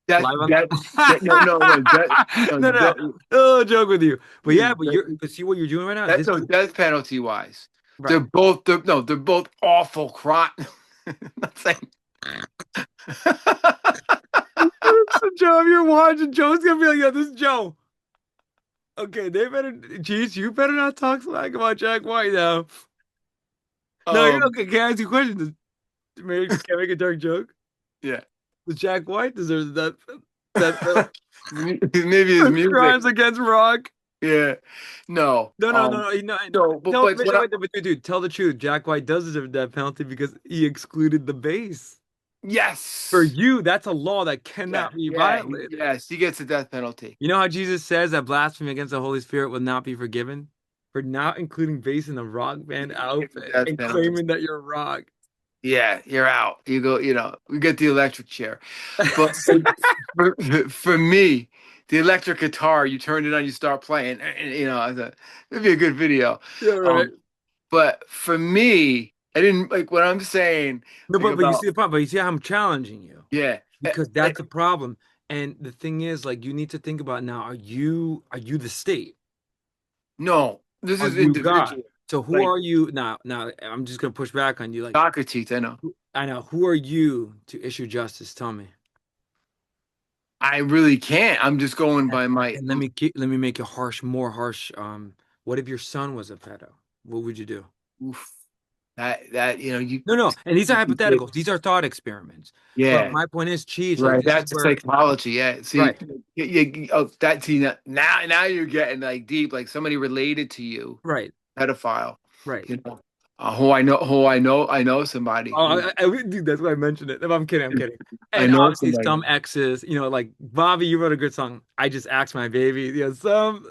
That Live on. that, that no no no that no No, no. Oh, joke with you. But yeah, but see what you're doing right now? that This no is death penalty wise. They're right. both they're, no they're both awful crime. I'm not saying. So Joe, if you're watching, Joe's gonna be like, yo, this is Joe. Okay, they better geez, you better not talk smack about Jack White now. No, you're um okay. Can I ask you a question? Can I make a dark joke? yeah. Does Jack White deserve that penalty Maybe his for music. crimes against rock? Yeah. No. No, no, no, no. No, No, but tell like wait, what I, wait, wait, dude, tell the truth. Jack White does deserve that penalty because he excluded the bass. For yes. you, that's a law that Yeah, cannot be yeah, violated. yes, he gets a death penalty. You know how Jesus says that blasphemy against the Holy Spirit will not be forgiven for not including bass in the rock band He gets a outfit death and penalty. claiming that you're rock. Yeah, you're out. You go, we get the electric chair. But for me, the electric guitar, you turn it on, you start playing, and I thought it'd be a good video. Yeah, right. Um, but for me, I didn't like what I'm saying, No, like but you see about the problem. But you see how I'm challenging you yeah. because that's a problem. And the thing is, like, you need to think about now. Are you the state? No, this Are is you God? individual. So who Like are you now? Now I'm just gonna push back on you. Like, Socrates, I know. I know who are you to issue justice? Tell me. I really can't. I'm just going And, by my and let me make it more harsh. What if your son was a pedo? What would you do? oof, that you No, no. And these are you did- hypotheticals. These are thought experiments. But yeah. my point is, Cheech, like Right, this is that's where psychology. Yeah, see, right, oh, that see now you're getting like deep, like somebody related to you, right, pedophile. right. You know, who I know somebody Oh, who dude, that's why I mentioned it. No, I'm kidding. I'm kidding. I And know obviously, somebody. some exes, like Bobby, you wrote a good song. I just asked my baby. Some,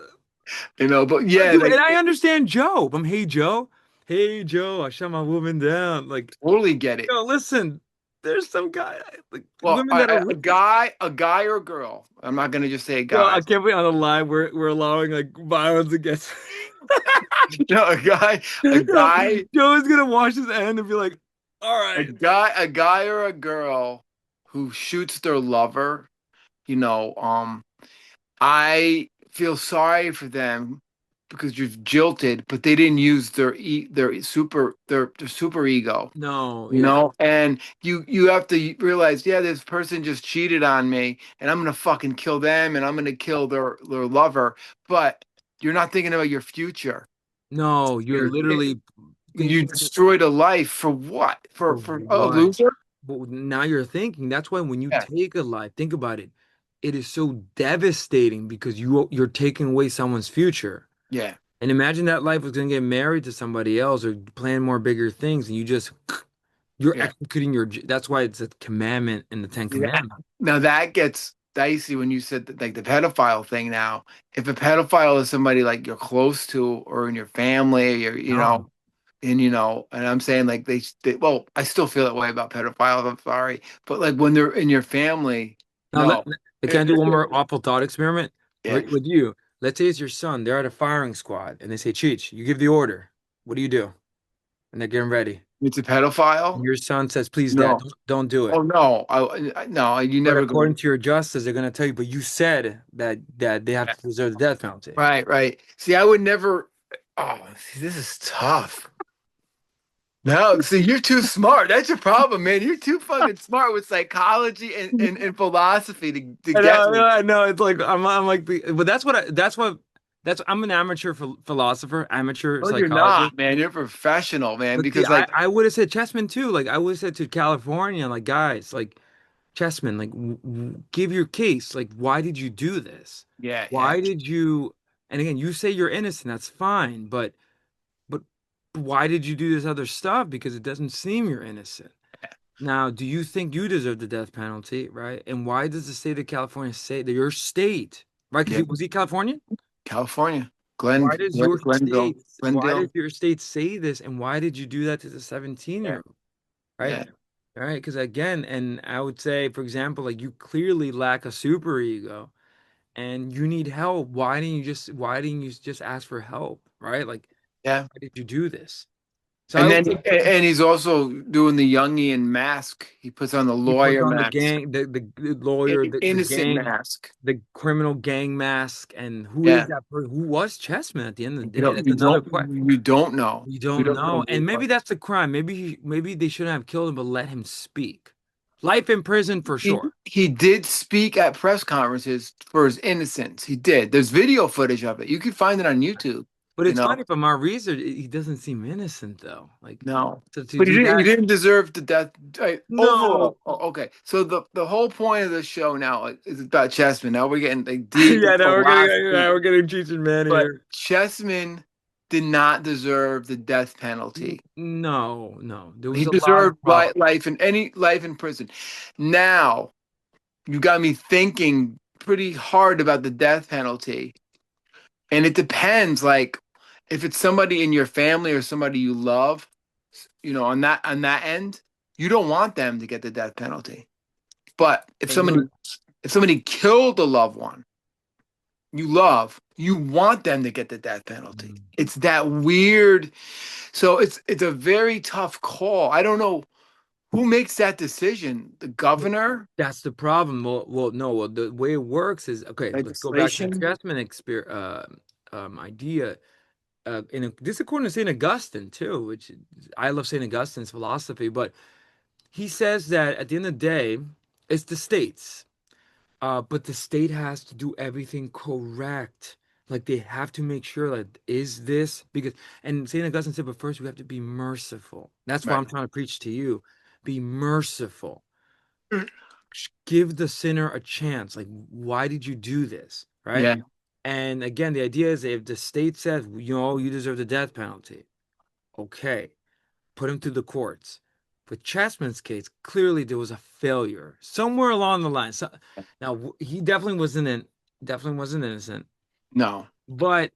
But yeah, dude, like and I understand Joe. I'm, hey Joe, hey Joe, I shut my woman down. Like, totally get it. yo, listen, there's some guy, like Well, women that are. a guy or a girl. I'm not gonna just say a Yo, I guy. can't believe on the line we're allowing like violence against. No, a Yo, guy, Joe is gonna wash his hand and be like, all a right. guy, a guy or a girl who shoots their lover. You know, I feel sorry for them because you've jilted, but they didn't use their super ego, No, you yeah. know. And you have to realize, yeah, this person just cheated on me, and I'm gonna fucking kill them, and I'm gonna kill their lover. But you're not thinking about your future. No, you're literally You thinking destroyed a life for what? for For a what? loser? But now you're thinking. That's why when you Yeah, take a life, think about it. It is so devastating because you're taking away someone's future. yeah, And imagine that life was going to get married to somebody else or plan more bigger things, and you're yeah. executing your. That's why it's a commandment in the Ten See that? Commandments. Now that gets dicey when you said that, like the pedophile thing. Now, if a pedophile is somebody like you're close to or in your family, or No, and I'm saying like well, I still feel that way about pedophiles. I'm sorry, but like when they're in your family, now no. can I do one more awful thought experiment Yeah, with you? Let's say it's your son. They're at a firing squad, and they say, "Cheech, you give the order. What do you do?" And they're getting ready. it's a pedophile. Your son says, "Please, Dad, No, don't do oh it." no, no, you But never go. according to your justice, they're going to tell you, "But you said that they have to deserve the death penalty." Right, right. See, I would never. Oh, see, this is tough. No, see, you're too smart. That's your problem, man. You're too fucking smart with psychology and philosophy to I get know, me. I know. It's like I'm like, but that's I'm an amateur philosopher, amateur No, you're psychologist. not, man. You're professional, man. But see, Because like, I would have said Chessman too. Like I would have said to California, like guys, like Chessman, like give your case. Like why did you do this? yeah, yeah, Why did you? And again, you say you're innocent. That's fine, but why did you do this other stuff? Because it doesn't seem you're innocent. Now, do you think you deserve the death penalty, right? And why does the state of California say that your state, right? Because yeah. was he California? California, Why does Glendale. your state say this? And why did you do that to the Yeah, 17-year-old, right? yeah, All right, because again, and I would say, for example, like you clearly lack a super ego and you need help. Why didn't you just ask for help, right? Like, yeah. why did you do this? So I And would then, say and he's also doing the Jungian mask. He puts on the he puts lawyer on the mask, gang, the lawyer, the innocent gang, mask. the criminal gang mask, and who is Yeah, that person? Who was Chessman at the end of the you day? don't, That's another question. you don't know. We We don't don't know know, who and it was. maybe that's the crime. Maybe they shouldn't have killed him, but let him speak. Life in prison for sure. He did speak at press conferences for his innocence. He did. There's video footage of it. You can find it on YouTube. But You it's know, funny from our research, he doesn't seem innocent though. Like, no, so to but do he that, didn't deserve the death. no. Overall, okay. So the whole point of the show now is about Chessman. Now we're getting like deep Yeah, no, philosophy, we're getting Cheech and Manny but here. Chessman did not deserve the death penalty. No. There was He a lot of deserved problems. life in prison. Now you got me thinking pretty hard about the death penalty. And it depends, like if it's somebody in your family or somebody you love, on that end, you don't want them to get the death penalty. But But you know what? if somebody killed a loved one you love, you want them to get the death penalty. Mm. It's that weird. So it's a very tough call. I don't know who makes that decision. The governor, That's the problem. No. Well, the way it works is okay. Let's go back to the legislation. Chessman idea. This according to Saint Augustine too, which I love Saint Augustine's philosophy, but he says that at the end of the day, it's the states. But the state has to do everything correct. Like they have to make sure that is this because and Saint Augustine said, but first we have to be merciful. That's why Right. I'm trying to preach to you. Be merciful. Give the sinner a chance. Like, why did you do this? Right? Yeah. And again, the idea is if the state says, you deserve the death penalty, okay, put him through the courts. With Chessman's case, clearly there was a failure somewhere along the line. So now he definitely wasn't innocent, No. but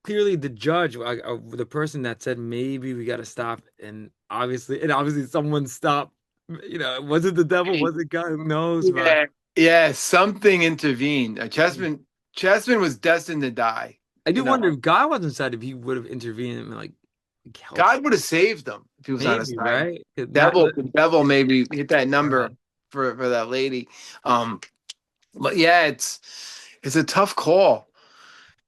clearly the judge, the person that said maybe we got to stop, and obviously someone stopped. Was it the devil? Was it God? Who knows? But Yeah. Yeah. Something intervened. Chessman was destined to die. I You do wonder know, if God was inside, if he would have intervened and like helped. God would have saved him if he was on his Maybe, side. right? 'Cause not, The devil maybe hit that go number ahead. for that lady. But yeah, it's a tough call.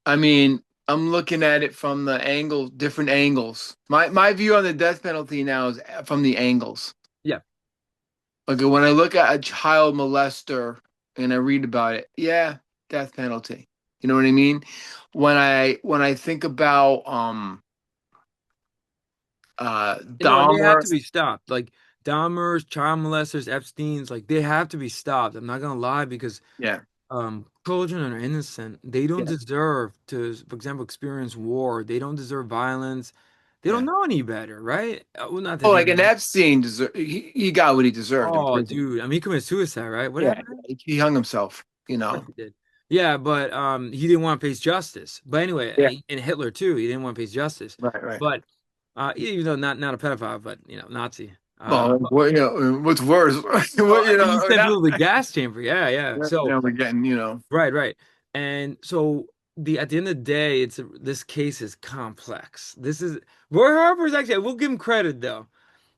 I mean, I'm looking at it from the angle, different angles. My view on the death penalty now is from the angles. Yeah. Like when I look at a child molester and I read about it, yeah, death penalty. You know what I mean? When I think about No, they have Dahmer, to be stopped. Like Dahmers, child molesters, Epstein's, like they have to be stopped. I'm not gonna lie because yeah, children are innocent. They don't yeah, deserve to, for example, experience war. They don't deserve violence. They don't yeah. know any better, right? Well, not Oh, that like an Epstein deserve he got what he deserved in oh, prison. dude. I mean, he committed suicide, right? What Yeah, happened? he hung himself, you Of course know. he did. Yeah, but he didn't want to face justice. But Yeah, anyway, and Hitler too, he didn't want to face justice. right, right. But even though not a pedophile, but Nazi. Well, what what's worse? Oh, What he or sent not? people to the gas chamber. Yeah, yeah. So Now we're getting, right. And so the at the end of the day, this case is complex. This is Roy Harper's actually. I will give him credit though.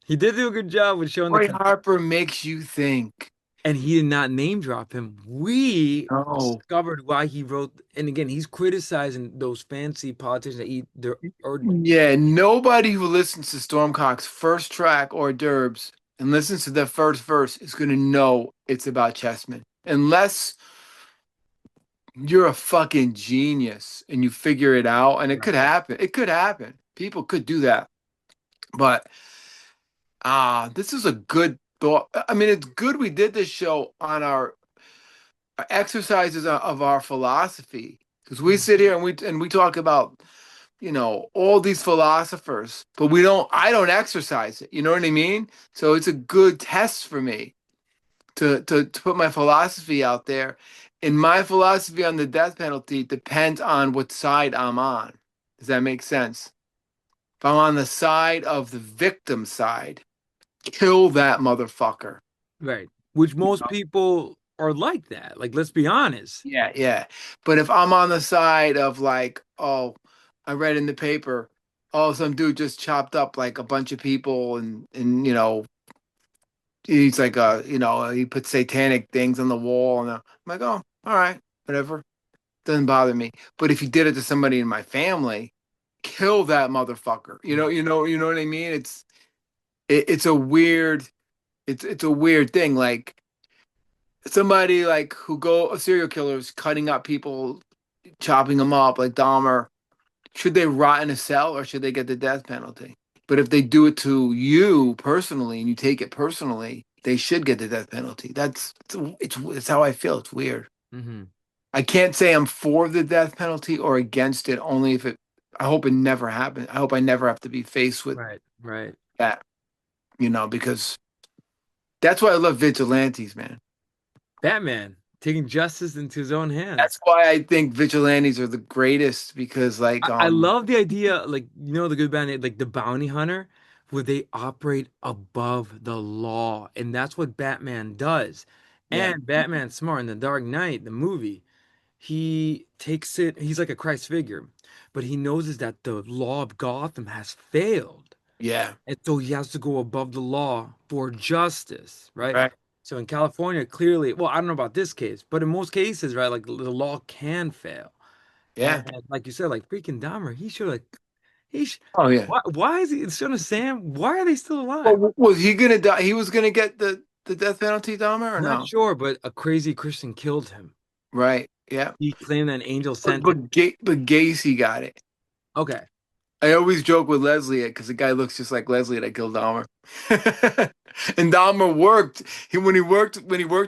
He did do a good job with showing the Roy Harper makes you think. and he did not name drop him. We No. discovered why he wrote, and again, he's criticizing those fancy politicians that eat their or Yeah, nobody who listens to Stormcock's first track hors d'oeuvres and listens to the first verse is going to know it's about Chessman. Unless you're a fucking genius and you figure it out, and it could happen. It could happen. People could do that. But this is a good thought. I mean, it's good we did this show on our exercises of our philosophy because we sit here and we talk about all these philosophers, but I don't exercise it. You know what I mean? So it's a good test for me to put my philosophy out there. And my philosophy on the death penalty depends on what side I'm on. Does that make sense? If I'm on the side of the victim side, kill that motherfucker. right, which most people are like that. Like, let's be honest. Yeah, yeah. But if I'm on the side of like, oh, I read in the paper, oh, some dude just chopped up like a bunch of people and he's like he put satanic things on the wall and I'm like, oh, all right, whatever. Doesn't bother me. But if he did it to somebody in my family, kill that motherfucker. You know what I mean? It's a weird it's a weird thing. Like somebody like a serial killer is cutting up people, chopping them up like Dahmer. Should they rot in a cell or should they get the death penalty? But if they do it to you personally and you take it personally, they should get the death penalty. It's how I feel. It's weird. Hmm. I can't say I'm for the death penalty or against it. Only if it. I hope it never happens. I hope I never have to be faced with Right. that. Because that's why I love vigilantes, man. Batman taking justice into his own That's hands. why I think vigilantes are the greatest because like I love the idea, like the good band, like the bounty hunter, where they operate above the law, and that's what Batman does. yeah, And Batman's smart in the Dark Knight, the movie. He takes it. He's like a Christ figure, but he knows is that the law of Gotham has failed, yeah, and so he has to go above the law for justice, right? right, So in California, clearly, well, I don't know about this case, but in most cases, right, like the law can fail. yeah. And like you said, like freaking Dahmer, he sh Oh yeah. why is he Son of Sam? Why are they still alive? Well, was he gonna die? He was gonna get the death penalty, Dahmer, or Not no? sure, but a crazy Christian killed him. Right. Yeah. He claimed that an angel But sent him. but, but Gacy got it. Okay. I always joke with Leslie because the guy looks just like Leslie that killed Dahmer. And Dahmer worked. When he worked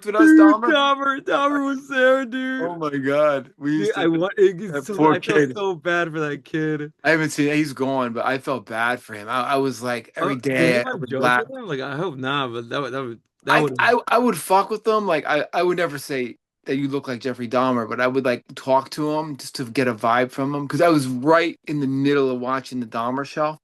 with us, Dude, Dahmer. Dahmer was there, dude. Oh my God, we Dude, used to. That poor I felt kid. so bad for that kid. I haven't seen. He's gone, but I felt bad for him. I was like every Did day I anyone would joke laugh. with him? Like, I hope not, but that I would I I would fuck with them. Like I would never say that you look like Jeffrey Dahmer, but I would like talk to him just to get a vibe from him because I was right in the middle of watching the Dahmer show.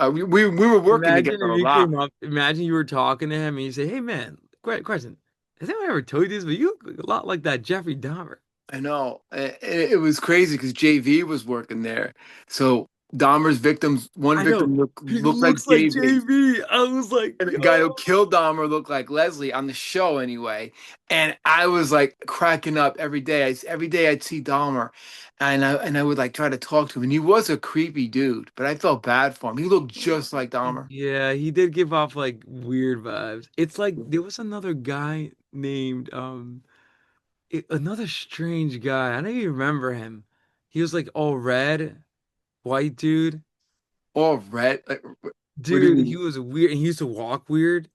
We were working imagine together if a you lot. came up. Imagine you were talking to him and you say, "Hey, man, great question. Has anyone ever told you this? But you look a lot like that Jeffrey Dahmer." I know it was crazy because JV was working there, so Dahmer's victims. One I know. victim He looked like looks like JV. JV. I was like, And the guy who yo. killed Dahmer looked like Leslie on the show anyway. And I was like cracking up every day. Every day I'd see Dahmer, and I would like try to talk to him. And he was a creepy dude, but I felt bad for him. He looked just like Dahmer. Yeah, he did give off like weird vibes. It's like there was another guy named another strange guy. I don't even remember him. He was like all red, white dude. All red. Like, what do you Dude, he mean? was weird and he used to walk weird.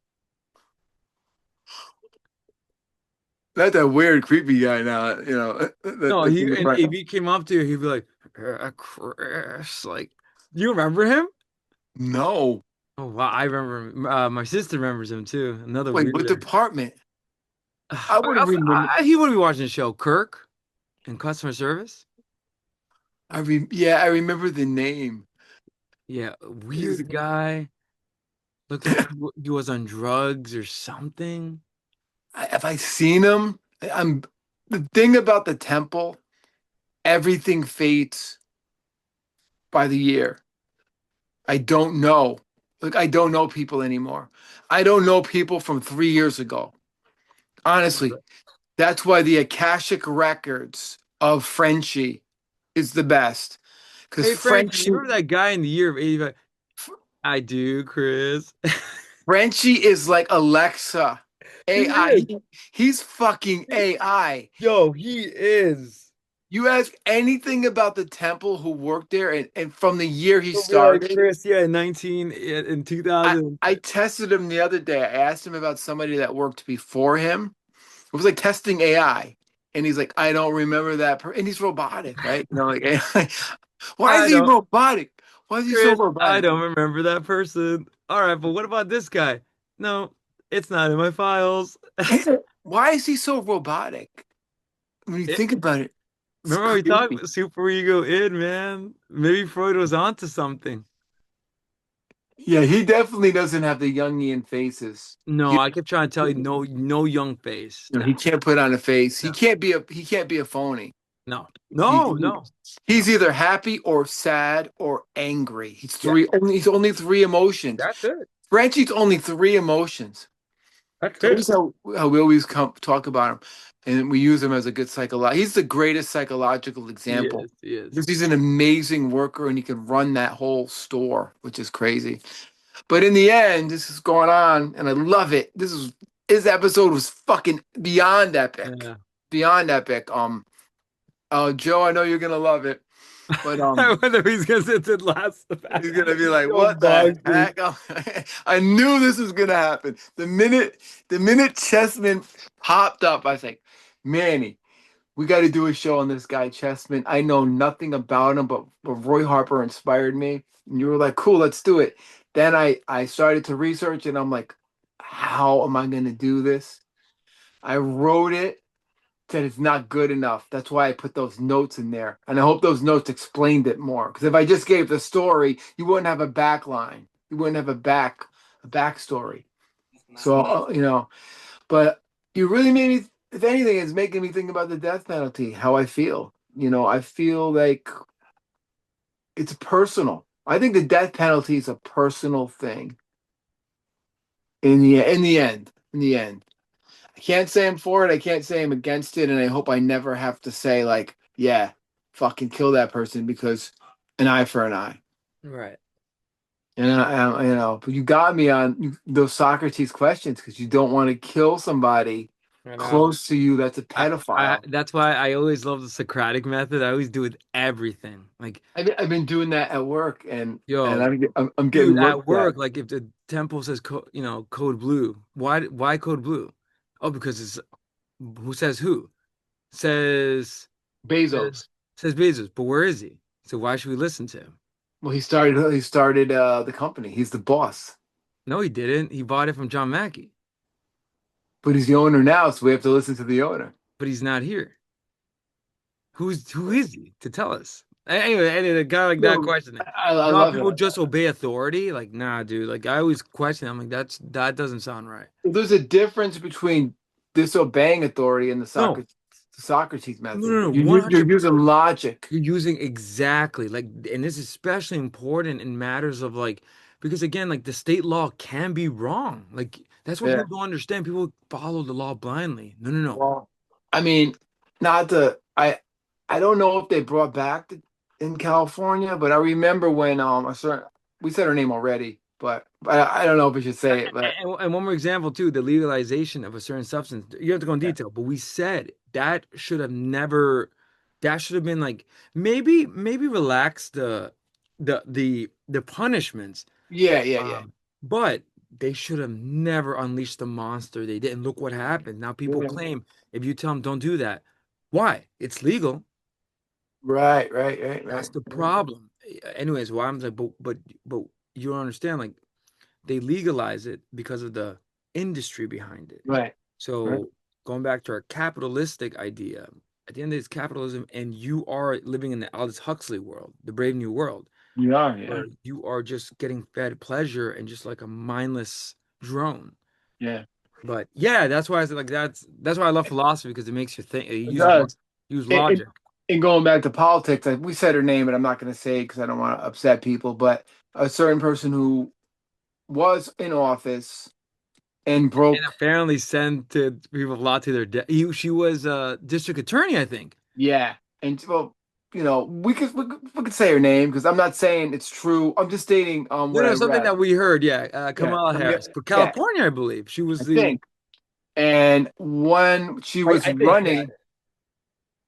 Not that weird, creepy guy now. No, That's he in the and front. if he came up to you, he'd be like, Chris, like, you remember him? No. Oh wow, I remember him. My sister remembers him too. Another Wait, what weirdo. department? I would have remembered. He would be watching the show. Kirk in customer service. Yeah, I remember the name. Yeah, He was- weird guy. Looked like he was on drugs or something. Have I seen him? I'm the thing about the temple, everything fades by the year. I don't know. Like I don't know people anymore. I don't know people from 3 years ago. Honestly, that's why the Akashic records of Frenchie is the best. Because Hey Frankie, you Frenchie, remember that guy in the year of 85? I do, Chris. Frenchie is like Alexa. He AI. is. He's fucking AI. Yo, he is. You ask anything about the temple who worked there and from the year he He'll be like started, Chris, yeah, in I, 2000. I tested him the other day. I asked him about somebody that worked before him. It was like testing AI. And he's like, I don't remember that. And he's robotic, right? Like, AI. Why is I he don't, robotic? Why is he so Chris, I robotic? don't remember that person. All right, but what about this guy? No, it's not in my files. Why is he so robotic? When you It, think about it, it's remember we talked creepy. about super ego in, man. Maybe Freud was onto something. Yeah, he definitely doesn't have the Jungian faces. No, I kept trying to tell you, no, no young face. He No, can't put on a face. He no, can't be a phony. no, He, no, he- no, he's no. either happy or sad or angry. Yeah, He's only three emotions. that's it. Frenchie's only three emotions. That's So it. this is how we always talk about him, and we use him as a good psychological. He's the greatest psychological He example is. He is. because he's an amazing worker and he can run that whole store, which is crazy. But in the end, this is going on, and I love it. This episode was fucking beyond epic, Yeah. beyond epic. Joe, I know you're gonna love it, but I wonder if he's gonna sit to last. he's gonna be like, Yo, "What the Bugsy. heck?" I knew this was gonna happen. The minute Chessman popped up, I was like, "Manny, we got to do a show on this guy, Chessman. I know nothing about him, but Roy Harper inspired me." And you were like, "Cool, let's do it." Then I started to research, and I'm like, "How am I gonna do this?" I wrote it. Said it's not good enough. That's why I put those notes in there. And I hope those notes explained it more. Because if I just gave the story, you wouldn't have a back line. You wouldn't have a backstory. So but you really made me, if anything, it's making me think about the death penalty, how I feel. I feel like it's personal. I think the death penalty is a personal thing in the end. I can't say I'm for it. I can't say I'm against it, and I hope I never have to say like, yeah, fucking kill that person because an eye for an eye. Right. And but you got me on those Socrates questions because you don't want to kill somebody I know. close to you that's a pedophile. That's why I always love the Socratic method. I always do with everything. Like, I've been doing that at work, and yo, I'm getting dude, at looked at. work, like if the temple says, code blue, why code blue? Oh, because it's who says who? Says says Bezos. says Bezos, but where is he? So why should we listen to him? Well, he started the company. He's the boss, No, he didn't. He bought it from John Mackey, but he's the owner now, so we have to listen to the owner. but he's not here. Who is he to tell us? Anyway, a guy like that No, questioning. I No, love people it. just obey authority. Like, nah, dude. Like, I always question. I'm like, that doesn't sound right. There's a difference between disobeying authority and the No, the Socrates No, method. no, no, You're 100. using logic. You're using exactly like, and this is especially important in matters of like, because again, like the state law can be wrong. Like that's what Yeah. people don't understand. People follow the law blindly. No, no, no. Well, I mean, not to I don't know if they brought back in California, but I remember when a certain we said her name already, but I don't know if we should say it, but And one more example too, the legalization of a certain substance. You have to go in yeah, detail, but we said that should have never, that should have been like maybe relax the punishments. yeah, yeah, yeah. But they should have never unleashed the monster they did. And look what happened. Now people Yeah. claim if you tell them don't do that, why? It's legal. Right, right, right, That's right, the problem. Anyways, why I'm like, but you don't understand. Like they legalize it because of the industry behind it. right, right. So going back to our capitalistic idea, at the end of the day, it's capitalism, and you are living in the Aldous Huxley world, the Brave New World, You are, yeah, where you are just getting fed pleasure and just like a mindless drone. yeah. But yeah, that's why I said like that's why I love philosophy because it makes you think. It It uses does. use It, it, logic. and going back to politics, like we said her name, and I'm not going to say it because I don't want to upset people, but a certain person who was in office and And broke, apparently sent to people a lot to their death. She was a district attorney, I think. yeah, and well, we could say her name because I'm not saying it's true. I'm just stating No, what I no, something read. that we heard. Yeah, Yeah, Kamala Harris for yeah, California, I believe she I was the. think. And when she was I think, yeah. running,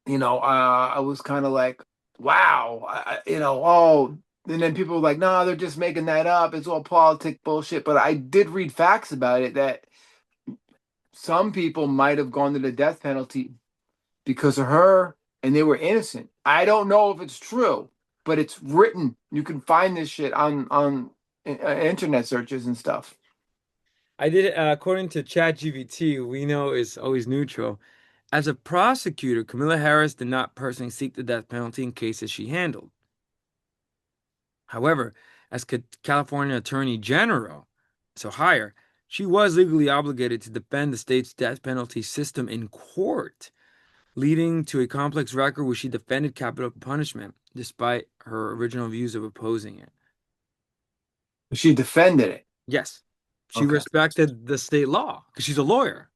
I was kind of like, wow, oh, and then people were like, no, they're just making that up. It's all politic bullshit. But I did read facts about it that some people might have gone to the death penalty because of her and they were innocent. I don't know if it's true, but it's written. You can find this shit on internet searches and stuff. I did, according to ChatGPT, we know is always neutral. As a prosecutor, Camilla Harris did not personally seek the death penalty in cases she handled. However, as California Attorney General, so higher, she was legally obligated to defend the state's death penalty system in court, leading to a complex record where she defended capital punishment despite her original views of opposing it. She defended it. Yes, she Okay. respected the state law because she's a lawyer.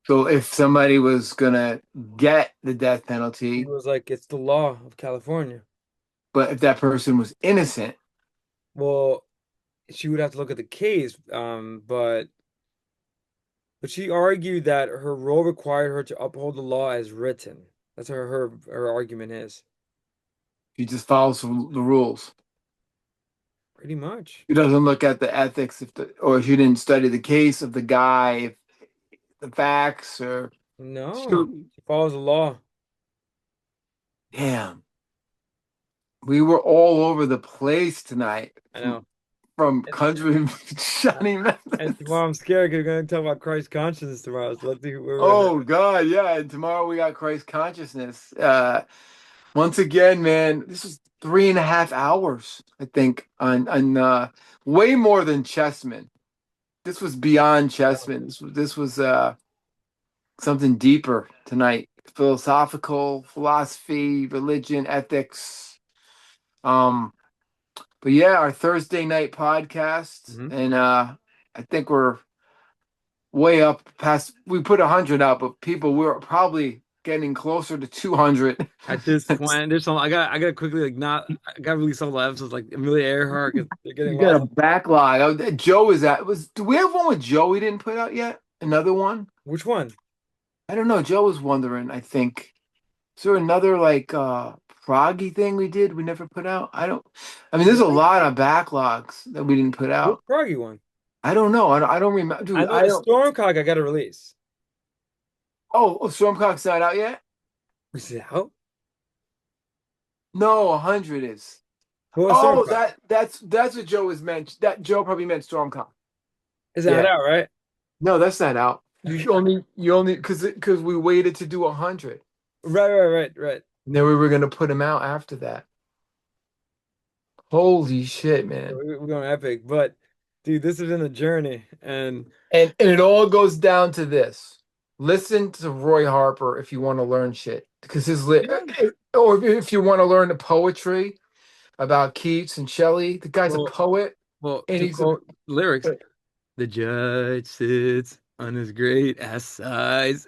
So if somebody was gonna get the death He penalty, was like, it's the law of California. but if that person was innocent, Well, she would have to look at the case, but she argued that her role required her to uphold the law as written. That's what her argument is. she just follows the rules. Pretty much. She doesn't look at the ethics or she didn't study the case of the guy, if the facts or No, shoot. she follows the law. Damn. We were all over the place tonight I know. from And, country Johnny and Methods. tomorrow I'm scared because we're going to talk about Christ consciousness tomorrow. So let's see where we're at. Oh God, yeah. And tomorrow we got Christ consciousness. Once again, man, this was 3.5 hours, I think, on way more than Chessman. This was beyond Chessman. This was something deeper tonight. Philosophical, philosophy, religion, ethics. Um, but yeah, our Thursday night podcast, Mhm. and I think we're way up past. We put 100 out, but people we're probably getting closer to 200. At this point, there's some I gotta quickly like not I gotta release all the episodes like Amelia Earhart 'cause they're getting You got a lost. backlog. Joe is at was. Do we have one with Joe we didn't put out yet? Another one? Which one? I don't know. Joe was wondering. I think. Is there another like proggy thing we did we never put out? I don't. I mean, there's a Really? lot of backlogs that we didn't put Which out. Froggy one? I don't know. I don't remember, I dude. know I the don't. Stormcock I gotta release. Oh, Stormcock's not out yet. Is it out? No, 100 is. Who was Oh, Stormcock? that's what Joe was meant. That Joe probably meant Stormcock. Is that Yeah. out, right? No, that's not out. You only because we waited to do 100, Right. and then we were gonna put him out after that. Holy shit, man! We're going epic, but dude, this has been a journey, and And it all goes down to this: listen to Roy Harper if you want to learn shit because Yeah. or if you want to learn the poetry about Keats and Shelley. The guy's a Well, poet well, and to he's a quote lyrics, the judge sits on his great ass size.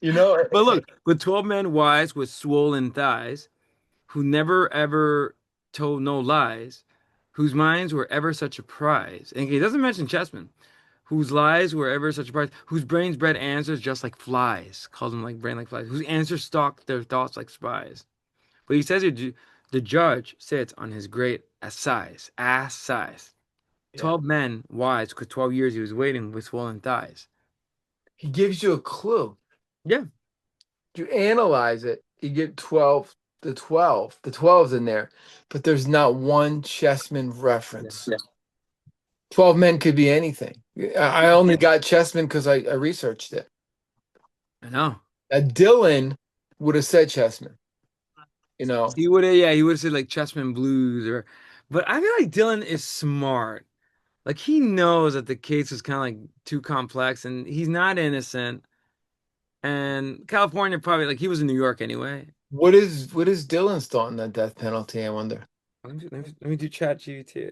you know. But look, with 12 men wise with swollen thighs, who never ever told no lies, whose minds were ever such a prize. And he doesn't mention Chessman, whose lies were ever such a prize, whose brains bred answers just like flies, calls them like brain like flies, whose answers stalk their thoughts like spies. But he says here, the judge sits on his great ass size. Yeah. 12 men wise, because 12 years he was waiting with swollen thighs. He gives you a clue. Yeah, You analyze it, you get 12, the 12. The 12's in there, but there's not one Chessman yeah, reference. 12 men could be anything. I only got Chessman because I researched it. I know. Dylan would have said Chessman, you know. He would have, yeah, he would have said like Chessman Blues or, but I feel like Dylan is smart. Like he knows that the case is kind of like too complex and he's not innocent. And California probably like he was in New York anyway. What is Dylan's thought on that death penalty, I wonder? Let me do chat GPT.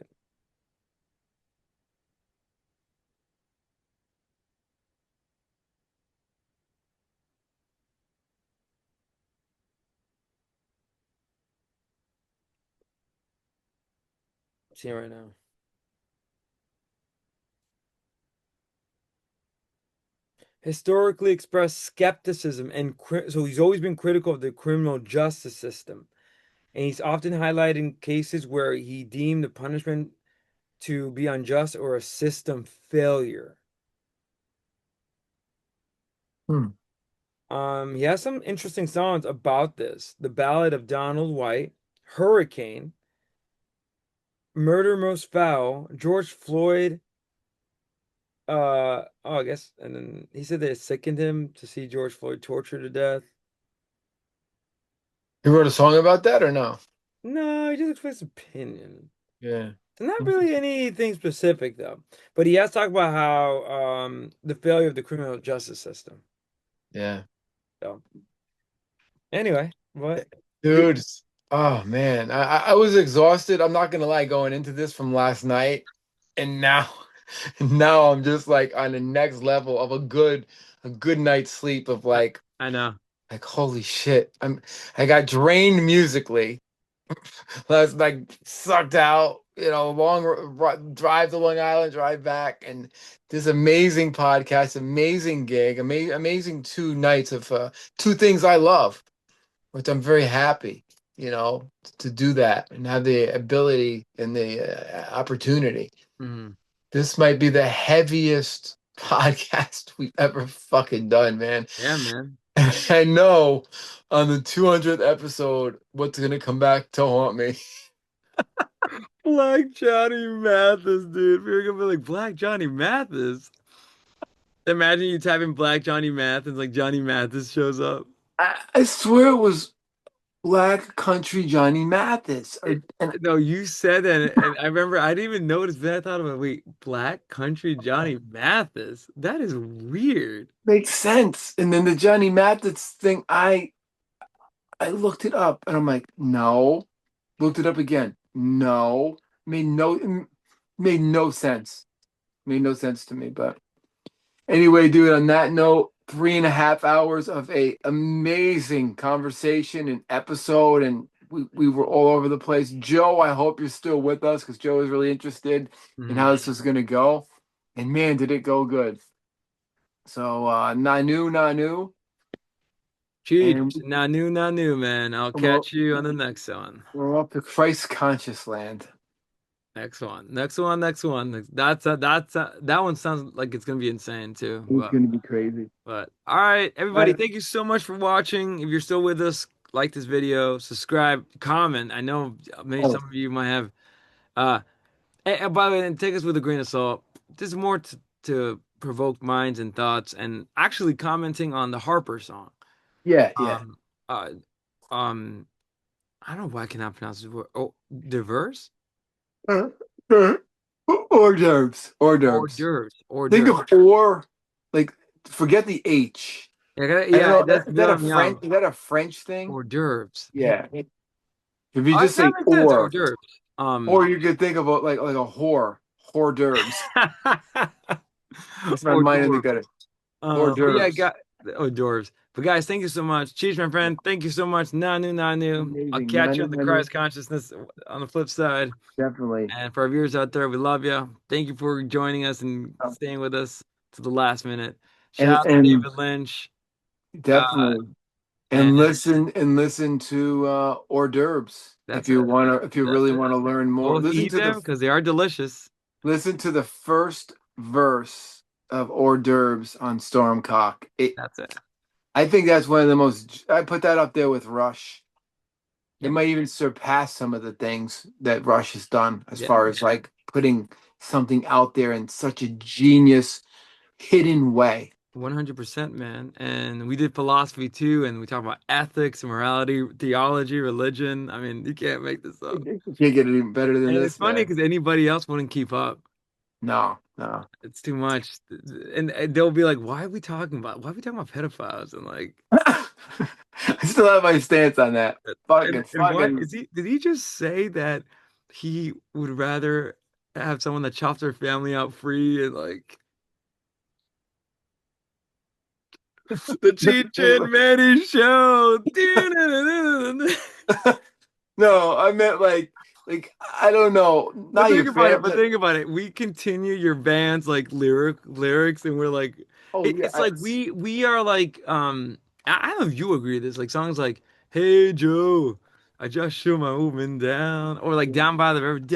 See it right now. Historically expressed skepticism and so he's always been critical of the criminal justice system. And he's often highlighting cases where he deemed the punishment to be unjust or a system failure. Hmm. He has some interesting songs about this. The Ballad of Donald White, Hurricane, Murder Most Foul, George Floyd. Oh, I guess, and then he said that it sickened him to see George Floyd tortured to death. He wrote a song about that or no? No, he just expressed his opinion. Yeah. So not really anything specific though. But he has talked about how the failure of the criminal justice system. Yeah. So anyway, what? Dude, oh man, I was exhausted. I'm not gonna lie, going into this from last night, and now, now I'm just like on the next level of a good night's sleep of I, like, I know. holy shit. I got drained musically last night, sucked out. Long drive to Long Island, drive back, and this amazing podcast, amazing gig, amazing 2 nights of two things I love, which I'm very happy, to do that and have the ability and the opportunity. Mhm. This might be the heaviest podcast we've ever fucking done, man. Yeah, man. I know on the 200th episode what's gonna come back to haunt me. Black Johnny Mathis, dude. We're gonna be like Black Johnny Mathis. Imagine you type in Black Johnny Mathis, like Johnny Mathis shows up. I swear it was Black Country Johnny Mathis. It, no, you said that, and I remember I didn't even notice, but I thought about wait, Black Country Johnny Mathis. That is weird. Makes sense. And then the Johnny Mathis thing, I looked it up and I'm like, no. Looked it up again. No. Made no sense. Made no sense to me. But anyway, dude, on that note, 3.5 hours of a amazing conversation and episode, and we were all over the place. Joe, I hope you're still with us because Joe is really interested in Mhm. how this is gonna go. And man, did it go good. So Nanu Nanu. Cheech, And Nanu, man. I'll we're, catch you on the next one. we're up to Christ conscious land. Next one. That one sounds like it's gonna be insane too. It's gonna be crazy. But all right, everybody, Right. thank you so much for watching. If you're still with us, like this video, subscribe, comment. I know maybe Oh, some of you might have. And by the way, and take us with a grain of salt. This is more to provoke minds and thoughts, and actually commenting on the Harper song. yeah, yeah. Um, uh, um, I don't know why I cannot pronounce this word. Oh, diverse? Uh, uh, hors d'oeuvres. Hors Hors d'oeuvres. d'oeuvres. Hors Think d'oeuvres. of or like forget the H. I don't Yeah, know. that's Is that a throwing me French? off. Is that a French thing? Hors d'oeuvres. Yeah. If you Oh, just that say makes sense. Hors d'oeuvres. or you could think about like a hors d'oeuvres. That's my Hors mind in the d'oeuvres. gutter. Hors But yeah, d'oeuvres. got hors d'oeuvres. But guys, thank you so much. Cheech, my friend, thank you so much. Nanu, Nanu. I'll Amazing. catch you Nani, on the nani. Christ consciousness on the flip side. Definitely. And for our viewers out there, we love you. Thank you for joining us and staying with us to the last minute. Shout out to And David Lynch. Uh, definitely. and And listen to hors d'oeuvres that's it. if you That's really it. want to learn more. Go eat them because they are delicious. Listen to the first verse of hors d'oeuvres on Stormcock. That's it. I think that's one of the most. I put that up there with Rush. It Yeah. might even surpass some of the things that Rush has done as Yeah. far as like putting something out there in such a genius, hidden way. 100%, man. And we did philosophy too, and we talk about ethics, morality, theology, religion. I mean, you can't make this up. You can't get it even better than And it's this, funny man. because anybody else wouldn't keep up. No, no. It's too much. And they'll be like, why are we talking about pedophiles? And like, I still have my stance on that. and what Fucking. is he? Did he just say that he would rather have someone that chops their family out free and like the Cheech and Manny show? No, I meant like I don't know, But not your family. think about it. We continue your band's like lyrics, and we're like, Oh yeah, it's like we are like I don't know if you agree with this. Like songs like "Hey Joe, I just shoot my woman down," or like Down by the been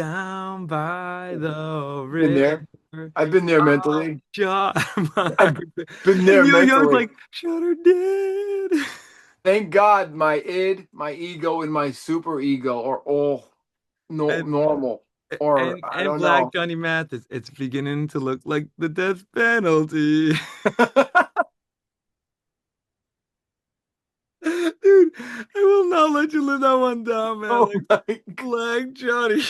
there. river." I've been there I mentally. shot my, I've been and there Neil Young's mentally. like, "Shot her dead." Thank God my my ego, and my super ego are all And normal. Or I and don't Black know. Johnny Mathis, it's beginning to look like the death penalty. Dude, I will not let you live that one down, man. Oh Like my God. Black Johnny.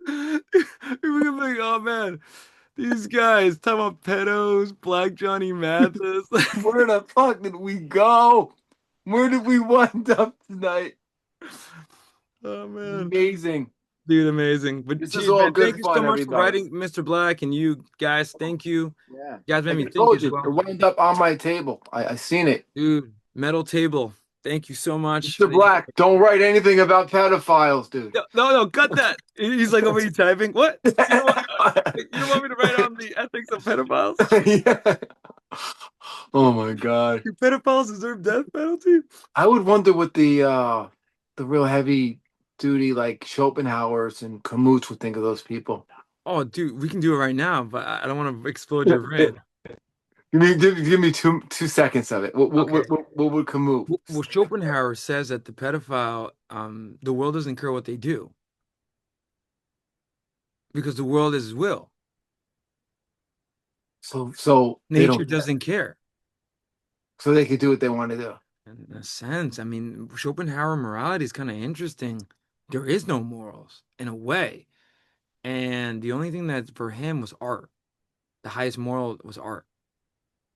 People gonna be like, oh man, these guys talking about pedos, Black Johnny Mathis. Where the fuck did we go? Where did we wind up tonight? Oh man. Amazing. Dude, amazing. But This is geez, all man, thank good you so fun, much for everybody. writing, Mr. Black, and you guys, thank you. Yeah. You guys made Like me I think told as you, it well. wound up on my table. I seen it. Dude, metal table. Thank you so much. Mr. Black, don't write anything about pedophiles, dude. No, cut that. He's like over here typing. What? You don't want me to write on the ethics of pedophiles? Yeah. Oh my God. Do pedophiles deserve death penalty? I would wonder what the real heavy duty like Schopenhauers and Camus would think of those people. Oh, dude, we can do it right now, but I don't want to explode your brain. Give me two seconds of it. Okay. What would Camus? Well, Schopenhauer says that the pedophile, the world doesn't care what they do because the world is his will. So they Nature don't. doesn't care. So they could do what they want to do. In a sense, I mean, Schopenhauer morality is kind of interesting. There is no morals in a way. And the only thing that for him was art. The highest moral was art.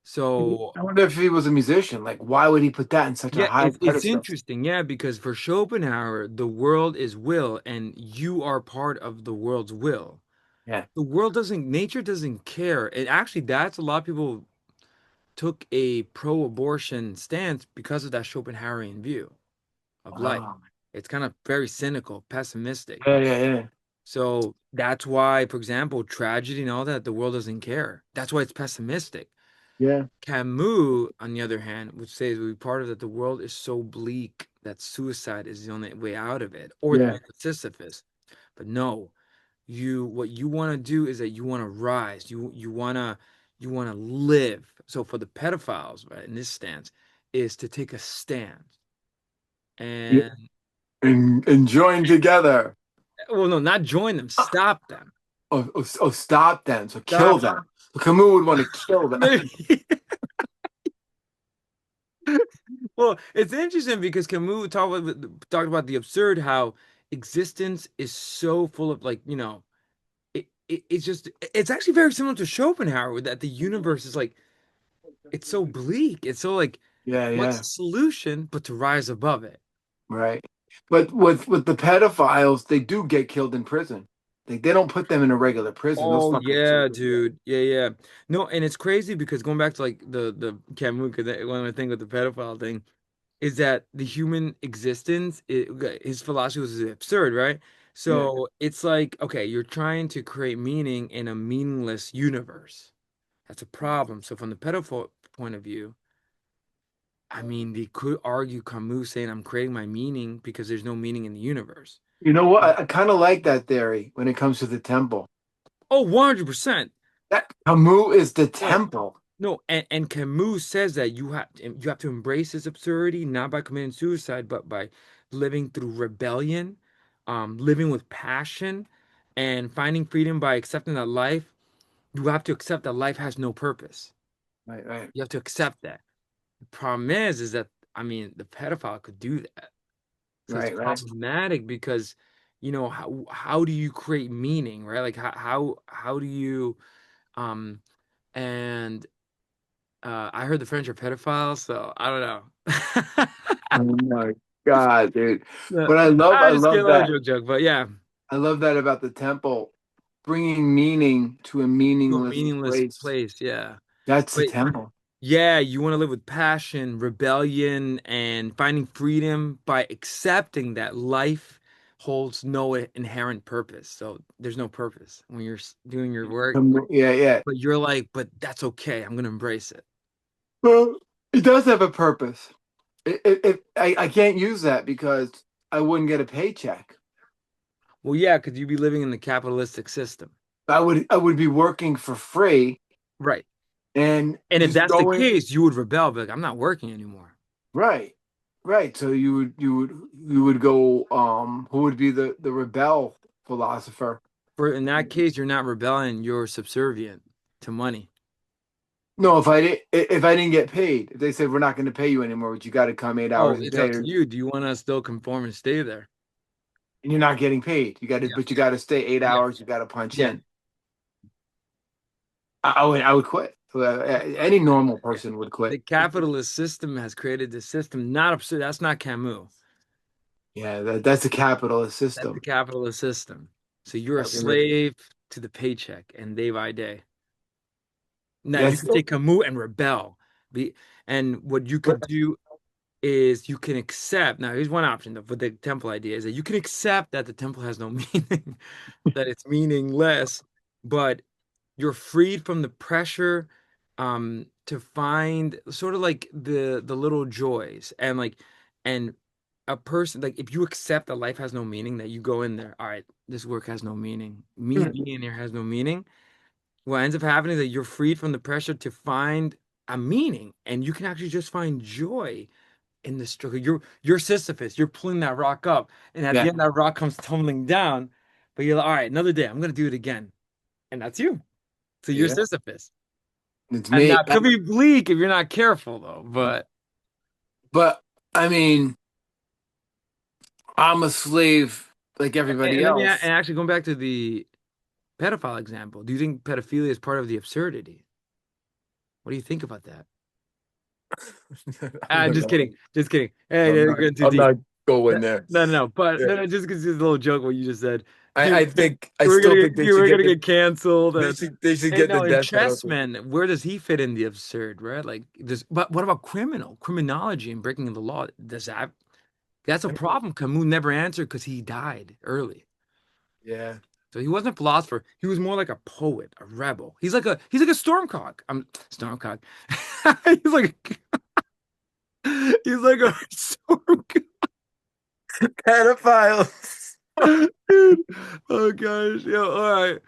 So I wonder if he was a musician. Like, why would he put that in such a yeah, high it's pedestal? interesting. Yeah, because for Schopenhauer, the world is will, and you are part of the world's will. Yeah. The world doesn't, nature doesn't care. And actually, that's a lot of people took a pro-abortion stance because of that Schopenhauerian view of life. Wow. It's kind of very cynical, pessimistic. Yeah. So that's why, for example, tragedy and all that, the world doesn't care. That's why it's pessimistic. Yeah. Camus, on the other hand, would say we part of that the world is so bleak that suicide is the only way out of it, or Yeah. Sisyphus. But no, what you want to do is that you want to rise. You want to live. So for the pedophiles, right, in this stance, is to take a stand. Yeah. And And join together. well, no, not join them, stop them. Stop them. So kill Stop them. Camus would want to kill them. Maybe. Well, it's interesting because Camus talked about the absurd, how existence is so full of like, it's just it's actually very similar to Schopenhauer that the universe is like it's so bleak. It's so like Yeah, what's yeah, the solution but to rise above it? right. But with the pedophiles, they do get killed in prison. They don't put them in a regular prison. Those Oh fuckers yeah, are, dude. Yeah, yeah. No, and it's crazy because going back to like the Camus, one of the thing with the pedophile thing is that the human existence, his philosophy was absurd, right? yeah. So it's like, okay, you're trying to create meaning in a meaningless universe. That's a problem. So from the pedophile point of view, I mean, they could argue Camus saying I'm creating my meaning because there's no meaning in the universe. You know what? I kind of like that theory when it comes to the temple. Oh, 100%. That Camus is the No, temple. no, and Camus says that you have to embrace this absurdity, not by committing suicide, but by living through rebellion, living with passion, and finding freedom by accepting that life. You have to accept that life has no purpose. Right, right, You have to accept that. The problem is that I mean the pedophile could do that. So it's right, right. problematic because, how do you create meaning, right? Like how do you um and I heard the French are pedophiles, so I don't know. Oh my God, dude. Yeah. But I I just get a love little that. joke, but yeah, I love that about the temple, bringing meaning to a to a meaningless meaningless place. place, yeah. That's the But temple. yeah, you want to live with passion, rebellion, and finding freedom by accepting that life holds no inherent purpose. So there's no purpose when you're doing your work, Yeah, yeah. but you're like, but that's okay. I'm gonna embrace it. Well, it does have a purpose. I can't use that because I wouldn't get a paycheck. Well, yeah, because you'd be living in the capitalistic system. I would be working for free Right. and And if just that's the going case, you would rebel, be like, I'm not working anymore. right, right. So you would go who would be the rebel philosopher? For in that case, you're not rebelling, you're subservient to money. No, if I didn't get paid, if they said we're not going to pay you anymore, but you got to come eight Oh, hours a it's day, up to you. Do you want to still conform and stay there? and you're not getting paid, Yeah. but you got to stay eight Yeah. hours. You got to punch Yeah. in. I would quit. Any normal person would The quit. capitalist system has created this system, not absurd. That's not Camus. Yeah, that's a capitalist That's the system. capitalist system. So you're a That we're- slave to the paycheck and day by day. Now you That's can take Camus and rebel. And what you could do is you can accept. Now, here's one option though, for the temple idea is that you can accept that the temple has no meaning, that it's meaningless, but you're freed from the pressure to find sort of like the little joys and like and a person like if you accept that life has no meaning, that you go in there, all right, this work has no meaning. Me being in here has no meaning. What ends up happening is that you're freed from the pressure to find a meaning and you can actually just find joy in the struggle. You're Sisyphus. You're pulling that rock up, and at the yeah, end, that rock comes tumbling down. But you're like, all right, another day. I'm gonna do it again, and that's you. So you're yeah. Sisyphus. It's And now me. it could be bleak if you're not careful, though. But But I mean, I'm a slave like everybody and let me and else. actually going back to the pedophile example. Do you think pedophilia is part of the absurdity? What do you think about that? I'm Just kidding. Just kidding. Hey, not, they're going too I'm deep. not No, going there. no. But Yeah. no, just because it's a little joke what you just said, dude. I We're gonna still get think they we're should get gonna get canceled. they should And get the no, in death penalty. Chessman, where does he fit in the absurd, right? Like this, but what about criminology and breaking the law? Does that's a problem Camus never answered because he died early. Yeah. So he wasn't a philosopher. He was more like a poet, a rebel. He's like a stormcock. I'm stormcock. He's like he's like a stormcock. Pedophiles. Dude. Oh gosh. Yo, all right.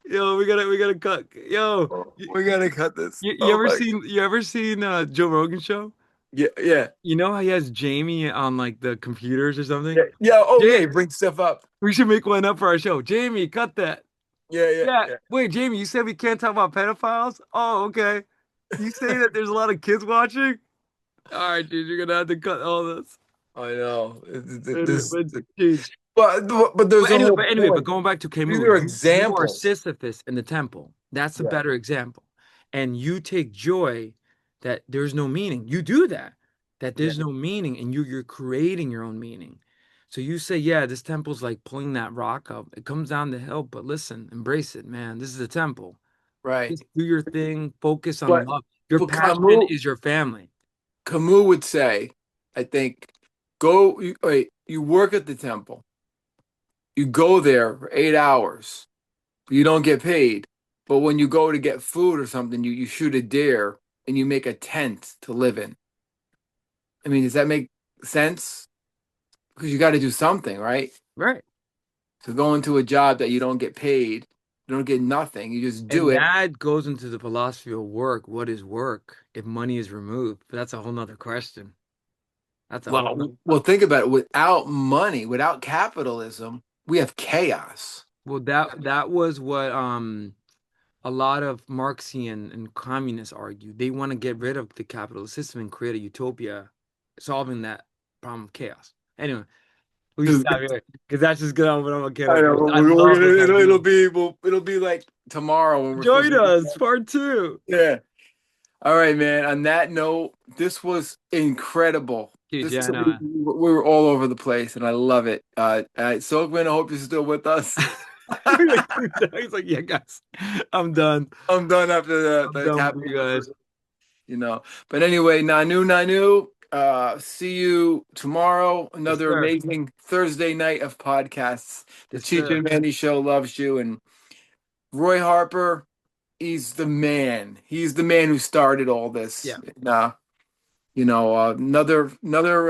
Yo, we gotta cut. Yo, We gotta cut this. you Oh ever my. seen Joe Rogan show? Yeah, yeah. You know how he has Jamie on like the computers or something? Yeah. Yeah. Oh yeah, Jay, he brings stuff up. we should make one up for our show. Jamie, cut that. Yeah, yeah, Yeah. yeah. Wait, Jamie, you said we can't talk about pedophiles? Oh, okay. You say that there's a lot of kids watching? All right, dude, you're gonna have to cut all this. I know. But Cheech, But there's a whole But point. going back to These Camus, are you are examples. Sisyphus in the temple. That's a Yeah. better example. And you take joy that there's no meaning. You do that, that Yeah. there's no meaning, and you're creating your own meaning. So you say, yeah, this temple's like pulling that rock up. It comes down the hill, but listen, embrace it, man. This is a temple. Right. Just do your thing, focus on But love. Your but passion is your family. Camus would say, I think, you work at the temple. You go there for 8 hours. You don't get paid. But when you go to get food or something, you shoot a deer and you make a tent to live in. I mean, does that make sense? Because you got to do something, right? Right. So go into a job that you don't get paid, you don't get nothing, you just do And it. that goes into the philosophy of work. What is work if money is removed? But that's a whole nother question. That's a whole nother. Well, think about it. Without money, without capitalism, we have chaos. Well, that was what a lot of Marxian and communists argue. They want to get rid of the capitalist system and create a utopia, solving that problem of chaos. Anyway, we Dude, stop here because that's just gonna open up a can I of know, worms. I we're love this gonna, idea. it'll be like tomorrow when we're supposed Join to. us, part two. Yeah. All right, man. On that note, this was incredible. Dude, This yeah, is, no. we were all over the place, and I love it. Soakman, I hope you're still with us. He's like, yeah, guys, I'm done. I'm done after I'm the done with capital, you guys. you know. But anyway, Nanu Nanu. See you tomorrow. Yes, Another sir. amazing Thursday night of podcasts. The Yes, Cheech sir. and Manny Show loves you, and Roy Harper. He's the man. He's the man who started all this. Yeah. And, another.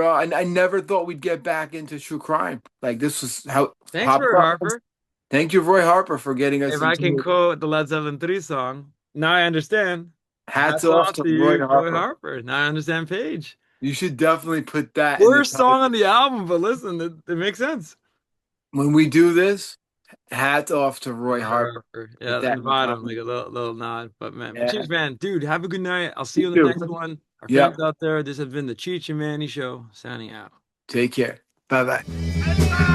I never thought we'd get back into true crime. Like this was how Thanks, popped Roy up. Harper. Thank you, Roy Harper, for getting us If I can into it. quote the Led Zeppelin 3 song, now I understand. Hats Hats off off to to Roy you, Roy Harper. Harper. Now I understand Paige. You should definitely put that in the Worst title. song on the album, but listen, it makes sense. When we do this, hats off to Roy Roy Harper. Harper. Put Yeah, that in the in the bottom, comment. like a little nod. But man, Yeah. Cheech, man, dude, have a good night. I'll see You you in the too. next one. Our Yep. fans out there, this has been the Cheech and Manny Show, signing out. Take care. Bye bye.